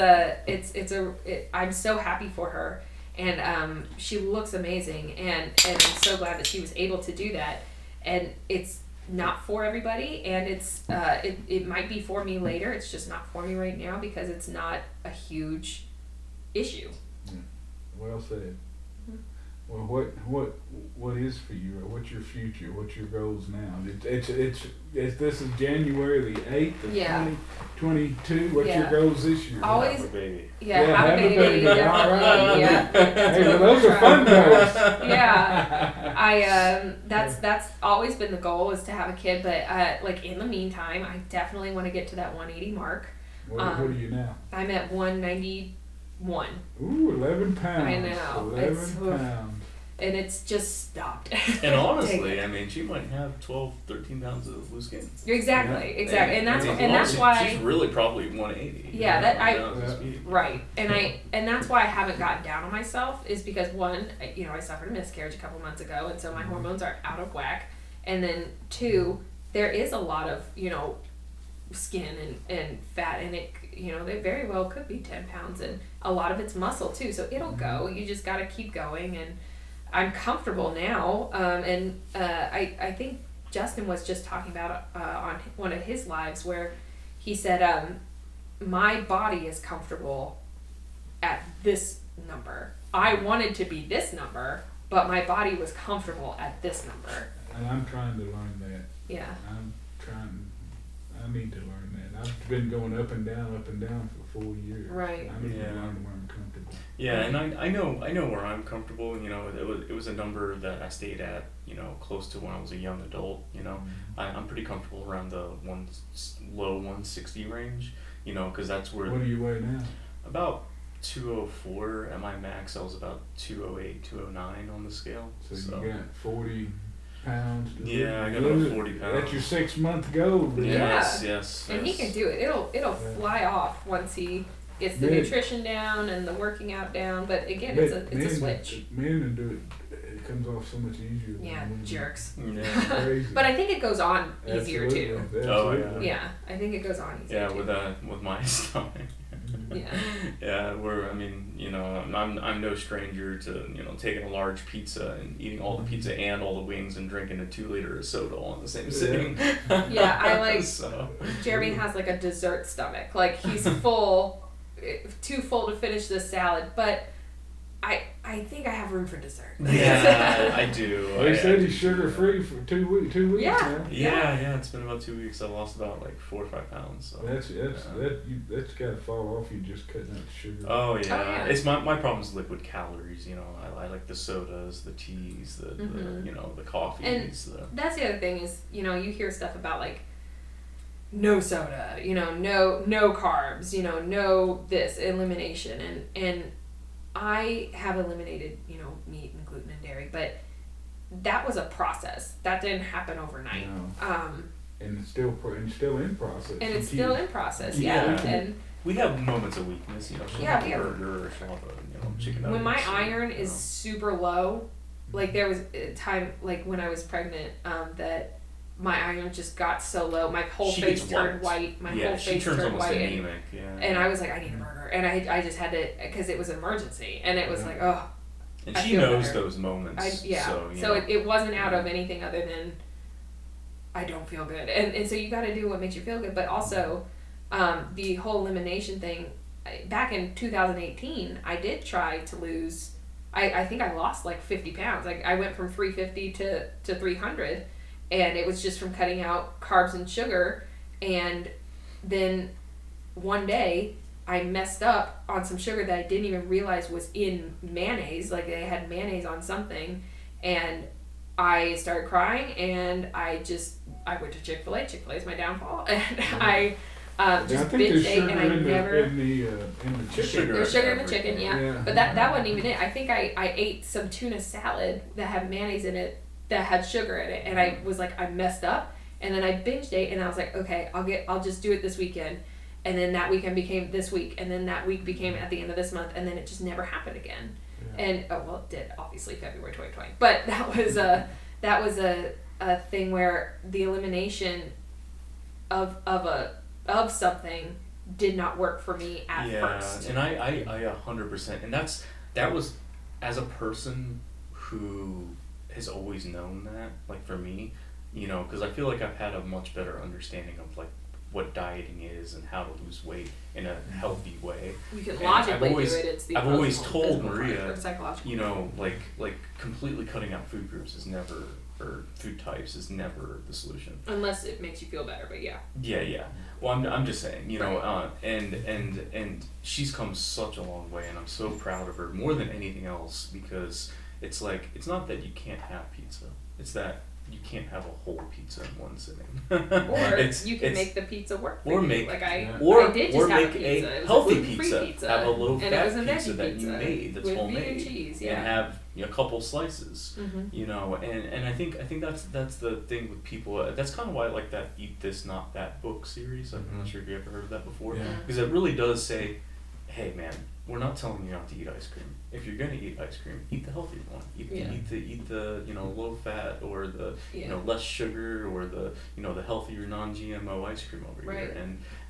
I'm so happy for her. And she looks amazing, and I'm so glad that she was able to do that. And it's not for everybody, and it's it might be for me later. It's just not for me right now because it's not a huge issue. Yeah. Well said. Well, what is for you? Or what's your future? What's your goals now? It's this is January the 8th of 2022. What's your goals this year? Always have a baby. Have a baby. All right. Yeah. Hey, well, those are fun goals. Yeah, I that's always been the goal, is to have a kid. But like in the meantime, I definitely want to get to that 180 mark. What are you now? I'm at 191. Ooh, 11 pounds. I know. 11 pounds. And it's just stopped. And honestly, I mean, she might have 12, 13 pounds of loose skin. Exactly. And that's why she's really probably 180. Yeah, right. And that's why I haven't gotten down on myself, is because one, you know, I suffered a miscarriage a couple months ago, and so my hormones are out of whack. And then two, there is a lot of, you know, skin and fat, and it, you know, they very well could be 10 pounds, and a lot of it's muscle too, so it'll go. You just got to keep going, and I'm comfortable now. I think Justin was just talking about on one of his lives where he said, my body is comfortable at this number. I wanted to be this number, but my body was comfortable at this number. And I'm trying to learn that. Yeah. I need to learn that. I've been going up and down for 4 years. Right. I need to learn where I'm comfortable. Yeah, and I know where I'm comfortable. You know, it was a number that I stayed at, you know, close to when I was a young adult. You know, I'm pretty comfortable around the low 160 range. You know, because that's where. What do you weigh now? About 204 at my max. I was about 208, 209 on the scale. So you got 40 pounds. Yeah, I got about 40 pounds. That's your 6 month goal. Yes. And he can do it. It'll fly off once he gets the nutrition down and the working out down. But again, it's a switch. Men do it. It comes off so much easier. Yeah, jerks. Yeah. Crazy. But I think it goes on easier too. Absolutely. Oh yeah. Yeah, I think it goes on easier. Yeah, with my stomach. Yeah, I mean, you know, I'm no stranger to, you know, taking a large pizza and eating all the pizza and all the wings and drinking a 2-liter of soda all in the same sitting. Yeah, I like, so. Jeremy has like a dessert stomach. Like he's full, too full to finish this salad, but I think I have room for dessert. Yeah, I do. They said he's sugar free for 2 weeks. 2 weeks Yeah. now. Yeah, it's been about 2 weeks. I lost about like 4 or 5 pounds. So. That's got to fall off. You just cutting out the sugar. Oh yeah. Oh, yeah. It's my problem is liquid calories. You know, I like the sodas, the teas, the you know, the coffees. And that's the other thing is, you know, you hear stuff about like no soda, you know, no carbs, you know, no this, elimination, and I have eliminated, you know, meat and gluten and dairy, but that was a process. That didn't happen overnight. No. And it's still in process. And it's still in process, Yeah. And we have moments of weakness, you know. She'll have a burger or she'll have a, you know, chicken nuggets. when my iron you is know. super low, like there was a time, like when I was pregnant, that my iron just got so low, my whole She face gets turned white. white. My Yeah, whole she face turns turned almost white, anemic. and I was like, I need a burger, and I just had to, because it was an emergency, and it was like, oh. And I she feel knows better. those moments. So it wasn't out of anything other than I don't feel good, and so you got to do what makes you feel good, but also the whole elimination thing. Back in 2018, I did try to lose. I think I lost like 50 pounds. Like I went from 350 to 300, and it was just from cutting out carbs and sugar. And then one day I messed up on some sugar that I didn't even realize was in mayonnaise. Like they had mayonnaise on something, and I started crying, and I went to Chick-fil-A. Chick-fil-A is my downfall, and I just binge ate, and I never. In the chicken. There's sugar in the chicken, yeah. Yeah. But that wasn't even it. I think I ate some tuna salad that had mayonnaise in it that had sugar in it, and I was like, I messed up, and then I binged ate, and I was like, okay, I'll just do it this weekend, and then that weekend became this week, and then that week became at the end of this month, and then it just never happened again. Yeah. And it did, obviously, February 2020, but that was a thing where the elimination of something did not work for me at first. Yeah, and I 100%, and that was as a person who has always known that, like for me, you know, because I feel like I've had a much better understanding of like what dieting is and how to lose weight in a healthy way. You can logically do it. It's the I've always told Maria, psychological. you know, like completely cutting out food groups is never, or food types is never the solution. Unless it makes you feel better, but yeah. Yeah. Well, I'm just saying, you know, and she's come such a long way, and I'm so proud of her more than anything else, because it's like, it's not that you can't have pizza, it's that you can't have a whole pizza in one sitting. Or you can make the pizza work for or you. make, like I did just have make a pizza. a healthy pizza. Have a low fat pizza that pizza you made that's with homemade, meat and cheese, yeah. and have, you know, a couple slices. Mm-hmm. You know, and I think that's the thing with people. That's kind of why I like that Eat This Not That book series. I'm not sure if you ever heard of that before, because it really does say, hey man, we're not telling you not to eat ice cream. If you're gonna eat ice cream, eat the healthier one. Eat the you know, low fat, or the you know, less sugar, or the, you know, the healthier non-GMO ice cream over here.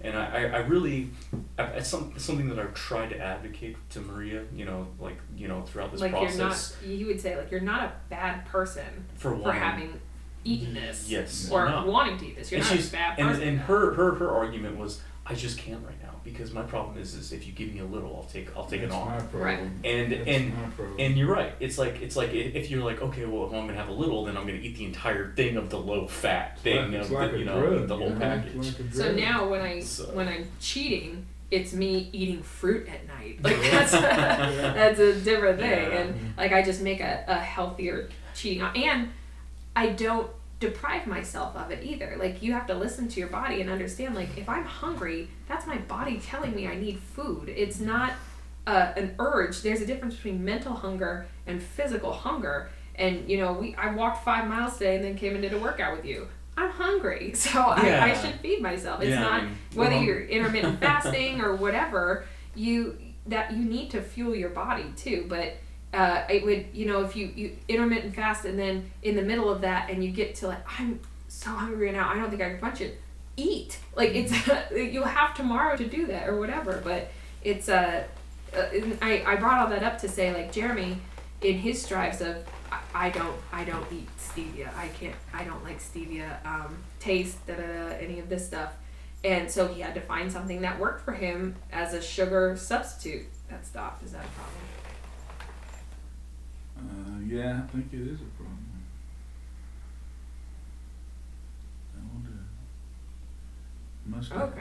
And I really, it's something that I've tried to advocate to Maria, you know, like, you know, throughout this process. You would say like you're not a bad person for having eaten this. Yes. Or wanting to eat this. You're not a bad person. And her argument was, I just can't right now, because my problem is if you give me a little, I'll take it on. Right. And you're right. It's like if you're like, okay, well, if I'm gonna have a little, then I'm gonna eat the entire thing of the low fat thing of the, you know, the whole package. So now when I'm cheating, it's me eating fruit at night. Like that's a different thing. Yeah. And like I just make a healthier cheating, and I don't deprive myself of it either. Like you have to listen to your body and understand, like if I'm hungry, that's my body telling me I need food. It's not an urge. There's a difference between mental hunger and physical hunger. And you know, I walked 5 miles today and then came and did a workout with you. I'm hungry, so I should feed myself. It's not whether you're intermittent fasting or whatever, you need to fuel your body too. But it would, you know, if you intermittent fast and then in the middle of that and you get to like, I'm so hungry now, I don't think I can function, eat. Like it's you'll have tomorrow to do that or whatever, but it's I brought all that up to say, like, Jeremy, in his strives of, I don't eat stevia. I don't like stevia taste, any of this stuff. And so he had to find something that worked for him as a sugar substitute. That stopped. Is that a problem? Yeah, I think it is a problem.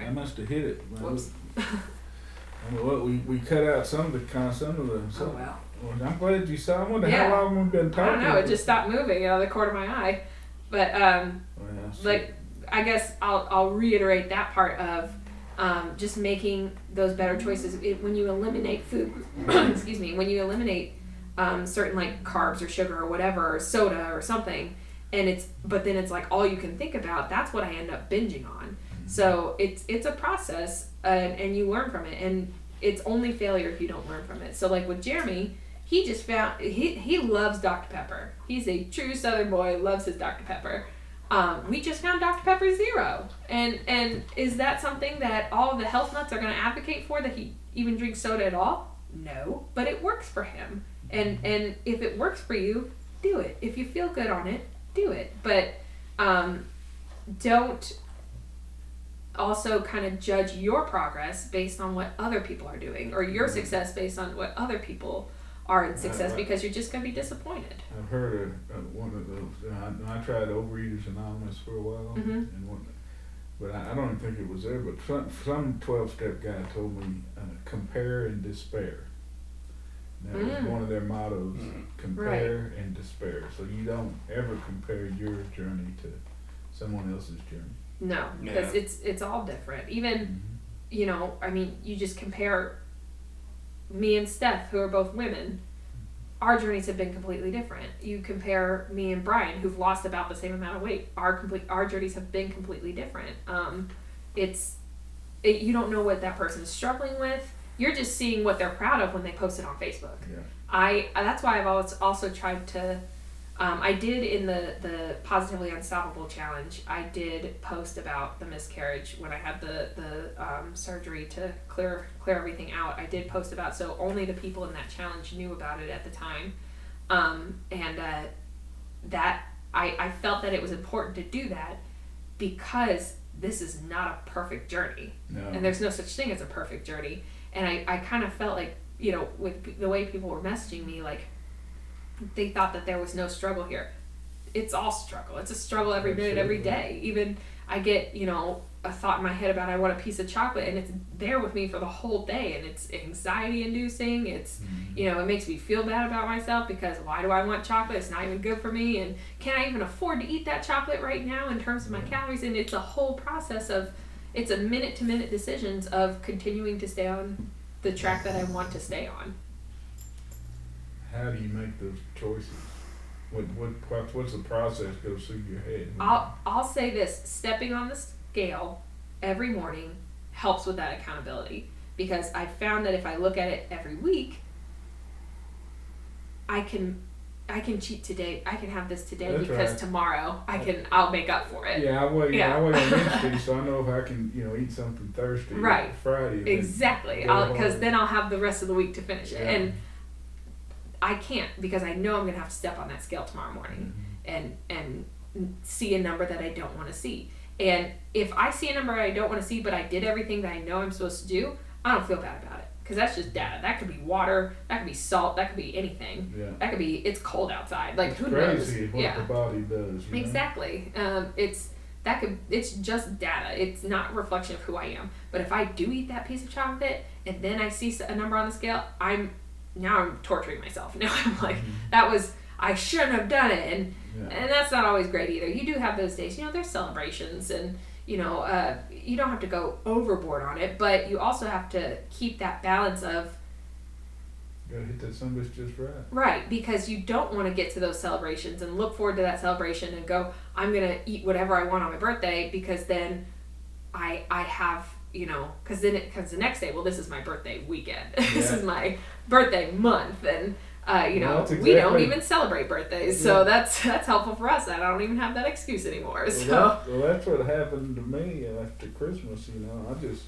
I must have hit it. Whoops. I mean, what we cut out some of the. Oh wow. Well, I'm glad you saw. I wonder Yeah. how long we've been talking. I don't know. It just stopped moving out of the corner of my eye. But like, I guess I'll reiterate that part of just making those better choices. When you eliminate food, excuse me, when you eliminate certain like carbs or sugar or whatever, or soda or something, but then it's like all you can think about, that's what I end up binging on. So it's a process, and you learn from it, and it's only failure if you don't learn from it. So like with Jeremy, he just found, he loves Dr. Pepper. He's a true Southern boy, loves his Dr. Pepper. We just found Dr. Pepper Zero. And is that something that all of the health nuts are going to advocate for, that he even drinks soda at all? No, but it works for him. And if it works for you, do it. If you feel good on it, do it. But don't also kind of judge your progress based on what other people are doing, or your success based on what other people are in success, because you're just going to be disappointed. I've heard of one of those. I tried Overeaters Anonymous for a while, but I don't even think it was there. But some 12-step guy told me, compare and despair. That was one of their mottos, compare and despair. So you don't ever compare your journey to someone else's journey. No, because it's all different. Even, I mean, you just compare me and Steph, who are both women. Our journeys have been completely different. You compare me and Brian, who've lost about the same amount of weight. Our journeys have been completely different. You don't know what that person is struggling with. You're just seeing what they're proud of when they post it on Facebook. Yeah. That's why I've always also tried to. I did in the Positively Unstoppable Challenge, I did post about the miscarriage when I had the surgery to clear everything out. I did post about, so only the people in that challenge knew about it at the time. That I felt that it was important to do that, because this is not a perfect journey. No. And there's no such thing as a perfect journey. And I kind of felt like, with the way people were messaging me, like, they thought that there was no struggle here. It's all struggle. It's a struggle every minute, every day. Even I get, a thought in my head about I want a piece of chocolate, and it's there with me for the whole day, and it's anxiety inducing. It's, it makes me feel bad about myself, because why do I want chocolate? It's not even good for me, and can I even afford to eat that chocolate right now in terms of my calories? And it's a whole process of, it's a minute to minute decisions of continuing to stay on the track that I want to stay on. How do you make those choices? What's the process goes through your head? I'll say this: stepping on the scale every morning helps with that accountability, because I found that if I look at it every week, I can cheat today. I can have this today. That's because right. Tomorrow I'll make up for it. Yeah, I weigh on Wednesday, so I know if I can eat something Thursday, right? Or Friday. Exactly. Because then I'll have the rest of the week to finish it. And I can't, because I know I'm going to have to step on that scale tomorrow morning and see a number that I don't want to see. And if I see a number I don't want to see, but I did everything that I know I'm supposed to do, I don't feel bad about it, because that's just data. That could be water, that could be salt, that could be anything. Yeah. That could be, it's cold outside. Like, it's who crazy knows? what the body does. Exactly. It's just data. It's not a reflection of who I am. But if I do eat that piece of chocolate and then I see a number on the scale, I'm torturing myself. Now I'm like, I shouldn't have done it. And that's not always great either. You do have those days, there's celebrations, and, you don't have to go overboard on it, but you also have to keep that balance of, you gotta hit that sunburst just right. Right, because you don't want to get to those celebrations and look forward to that celebration and go, I'm going to eat whatever I want on my birthday, because then I have, because then it comes the next day, well, this is my birthday weekend. This is my birthday month, and we don't even celebrate birthdays, so that's helpful for us. I don't even have that excuse anymore. Well, that's what happened to me after Christmas. I just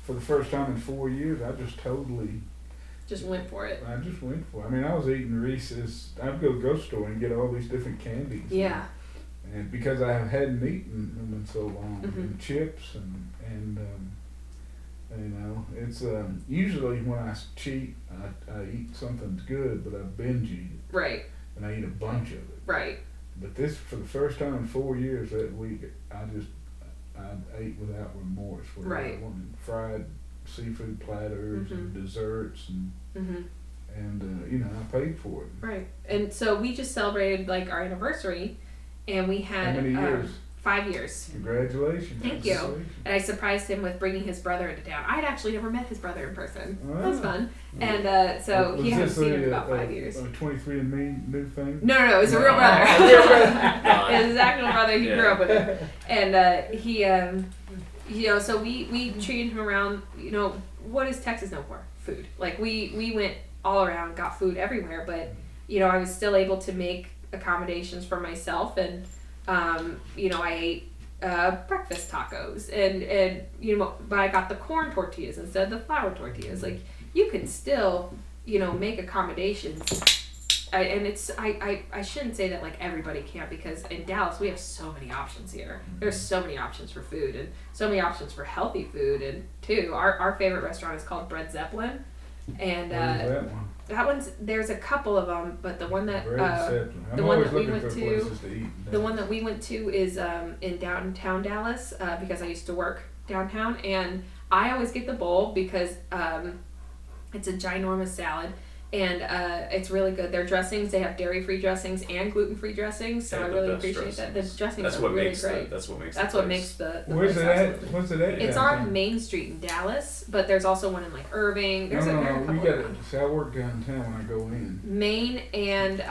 for the first time in 4 years, I just totally. Just went for it. I just went for it. I mean, I was eating Reese's. I'd go to the grocery store and get all these different candies. Yeah. And because I hadn't eaten them in so long, Mhm. and chips it's usually when I cheat, I eat something good, but I binge eat it. Right. And I eat a bunch of it. Right. But this, for the first time in 4 years that week, I ate without remorse. Where Right. I wanted fried seafood platters and desserts and I paid for it. Right. And so we just celebrated like our anniversary, and we had How many years? 5 years. Congratulations. Thank you. And I surprised him with bringing his brother into town. I had actually never met his brother in person. That was fun. And so he hadn't seen him in about 5 years. A 23andMe new thing? No, it was a real brother. It was his actual brother. He grew up with him. And so we treated him around, what is Texas known for? Food. Like we went all around, got food everywhere, but, I was still able to make accommodations for myself, and I ate breakfast tacos, and but I got the corn tortillas instead of the flour tortillas. Like, you can still make accommodations. I shouldn't say that like everybody can, because in Dallas we have so many options here. There's so many options for food, and so many options for healthy food. And too, our favorite restaurant is called Bread Zeppelin, and Where's that one? that one's, there's a couple of them, but the one that Bread Zeppelin. I'm the one always that we looking went for to- places to eat. the one that we went to is in downtown Dallas, because I used to work downtown, and I always get the bowl because it's a ginormous salad, and it's really good. Their dressings, they have dairy-free dressings and gluten-free dressings, so They I have the really best appreciate that. The dressings. dressings That's are what really makes great. that's what makes That's the what place. makes the Where's place it at? absolutely. What's it at? It's downtown? on Main Street in Dallas, but there's also one in like Irving. There's a No, couple we of got them. to see. I work downtown when I go in. Main and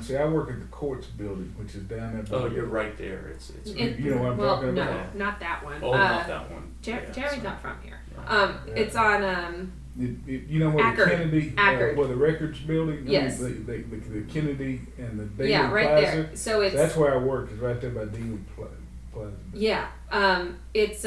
See, I work at the courts building, which is down there. by Oh, the- you're right there. It's You know what I'm talking no, about? not that one. Oh, not that one. Jeremy's sorry. not from here. Yeah. It's on You know where Ackerd. the Kennedy, Ackerd. where the records building? Yes. The Kennedy and the Daily yeah, right Plaza. there. So it's That's where I work. Is right there by Daily Plaza. yeah. It's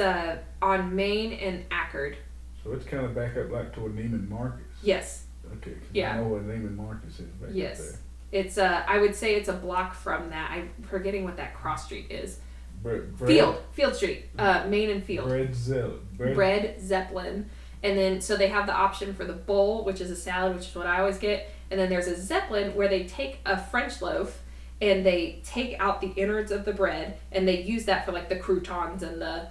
on Main and Ackerd. So it's kind of back up like toward Neiman Marcus. Yes. Okay. 'Cause Yeah. I know where Neiman Marcus is back Yes. up there. It's I would say it's a block from that. I'm forgetting what that cross street is. Bread, Field Street. Main and Field. Bread Zeppelin. And then, so they have the option for the bowl, which is a salad, which is what I always get. And then there's a Zeppelin where they take a French loaf and they take out the innards of the bread, and they use that for like the croutons and the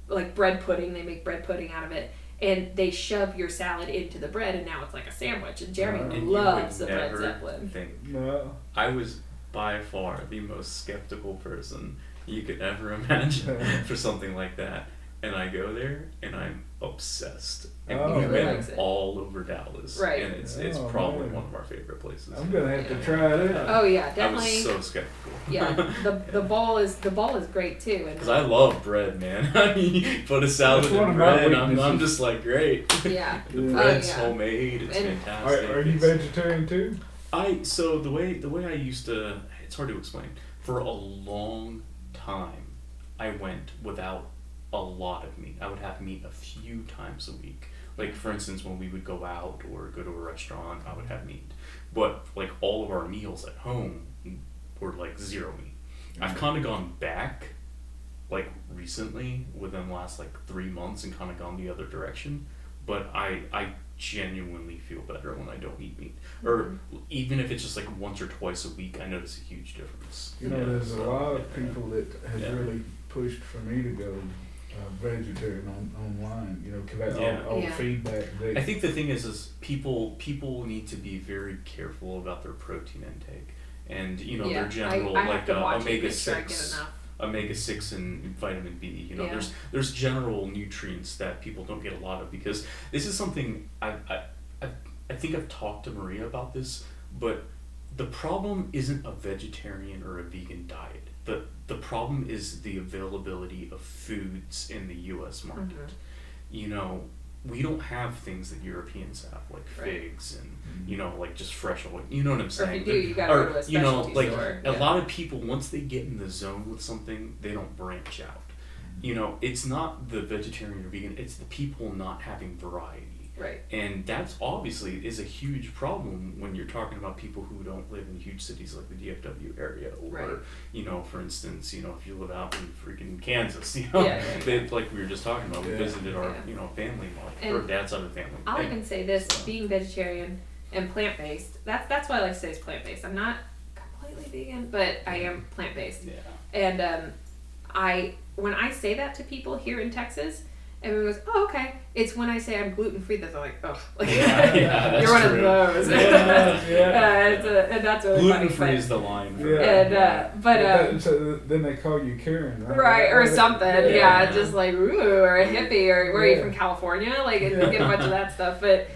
like bread pudding. They make bread pudding out of it, and they shove your salad into the bread, and now it's like a sandwich. And Jeremy And loves you the would Bread never Zeppelin. think. No. I was by far the most skeptical person you could ever imagine for something like that. And I go there, and I'm obsessed. And Oh, we've really been likes it. all over Dallas. Right. And it's Oh, probably man. one of our favorite places. I'm gonna have to try it out. Oh yeah, I was definitely. so skeptical. Yeah, the bowl is great too. And Because I love bread, man. I mean, put a salad That's one in of my bread, I'm weaknesses. just like, great. yeah. The Yeah. bread's yeah. homemade, it's And- fantastic. Are you It's- vegetarian too? So the way I used to, it's hard to explain. For a long time, I went without a lot of meat. I would have meat a few times a week. Like, for instance, when we would go out or go to a restaurant, I would have meat. But like all of our meals at home were like zero meat. I've kind of gone back, like recently, within the last like 3 months, and kind of gone the other direction. But I genuinely feel better when I don't eat meat. Or even if it's just like once or twice a week, I notice a huge difference. You know, Yeah, there's a so, lot of yeah. people that have Yeah. really pushed for me to go vegetarian online. You know, because Yeah. all Yeah. the feedback. I think the thing is people need to be very careful about their protein intake, and Yeah, their general I have like to watch it, omega make sure I get 6, enough. omega 6 and vitamin B. Yeah. There's general nutrients that people don't get a lot of, because this is something I think I've talked to Maria about this, but the problem isn't a vegetarian or a vegan diet. The problem is the availability of foods in the U.S. market. We don't have things that Europeans have, like Right. figs and like just fresh oil. You know what I'm Or saying? if you do, you gotta Or, go to a specialty like store. a Yeah. lot of people, once they get in the zone with something, they don't branch out. you know, it's not the vegetarian or vegan, it's the people not having variety. Right. And that's obviously is a huge problem when you're talking about people who don't live in huge cities like the DFW area, or Right. you know, for instance, you know, if you live out in freaking Kansas, you know, like we were just talking about, we visited our you know family, like her dad's side of the family. I'll even say this: being vegetarian and plant based. That's what I like to say is plant based. I'm not completely vegan, but I am plant based. Yeah. And when I say that to people here in Texas, everyone goes, "Oh, okay." It's when I say I'm gluten free that they're like, "Oh, like that's you're one true. of those." And that's really gluten funny. free is the line. For And so then they call you Karen, right? right, or something. Yeah, just like ooh, or a hippie, or where are you from, California? Like, and they get a bunch of that stuff. But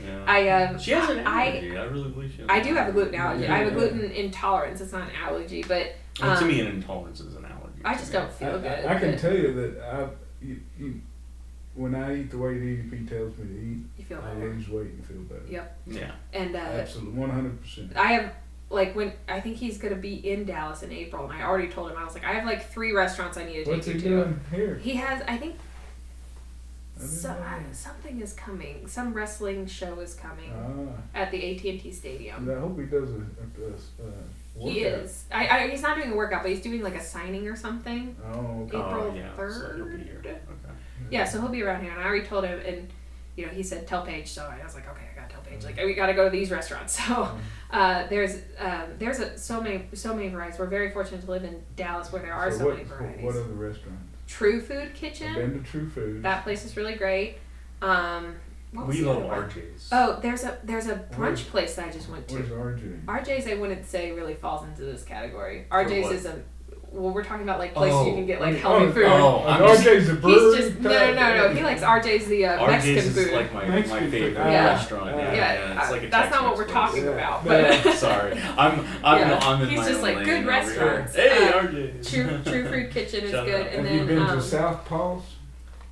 she has an allergy. I really believe she has. I do have a gluten allergy. I have a gluten intolerance. It's not an allergy, but to me, an intolerance is an allergy. I just don't feel good. I can tell you that when I eat the way DDP tells me to eat, you feel I better. lose weight and feel better. Yep. Yeah. And absolutely 100%. I have when I think he's gonna be in Dallas in April, and I already told him I was like, I have like 3 restaurants I need to What's take he you to. doing here? He has, I think. I didn't know that. Something is coming. Some wrestling show is coming Ah. at the AT&T Stadium. I hope he does a workout. He is. He's not doing a workout, but he's doing like a signing or something. Oh, okay. April yeah. 3rd. So he'll be here. Okay. Yeah, so he'll be around here, and I already told him, and you know, he said tell Paige, so I was like, okay, I gotta tell Paige, like we gotta go to these restaurants. So there's so many varieties. We're very fortunate to live in Dallas where there are so many varieties. What are the restaurants? True Food Kitchen. I've been to True Food. That place is really great. We love RJ's. Oh, there's a brunch place that I just went to. Where's RJ? RJ's, I wouldn't say really falls into this category. RJ's is we're talking about like places you can get like healthy food. RJ's a brewery. He's just no. He likes RJ's the Mexican RJ's food. is like my favorite Yeah. restaurant. Yeah. It's like a that's not what Tex-Mex we're talking place. about. But sorry, I'm in he's my just own like lane good over restaurants. here. Hey, RJ's. True Food Kitchen is Shut good, up. and Have you then been to South Paul's?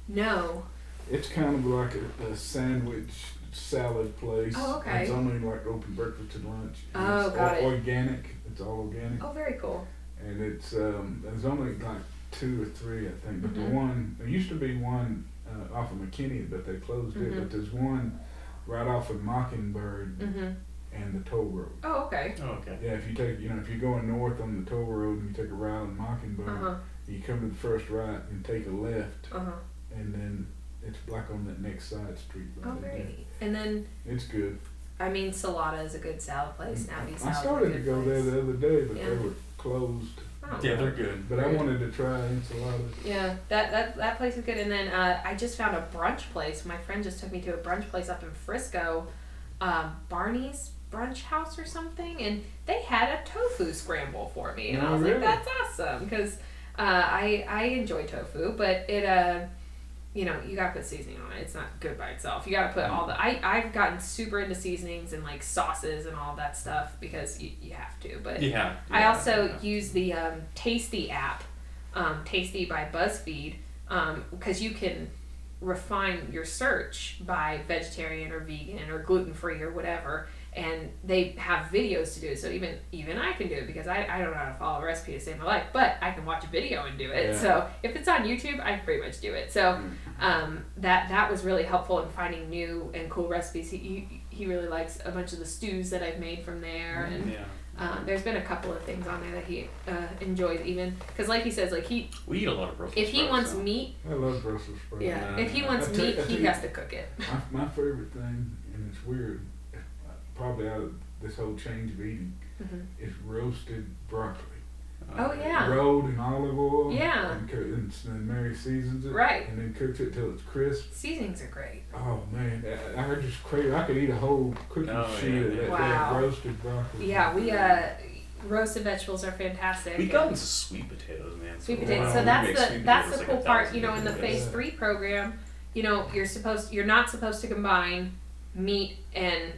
No. It's kind of like a sandwich salad place. Oh, okay. It's only like open breakfast and lunch. Oh, it's got it. Organic. It's all organic. Oh, very cool. And it's there's only like 2 or 3, I think. But the one, there used to be one off of McKinney, but they closed it. But there's one right off of Mockingbird and the toll road. Oh, okay. Oh, okay. Yeah, if you take, if you're going north on the toll road and you take a right on Mockingbird, you come to the first right and take a left, and then it's like on that next side street. Right. Oh, very neat. And then it's good. I mean, Salata is a good salad place. Nappy Salad. I started to go there the other day, but Yeah. they were closed. Oh. Yeah, they're good. But I wanted to try enchiladas. Yeah, that place is good. And then I just found a brunch place. My friend just took me to a brunch place up in Frisco, Barney's Brunch House or something, and they had a tofu scramble for me, and I was like, that's awesome, because I enjoy tofu, but it you gotta put seasoning on it. It's not good by itself. You gotta put all the I've gotten super into seasonings and like sauces and all that stuff because you have to. But I also use the Tasty app, Tasty by BuzzFeed, because you can refine your search by vegetarian or vegan or gluten free or whatever, and they have videos to do it. So even I can do it because I don't know how to follow a recipe to save my life, but I can watch a video and do it. Yeah. So if it's on YouTube, I can pretty much do it. So that was really helpful in finding new and cool recipes. He really likes a bunch of the stews that I've made from there, and there's been a couple of things on there that he enjoys, even because like he says, like we eat a lot of Brussels if he sprouts, wants meat, I love Brussels sprouts. yeah, if he wants meat, he has to cook it. My favorite thing, and it's weird, probably out of this whole change of eating, is roasted broccoli. Oh yeah. Rolled in olive oil. Yeah. And Mary seasons it. Right. And then cooks it till it's crisp. Seasonings are great. Oh man, I just crave. I could eat a whole cooking sheet of that roasted broccoli. Yeah, we roasted vegetables are fantastic. We got into sweet potatoes, man. Sweet potatoes. So that's the cool part. In the phase 3 program, you're not supposed to combine meat and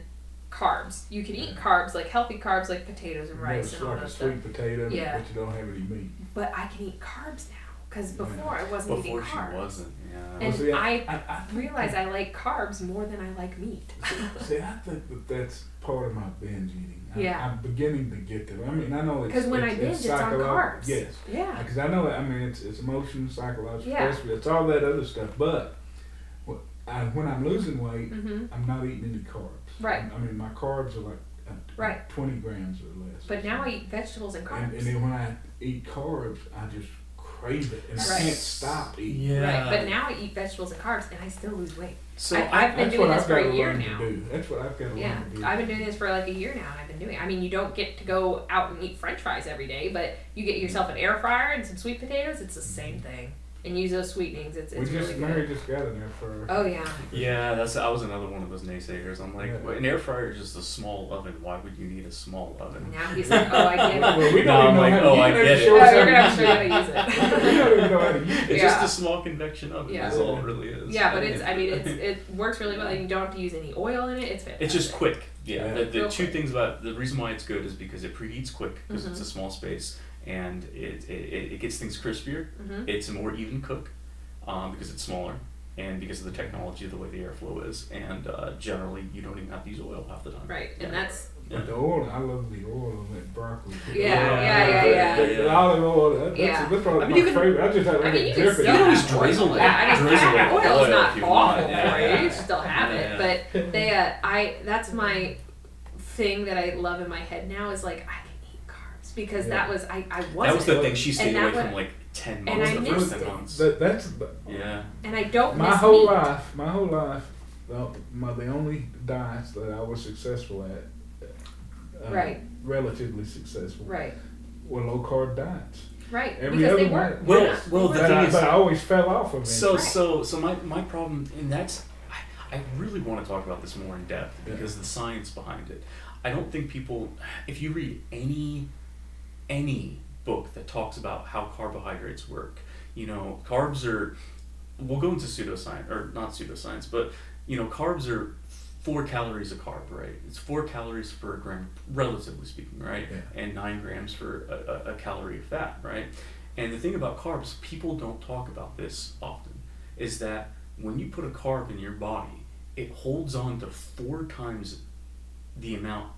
carbs. You can eat carbs, like healthy carbs, like potatoes and rice and all like that a stuff. sweet potato, Yeah. but you don't have any meat. But I can eat carbs now because before I wasn't eating Before carbs. she wasn't, yeah. And Well, see, I realize I like carbs more than I like meat. See, I think that's part of my binge eating. Yeah. I'm beginning to get there. I mean, I know it's Because when I binge, it's on carbs. Yes. Yeah. Because I know, I mean, it's emotion, psychological, Yeah. it's all that other stuff. But when I'm losing weight, Mm-hmm. I'm not eating any carbs. Right. I mean, my carbs are like Right. 20 grams or less. But now I eat vegetables and carbs. And then when I eat carbs, I just crave it, and I Right. can't stop eating. Yeah. Right. But now I eat vegetables and carbs, and I still lose weight. So I've been That's doing what this I've for got a to year learn now. to do. That's what I've got to Yeah, learn to do. I've been doing this for like a year now, and I've been doing it. I mean, you don't get to go out and eat French fries every day, but you get yourself an air fryer and some sweet potatoes. It's the same thing, and use those sweetenings. It's really Mary good. just got an air fryer. Oh yeah. yeah, I was another one of those naysayers. I'm like, Yeah. well, an air fryer is just a small oven. Why would you need a small oven? Now he's like, oh, I get it. Well, we No, don't I'm even like, know oh, how I to get use it. Oh, it. you're gonna have to show you how to use it. We don't even know how to use it. It's Yeah. just a small convection oven. Yeah. That's all it really is. Yeah, but it works really well. You don't have to use any oil in it. It's fantastic. It's just quick. Yeah. Yeah. The Real two quick. things about the reason why it's good is because it preheats quick because it's Mhm. a small space and it gets things crispier. Mhm. It's a more even cook because it's smaller and because of the technology of the way the airflow is, and generally you don't even have to use oil half the time. Right, and that's But the oil, I love the oil on that broccoli. Yeah. The olive oil, that's Yeah. probably I mean, my even- favorite. I just have I mean, you can dip still it. You can always have drizzle oil. it. Yeah, I mean, Drizzle it. oil is Oil not if you awful want. for Yeah. you. You still have it, Yeah. but that's my thing that I love in my head now is like I can eat carbs because Yeah. I wasn't. That was the thing. She stayed And away that from wa- like 10 and months. I The first missed 10 it. months. That's Yeah. and I don't my miss whole meat. life. My whole life, the only diets that I was successful at, Right. relatively successful, Right, were low carb diets. right, Every because they other work. one- Well, Yeah. well, the But thing I, is, but I always fell off of it. so Right. my problem, and that's I really want to talk about this more in depth Yeah. because the science behind it. I don't think people, if you read any book that talks about how carbohydrates work, carbs are, we'll go into pseudoscience, or not pseudoscience, but carbs are 4 calories a carb, right? It's 4 calories per gram, relatively speaking, right? Yeah. And 9 grams for a calorie of fat, right? And the thing about carbs, people don't talk about this often, is that when you put a carb in your body, it holds on to 4 times the amount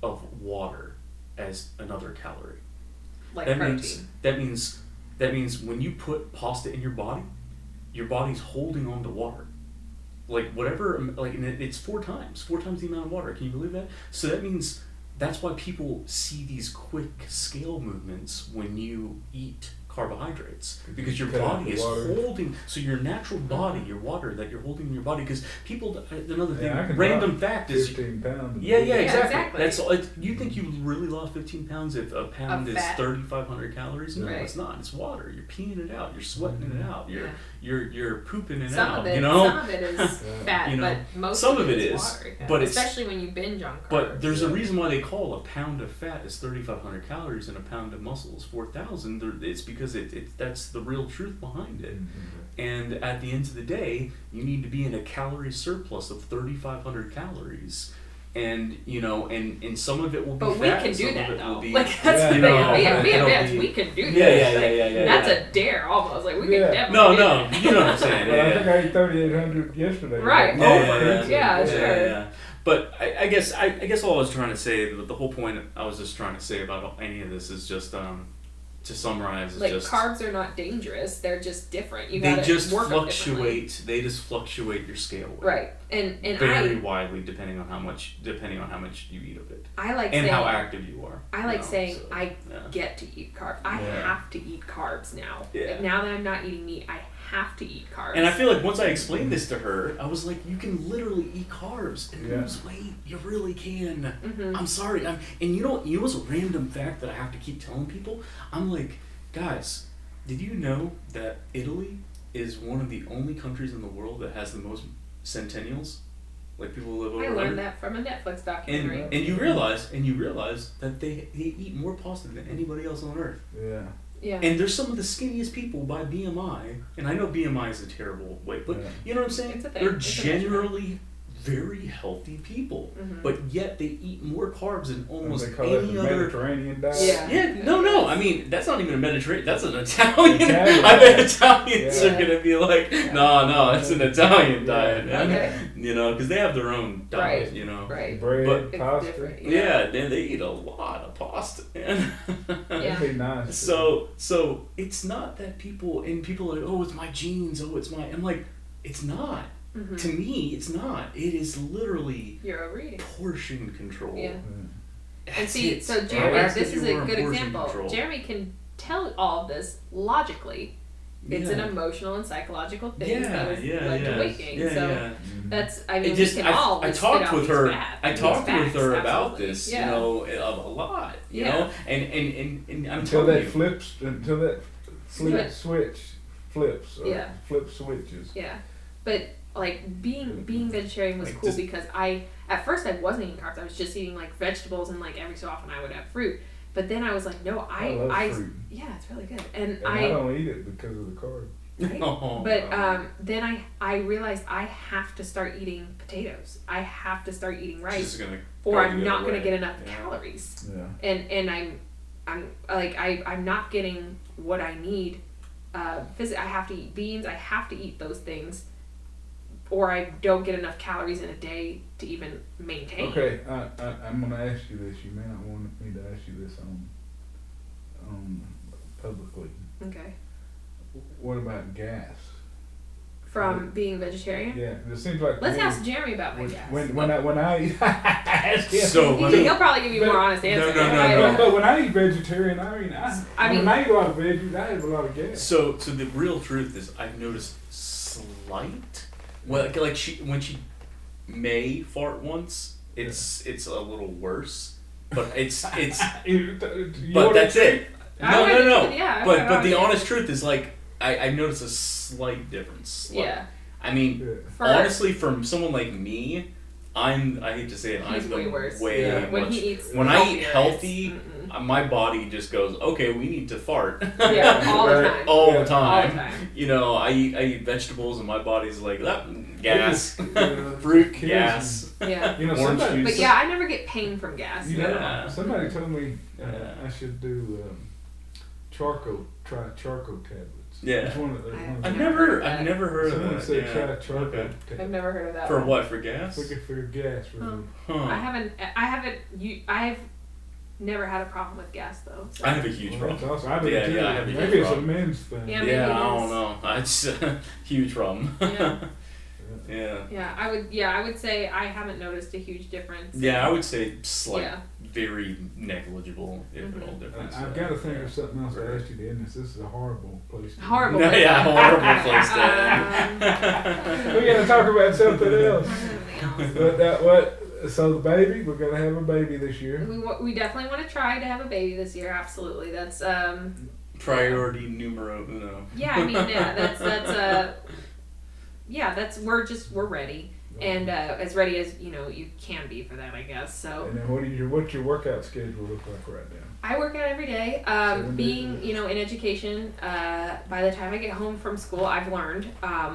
of water as another calorie. Like that protein. That means when you put pasta in your body's holding on to water. Like whatever, like, and it's 4 times the amount of water. Can you believe that? So that means that's why people see these quick scale movements when you eat carbohydrates, because your Cut out body the is water. holding. So your natural body, your water that you're holding in your body, because people. Another thing, I can random drop fact is. 15 pounds. Yeah, Yeah, exactly. exactly. That's all. You think you really lost 15 pounds if a pound Of is fat. 3,500 calories? No, Right. it's not. It's water. You're peeing it out. You're sweating it out. Yeah. You're pooping it Some out. of it, You know. some of it is fat, but most some of it is is, water. but it's- especially when you binge on carbs. But there's a Yeah. reason why they call a pound of fat is 3,500 calories and a pound of muscle is 4,000. It's because that's the real truth behind it. Mm-hmm. And at the end of the day, you need to be in a calorie surplus of 3,500 calories. And and some of it will be But we fat, can some do of that it will though. be, Like that's Yeah, the you thing. know, Me and it'll Vance, be- we can do Yeah, this. yeah. That's a dare almost. Like we can Yeah. definitely. do No, that. you know what I'm saying. Well, I Yeah, think I ate 3,800 yesterday. Right. Yeah, Over. Yeah, sure. yeah. But I guess all I was trying to say, the whole point I was just trying to say about any of this is just to summarize is Like just carbs are not dangerous. They're just different. You they gotta just work them differently. fluctuate. They just fluctuate your scale weight. Right. And Very widely depending on how much you eat of it I like and saying how active you are. I like saying so, I yeah. get to eat carbs. I Yeah. have to eat carbs now. Yeah. Like, now that I'm not eating meat, I have to eat carbs. And I feel like once I explained this to her, I was like, you can literally eat carbs and Yeah. lose weight. You really can. Mhm. I'm sorry. And you know what's a random fact that I have to keep telling people? I'm like, guys, did you know that Italy is one of the only countries in the world that has the most centennials? Like people who live over I 100? learned that from a Netflix documentary. And you realize that they eat more pasta than anybody else on earth. Yeah. yeah. And they're some of the skinniest people by BMI. And I know BMI is a terrible weight, but Yeah. you know what I'm saying? It's a thing. They're It's a generally very healthy people, Mhm. but yet they eat more carbs than almost They call it any the other. Mediterranean diet. Yeah. Yeah, no. I mean, that's not even a Mediterranean. That's an Italian. Italian. I bet Italians Yeah. are gonna be like, Yeah. no, it's an Italian Yeah. diet, man. Okay. You know, because they have their own diet. Right. You know. Right. Bread, But- It's pasta. different. Yeah, they eat a lot of pasta, man. Yeah. That'd be nice. So it's not that people are like, oh, it's my genes, I'm like, it's not. Mhm. To me, it's not. It is literally You're overeating. portion control. Yeah. Yeah. And That's see, it. so I'll Jeremy, ask this if is you a were on good portion example. control. Jeremy can tell all of this logically. It's an Yeah. emotional and psychological thing that has Yeah, led yeah, to weight gain. yeah, so yeah. that's, I mean, It just, we can all I just spit talked out with these her. facts, I talked with facts, her about absolutely. this, Yeah. you know, a lot. You Yeah. know, and I'm Until telling that you, flips, until that Switch. switch flips, or Yeah. flip switches. Yeah, but like being vegetarian was Like, cool just- because at first I wasn't eating carbs. I was just eating like vegetables, and like every so often I would have fruit. But then I was like, no, I love fruit. yeah, it's really good. And And I don't eat it because of the carb. right? Oh, But no. then I realized I have to start eating potatoes. I have to start eating rice, Just gonna or go I'm the not other going to way. get enough Yeah. calories. Yeah. And I'm like I'm not getting what I need. I have to eat beans. I have to eat those things, or I don't get enough calories in a day to even maintain. Okay, I'm gonna ask you this. You may not want me to ask you this on publicly. Okay. What about gas? From being vegetarian. Yeah, it seems like Let's me, ask Jeremy about my when, gas. when I eat, ask him. So let me- He'll probably give you a more honest No, answer. no. But when I eat vegetarian, I mean, when I eat a lot of veggies, I have a lot of gas. So the real truth is, I've noticed slight. Well, like when she may fart once, it's a little worse, but it's but that's it. No. Yeah, But the honest truth is, like, I've noticed a slight difference. Slight. Yeah. I mean, Yeah. honestly, from someone like me, I hate to say it, He's I'm way the worse. way Yeah. much. When he eats When I eat healthier, healthy, it's- my body just goes, okay, we need to fart. yeah, all the Right. time. all Yeah. the time. All the time. You know, I eat vegetables, and my body's like, gas, Yeah. fruit, Kids gas. Yeah. You know, Orange somebody, juice. But yeah, I never get pain from gas. you know, Yeah. somebody told me Yeah. I should do try charcoal tablets. Yeah. It's one of the I- ones I've never heard of I've that. never heard Someone of that. said Yeah. try charcoal Okay. I've tablets. never heard of that. For one. what? For gas? Looking for gas relief. Oh. Huh. I've never had a problem with gas though. So. I have a huge Well, that's problem. awesome. I do Yeah, too. yeah, I have a huge Maybe it's a problem. men's thing. Yeah, maybe Yeah, it I don't is. know. It's a huge problem. Yeah. Yeah. Yeah, I would say I haven't noticed a huge difference. Yeah, I would say slight, Yeah. very negligible, if at all, Mhm. difference. I've got to think yeah. of something else to ask you to end this. This is a horrible place to Horrible. No, place. yeah, horrible place to Um, We're gonna talk about something else. Something else. But what? So the baby, we're gonna have a baby this year. We definitely want to try to have a baby this year. Absolutely. That's Priority numero uno. yeah. I mean we're ready and as ready as you can be for that, I guess. So And then what's your workout schedule look like right now? I work out every day. 7 days Being a week? in education, by the time I get home from school, I've learned I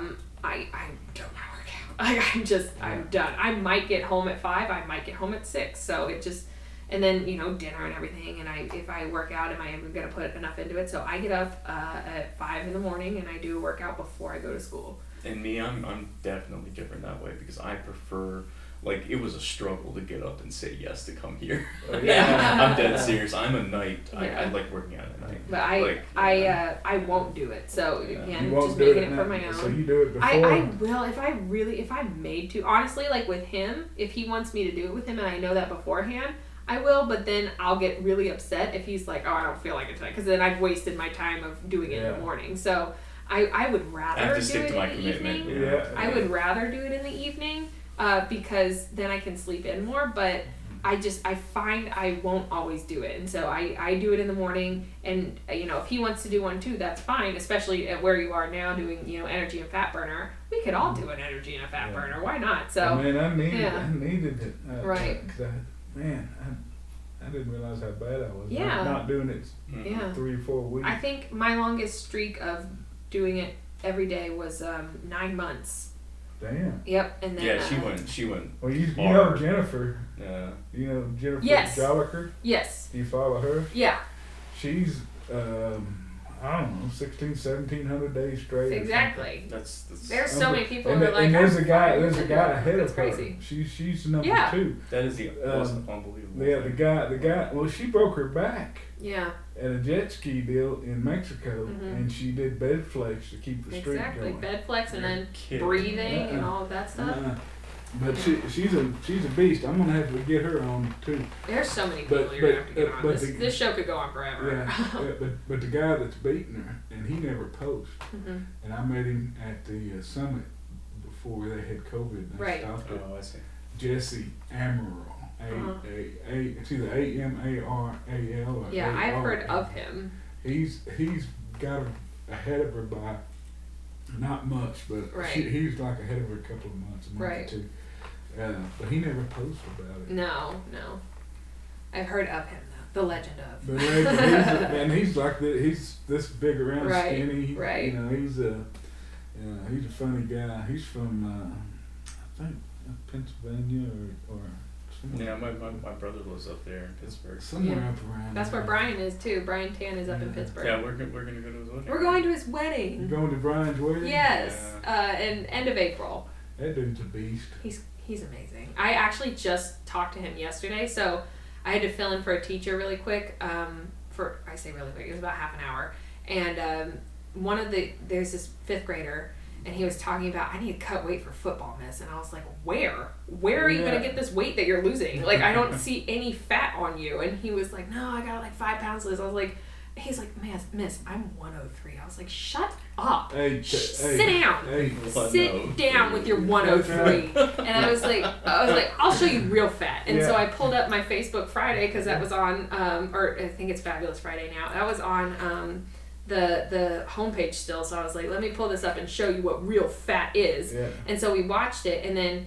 don't want to work out. I'm done. I might get home at 5. I might get home at 6. So it just, and then dinner and everything. And if I work out, am I even gonna put enough into it? So I get up at 5 in the morning and I do a workout before I go to school. And me, I'm definitely different that way because I prefer. Like, it was a struggle to get up and say yes to come here. Oh, yeah. I'm dead serious. I'm a night. I Yeah. like working out at night. But Like, I won't do it. So Yeah. again, You won't just do making it it for now, my own. so you do it before. I will if I'm made to. Honestly, like with him, if he wants me to do it with him and I know that beforehand, I will, but then I'll get really upset if he's like, oh, I don't feel like it tonight, because then I've wasted my time of doing it in Yeah. the morning. So I would rather I have to do stick it to my in the commitment. evening. Yeah. I would rather do it in the evening because then I can sleep in more, but I find I won't always do it, and so I do it in the morning, and if he wants to do one too, that's fine, especially at where you are now doing energy and fat burner. We could all do an energy and a fat Yeah. burner, why not? So I mean, I yeah. needed it. Right. 'Cause I didn't realize how bad I was. Yeah. Not doing it Mhm. yeah. 3 or 4 weeks. I think my longest streak of doing it every day was 9 months. Damn. Yep, and then Yeah, she went. Well, you know hard. Jennifer. Yeah. You know Jennifer Yes. Jolliker? Yes. Do you follow her? Yeah. She's, I don't know, 1,700 days straight. Exactly. That's There's so many people and who are like, and there's a guy "I'm ahead That's of her. crazy. She's number Yeah. 2. that is the most unbelievable. Yeah, thing. the guy. Well, she broke her back Yeah, at a jet ski deal in Mexico, Mhm. and she did bed flex to keep the streak exactly. going. Bed flex and then Kidding. breathing and Uh-uh. all of that stuff. But she's a beast. I'm gonna have to get her on too. There's so many people But- you're gonna have to get but- on. but This show could go on forever. Yeah, but the guy that's beating her, and he never posts. Mhm. And I met him at the summit before they had COVID. And Right. I stopped it. Oh, I see. Jesse Amaral. Uh-huh. It's either Amaral or Yeah, I've heard ARL. of him. He's got her ahead of her by not much, but Right. he's like ahead of her a couple of months, a month Right. or two. But he never posts about it. No. I've heard of him though. The legend of. But he's like he's this big around, Right, skinny. right. You know, he's a funny guy. He's from I think Pennsylvania or somewhere. Yeah, my brother lives up there in Pittsburgh. Somewhere Yeah. up around. That's where there. Brian is too. Brian Tan is up in Yeah. Pittsburgh. Yeah, we're gonna go to his wedding. We're going to his You wedding. going to Brian's wedding? Yes, in end of April. That dude's a beast. He's amazing. I actually just talked to him yesterday, so I had to fill in for a teacher really quick. I say really quick, it was about half an hour, and there's this 5th grader, and he was talking about I need to cut weight for football, miss, and I was like, where are you gonna get this weight that you're losing? Like I don't see any fat on you, and he was like, no, I got like 5 pounds lose. I was like. He's like, miss, I'm 103. I was like, shut up. Hey, Sit down. Hey, Sit down with your 103. And I was like, I'll show you real fat. And so Yeah. I pulled up my Facebook Friday because that was on, or I think it's Fabulous Friday now. That was on the homepage still. So I was like, let me pull this up and show you what real fat is. Yeah. And so we watched it, and then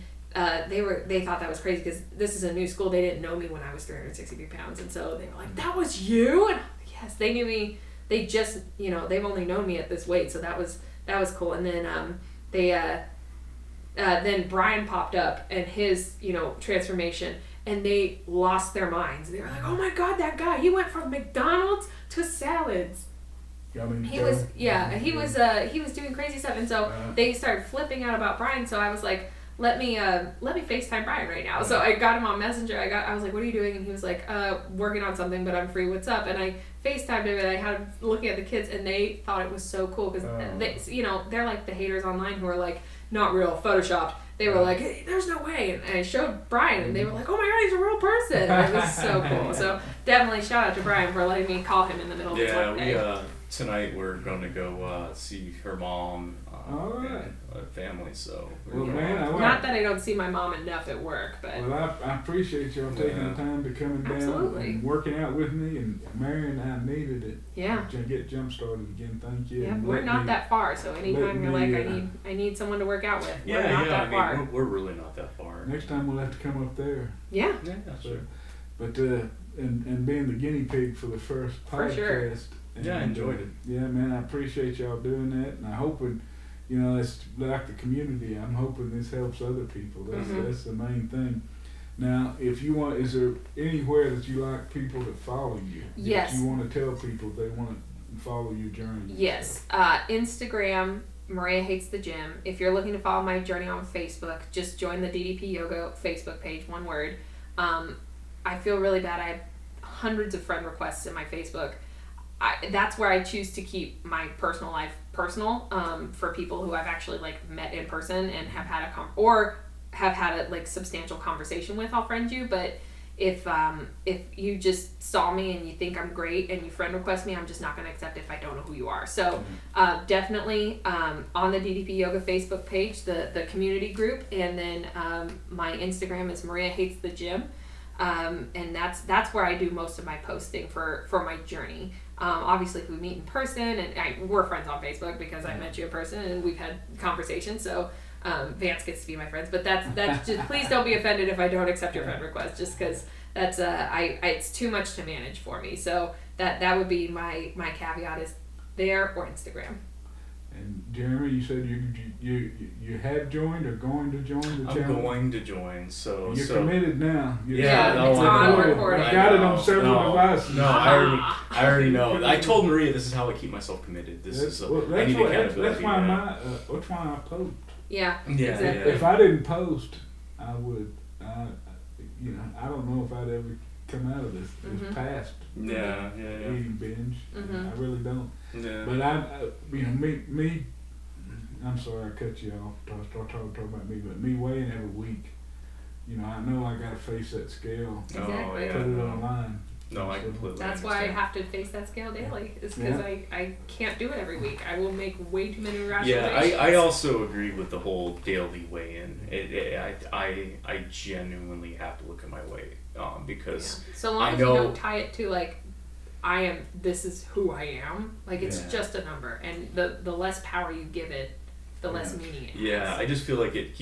they thought that was crazy because this is a new school. They didn't know me when I was 363 pounds, and so they were like, "That was you?" And yes, they knew me. They just, they've only known me at this weight, so that was cool. And then then Brian popped up and his transformation, and they lost their minds. They were like, "Oh my God, that guy! He went from McDonald's to salads." He was doing crazy stuff, and so they started flipping out about Brian. So I was like, let me FaceTime Brian right now. So I got him on Messenger. I was like, what are you doing? And he was like, working on something, but I'm free. What's up? And I FaceTimed him, and I had him looking at the kids, and they thought it was so cool because they're like the haters online who are like, not real, photoshopped. They were like, hey, there's no way. And I showed Brian, and they were like, oh my God, he's a real person. And it was so cool. So definitely shout out to Brian for letting me call him in the middle of his workday. Yeah, tonight we're going to go see her mom Alright. and family. So Well, man, Not that I don't see my mom enough at work, but Well, I appreciate y'all taking the time to coming down Absolutely. and working out with me, and Mary and I needed it yeah. to get jump started again. Thank you. Yeah, And we're let not me- that far, so anytime you're me, like, I need someone to work out with, we're yeah, not that far. I mean, we're really not that far. Next time we'll have to come up there. Yeah, Yeah, So, sure. But and being the guinea pig for the first For podcast. sure. Yeah, I enjoyed it. Yeah, man, I appreciate y'all doing that, and I hoping, it's like the community. I'm hoping this helps other people. That's the main thing. Now, if you want, is there anywhere that you like people to follow you? Yes. That you want to tell people they want to follow your journey? yes. Instagram, Maria Hates the Gym. If you're looking to follow my journey on Facebook, just join the DDP Yoga Facebook page, one word. I feel really bad. I have hundreds of friend requests in my Facebook. That's where I choose to keep my personal life personal, for people who I've actually met in person and have had a substantial conversation with. I'll friend you, but if you just saw me and you think I'm great and you friend request me, I'm just not going to accept it if I don't know who you are. So definitely on the DDP Yoga Facebook page, the community group, and then my Instagram is Maria Hates the Gym. And that's where I do most of my posting for my journey. Obviously, if we meet in person, and we're friends on Facebook because I met you in person and we've had conversations. So Vance gets to be my friends, but that's just please don't be offended if I don't accept your friend request, just because that's it's too much to manage for me. So that would be my caveat is there or Instagram. And Jeremy, you said you have joined or going to join the challenge? I'm going to join. So you're committed now. Yeah, no, it's I on know. recording. I got it on several devices. No, I already know. I told Maria this is how I keep myself committed. This is I need accountability. That's why that's why I post. Yeah. Yeah, exactly. If I didn't post, I would. I don't know if I'd ever come out of this past. Yeah. Eating binge. I really don't. Yeah. But me. I'm sorry I cut you off. Talk about me, but me weighing every week. I know I got to face that scale. Exactly. Oh, yeah, put it online. No, I completely That's understand. why I have to face that scale daily. Is because I can't do it every week. I will make way too many rationalizations. Yeah, I also agree with the whole daily weigh-in. I genuinely have to look at my weight because so long as you don't tie it to like this is who I am. Like it's just a number, and the less power you give it, the less meaning it has. Yeah, I just feel like it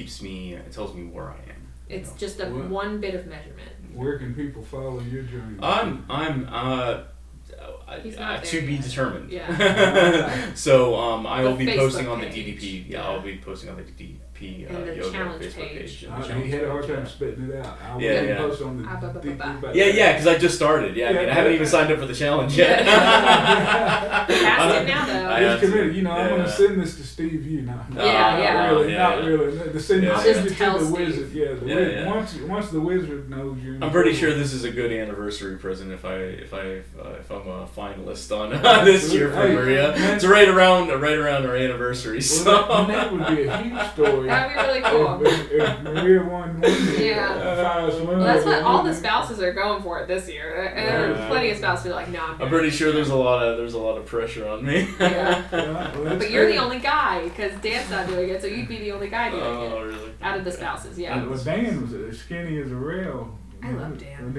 tells me where I am. It's just one bit of measurement. Where can people follow your journey? To be determined. Yeah. So I will be Facebook posting on the page. DDP. Yeah, I'll be posting on the DDP Yoga Facebook page. He had a hard time spitting it out. I will post on the DDP. Yeah, because I just started. Yeah, I haven't even signed up for the challenge yet. You have to now, though. He's committed. I'm going to send this to Steve. Not really. To send you to the wizard. Yeah, once the wizard knows you. I'm pretty sure this is a good anniversary present if I'm a finalist on this year for Maria. It's right around our anniversary. So that would be a huge story. That'd be really cool. If Maria won. Well, that's what all the spouses are going for it this year. And there are plenty of spouses who are like, no, I'm pretty sure there's a lot of pressure on me. But you're the only guy because Dan's not doing it, so you'd be the only guy doing it. Oh, really? Out of the spouses, Well, Dan was as skinny as a rail. I love Dan.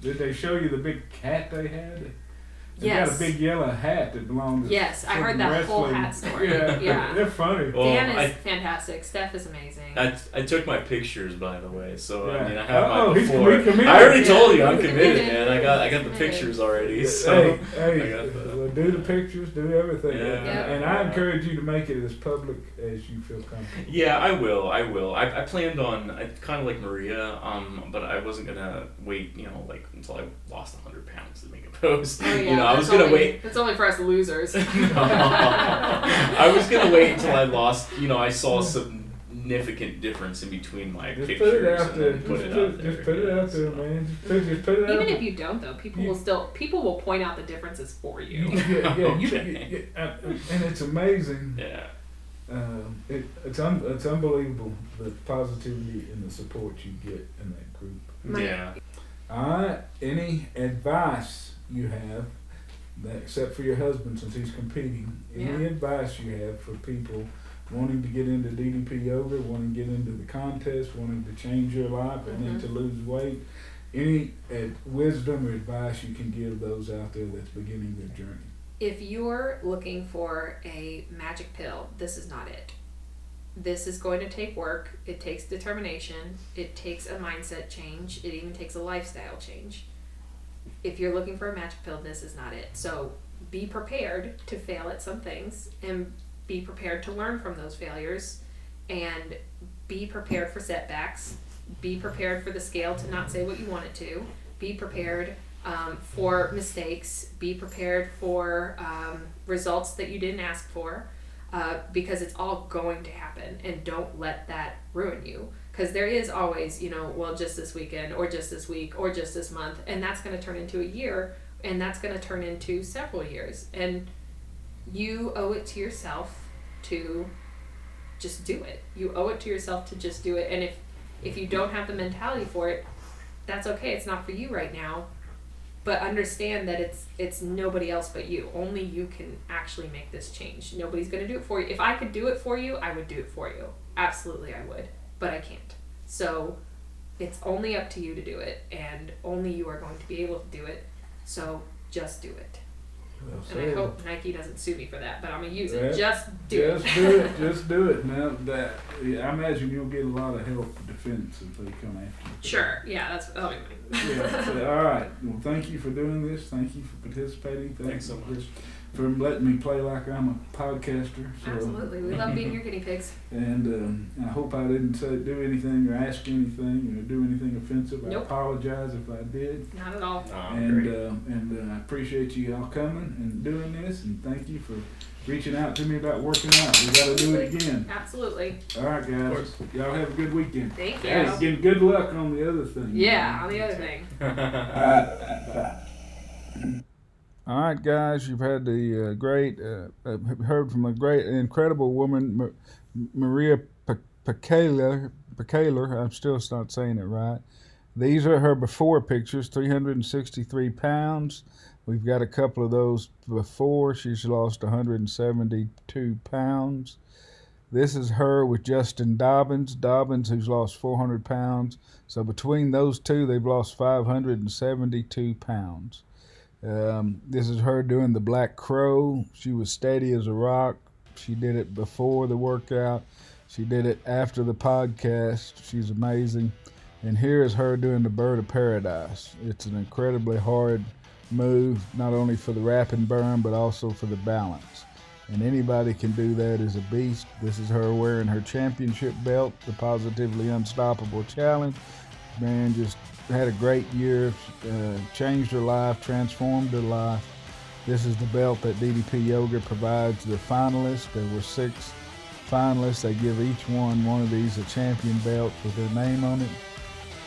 Did they show you the big hat they had? They Yes. got a big yellow hat that belonged to Yes, I heard that whole hat story. Yeah. They're funny. Well, Dan is fantastic. Steph is amazing. I took my pictures, by the way, so I mean I he's have my before. committed. I already told you I'm He's committed, committed. man. I got the pictures already. So Well, do the pictures, do everything, Yeah. and I encourage you to make it as public as you feel comfortable. Yeah, I will. I planned on kind of like Maria, but I wasn't gonna wait, until I lost 100 pounds to make a post. Oh, yeah, I was gonna wait. It's only for us losers. I was gonna wait until I lost. I saw a significant difference in between my Just pictures put it out there. and then put it out there. Just put it out there, man. Just put it out Even there. if you don't, though, people will point out the differences for you. And it's amazing. Yeah. It's unbelievable the positivity and the support you get in that group. Yeah. All right. Any advice you have, except for your husband since he's competing? Any advice you have for people wanting to get into DDP yoga, wanting to get into the contest, wanting to change your life, wanting to lose weight? Any wisdom or advice you can give those out there that's beginning their journey? If you're looking for a magic pill, this is not it. This is going to take work. It takes determination. It takes a mindset change. It even takes a lifestyle change. If you're looking for a magic pill, this is not it. So be prepared to fail at some things and be prepared to learn from those failures and be prepared for setbacks. Be prepared for the scale to not say what you want it to. Be prepared for mistakes. Be prepared for results that you didn't ask for. Because it's all going to happen, and don't let that ruin you, because there is always just this weekend or just this week or just this month, and that's going to turn into a year, and that's going to turn into several years, and you owe it to yourself to just do it. You owe it to yourself to just do it, and if you don't have the mentality for it, that's okay. It's not for you right now. But understand that it's nobody else but you. Only you can actually make this change. Nobody's going to do it for you. If I could do it for you, I would do it for you. Absolutely, I would. But I can't. So it's only up to you to do it. And only you are going to be able to do it. So just do it. And I hope Nike doesn't sue me for that, but I'm going to use it. Just do it. Just do it. Now, I imagine you'll get a lot of help defense if they come after you. Sure. Yeah, that'll be fine. All right. Well, thank you for doing this. Thank you for participating. Thanks so much. for letting me play like I'm a podcaster. So, Absolutely. We love being your guinea pigs. And I hope I didn't do anything or ask anything or do anything offensive. Nope. I apologize if I did. Not at all. And I appreciate you all coming and doing this, and thank you for reaching out to me about working out. We got to do it again. Absolutely. All right, guys. Y'all have a good weekend. Thank you. Hey, again, good luck on the other thing. Yeah, on the other thing. All right, guys. You've had the heard from a great, incredible woman, Maria Pacailler. I'm still not saying it right. These are her before pictures, 363 pounds. We've got a couple of those before. She's lost 172 pounds. This is her with Justin Dobbins, who's lost 400 pounds. So between those two, they've lost 572 pounds. This is her doing the Black Crow. She was steady as a rock. She did it before the workout. She did it after the podcast. She's amazing. And here is her doing the Bird of Paradise. It's an incredibly hard move, not only for the wrap and burn, but also for the balance. And anybody can do that as a beast. This is her wearing her championship belt, the Positively Unstoppable Challenge. Man, just had a great year, changed her life, transformed her life. This is the belt that DDP Yoga provides the finalists. There were 6 finalists. They give each one of these a champion belt with their name on it.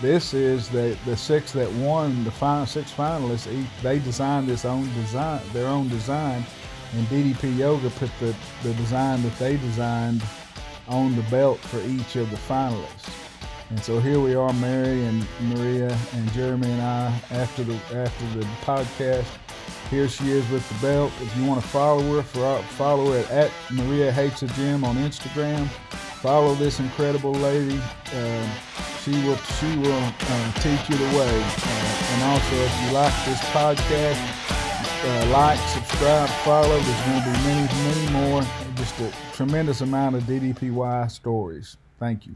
This is the 6 that won, the 6 finalists. They designed their own design, and DDP Yoga put the design that they designed on the belt for each of the finalists. And so here we are, Mary and Maria and Jeremy and I, after the podcast. Here she is with the belt. If you want to follow her, follow her at Maria Hates a Gym on Instagram. Follow this incredible lady. She will teach you the way. And also, if you like this podcast, like, subscribe, follow. There's going to be many, many more. Just a tremendous amount of DDPY stories. Thank you.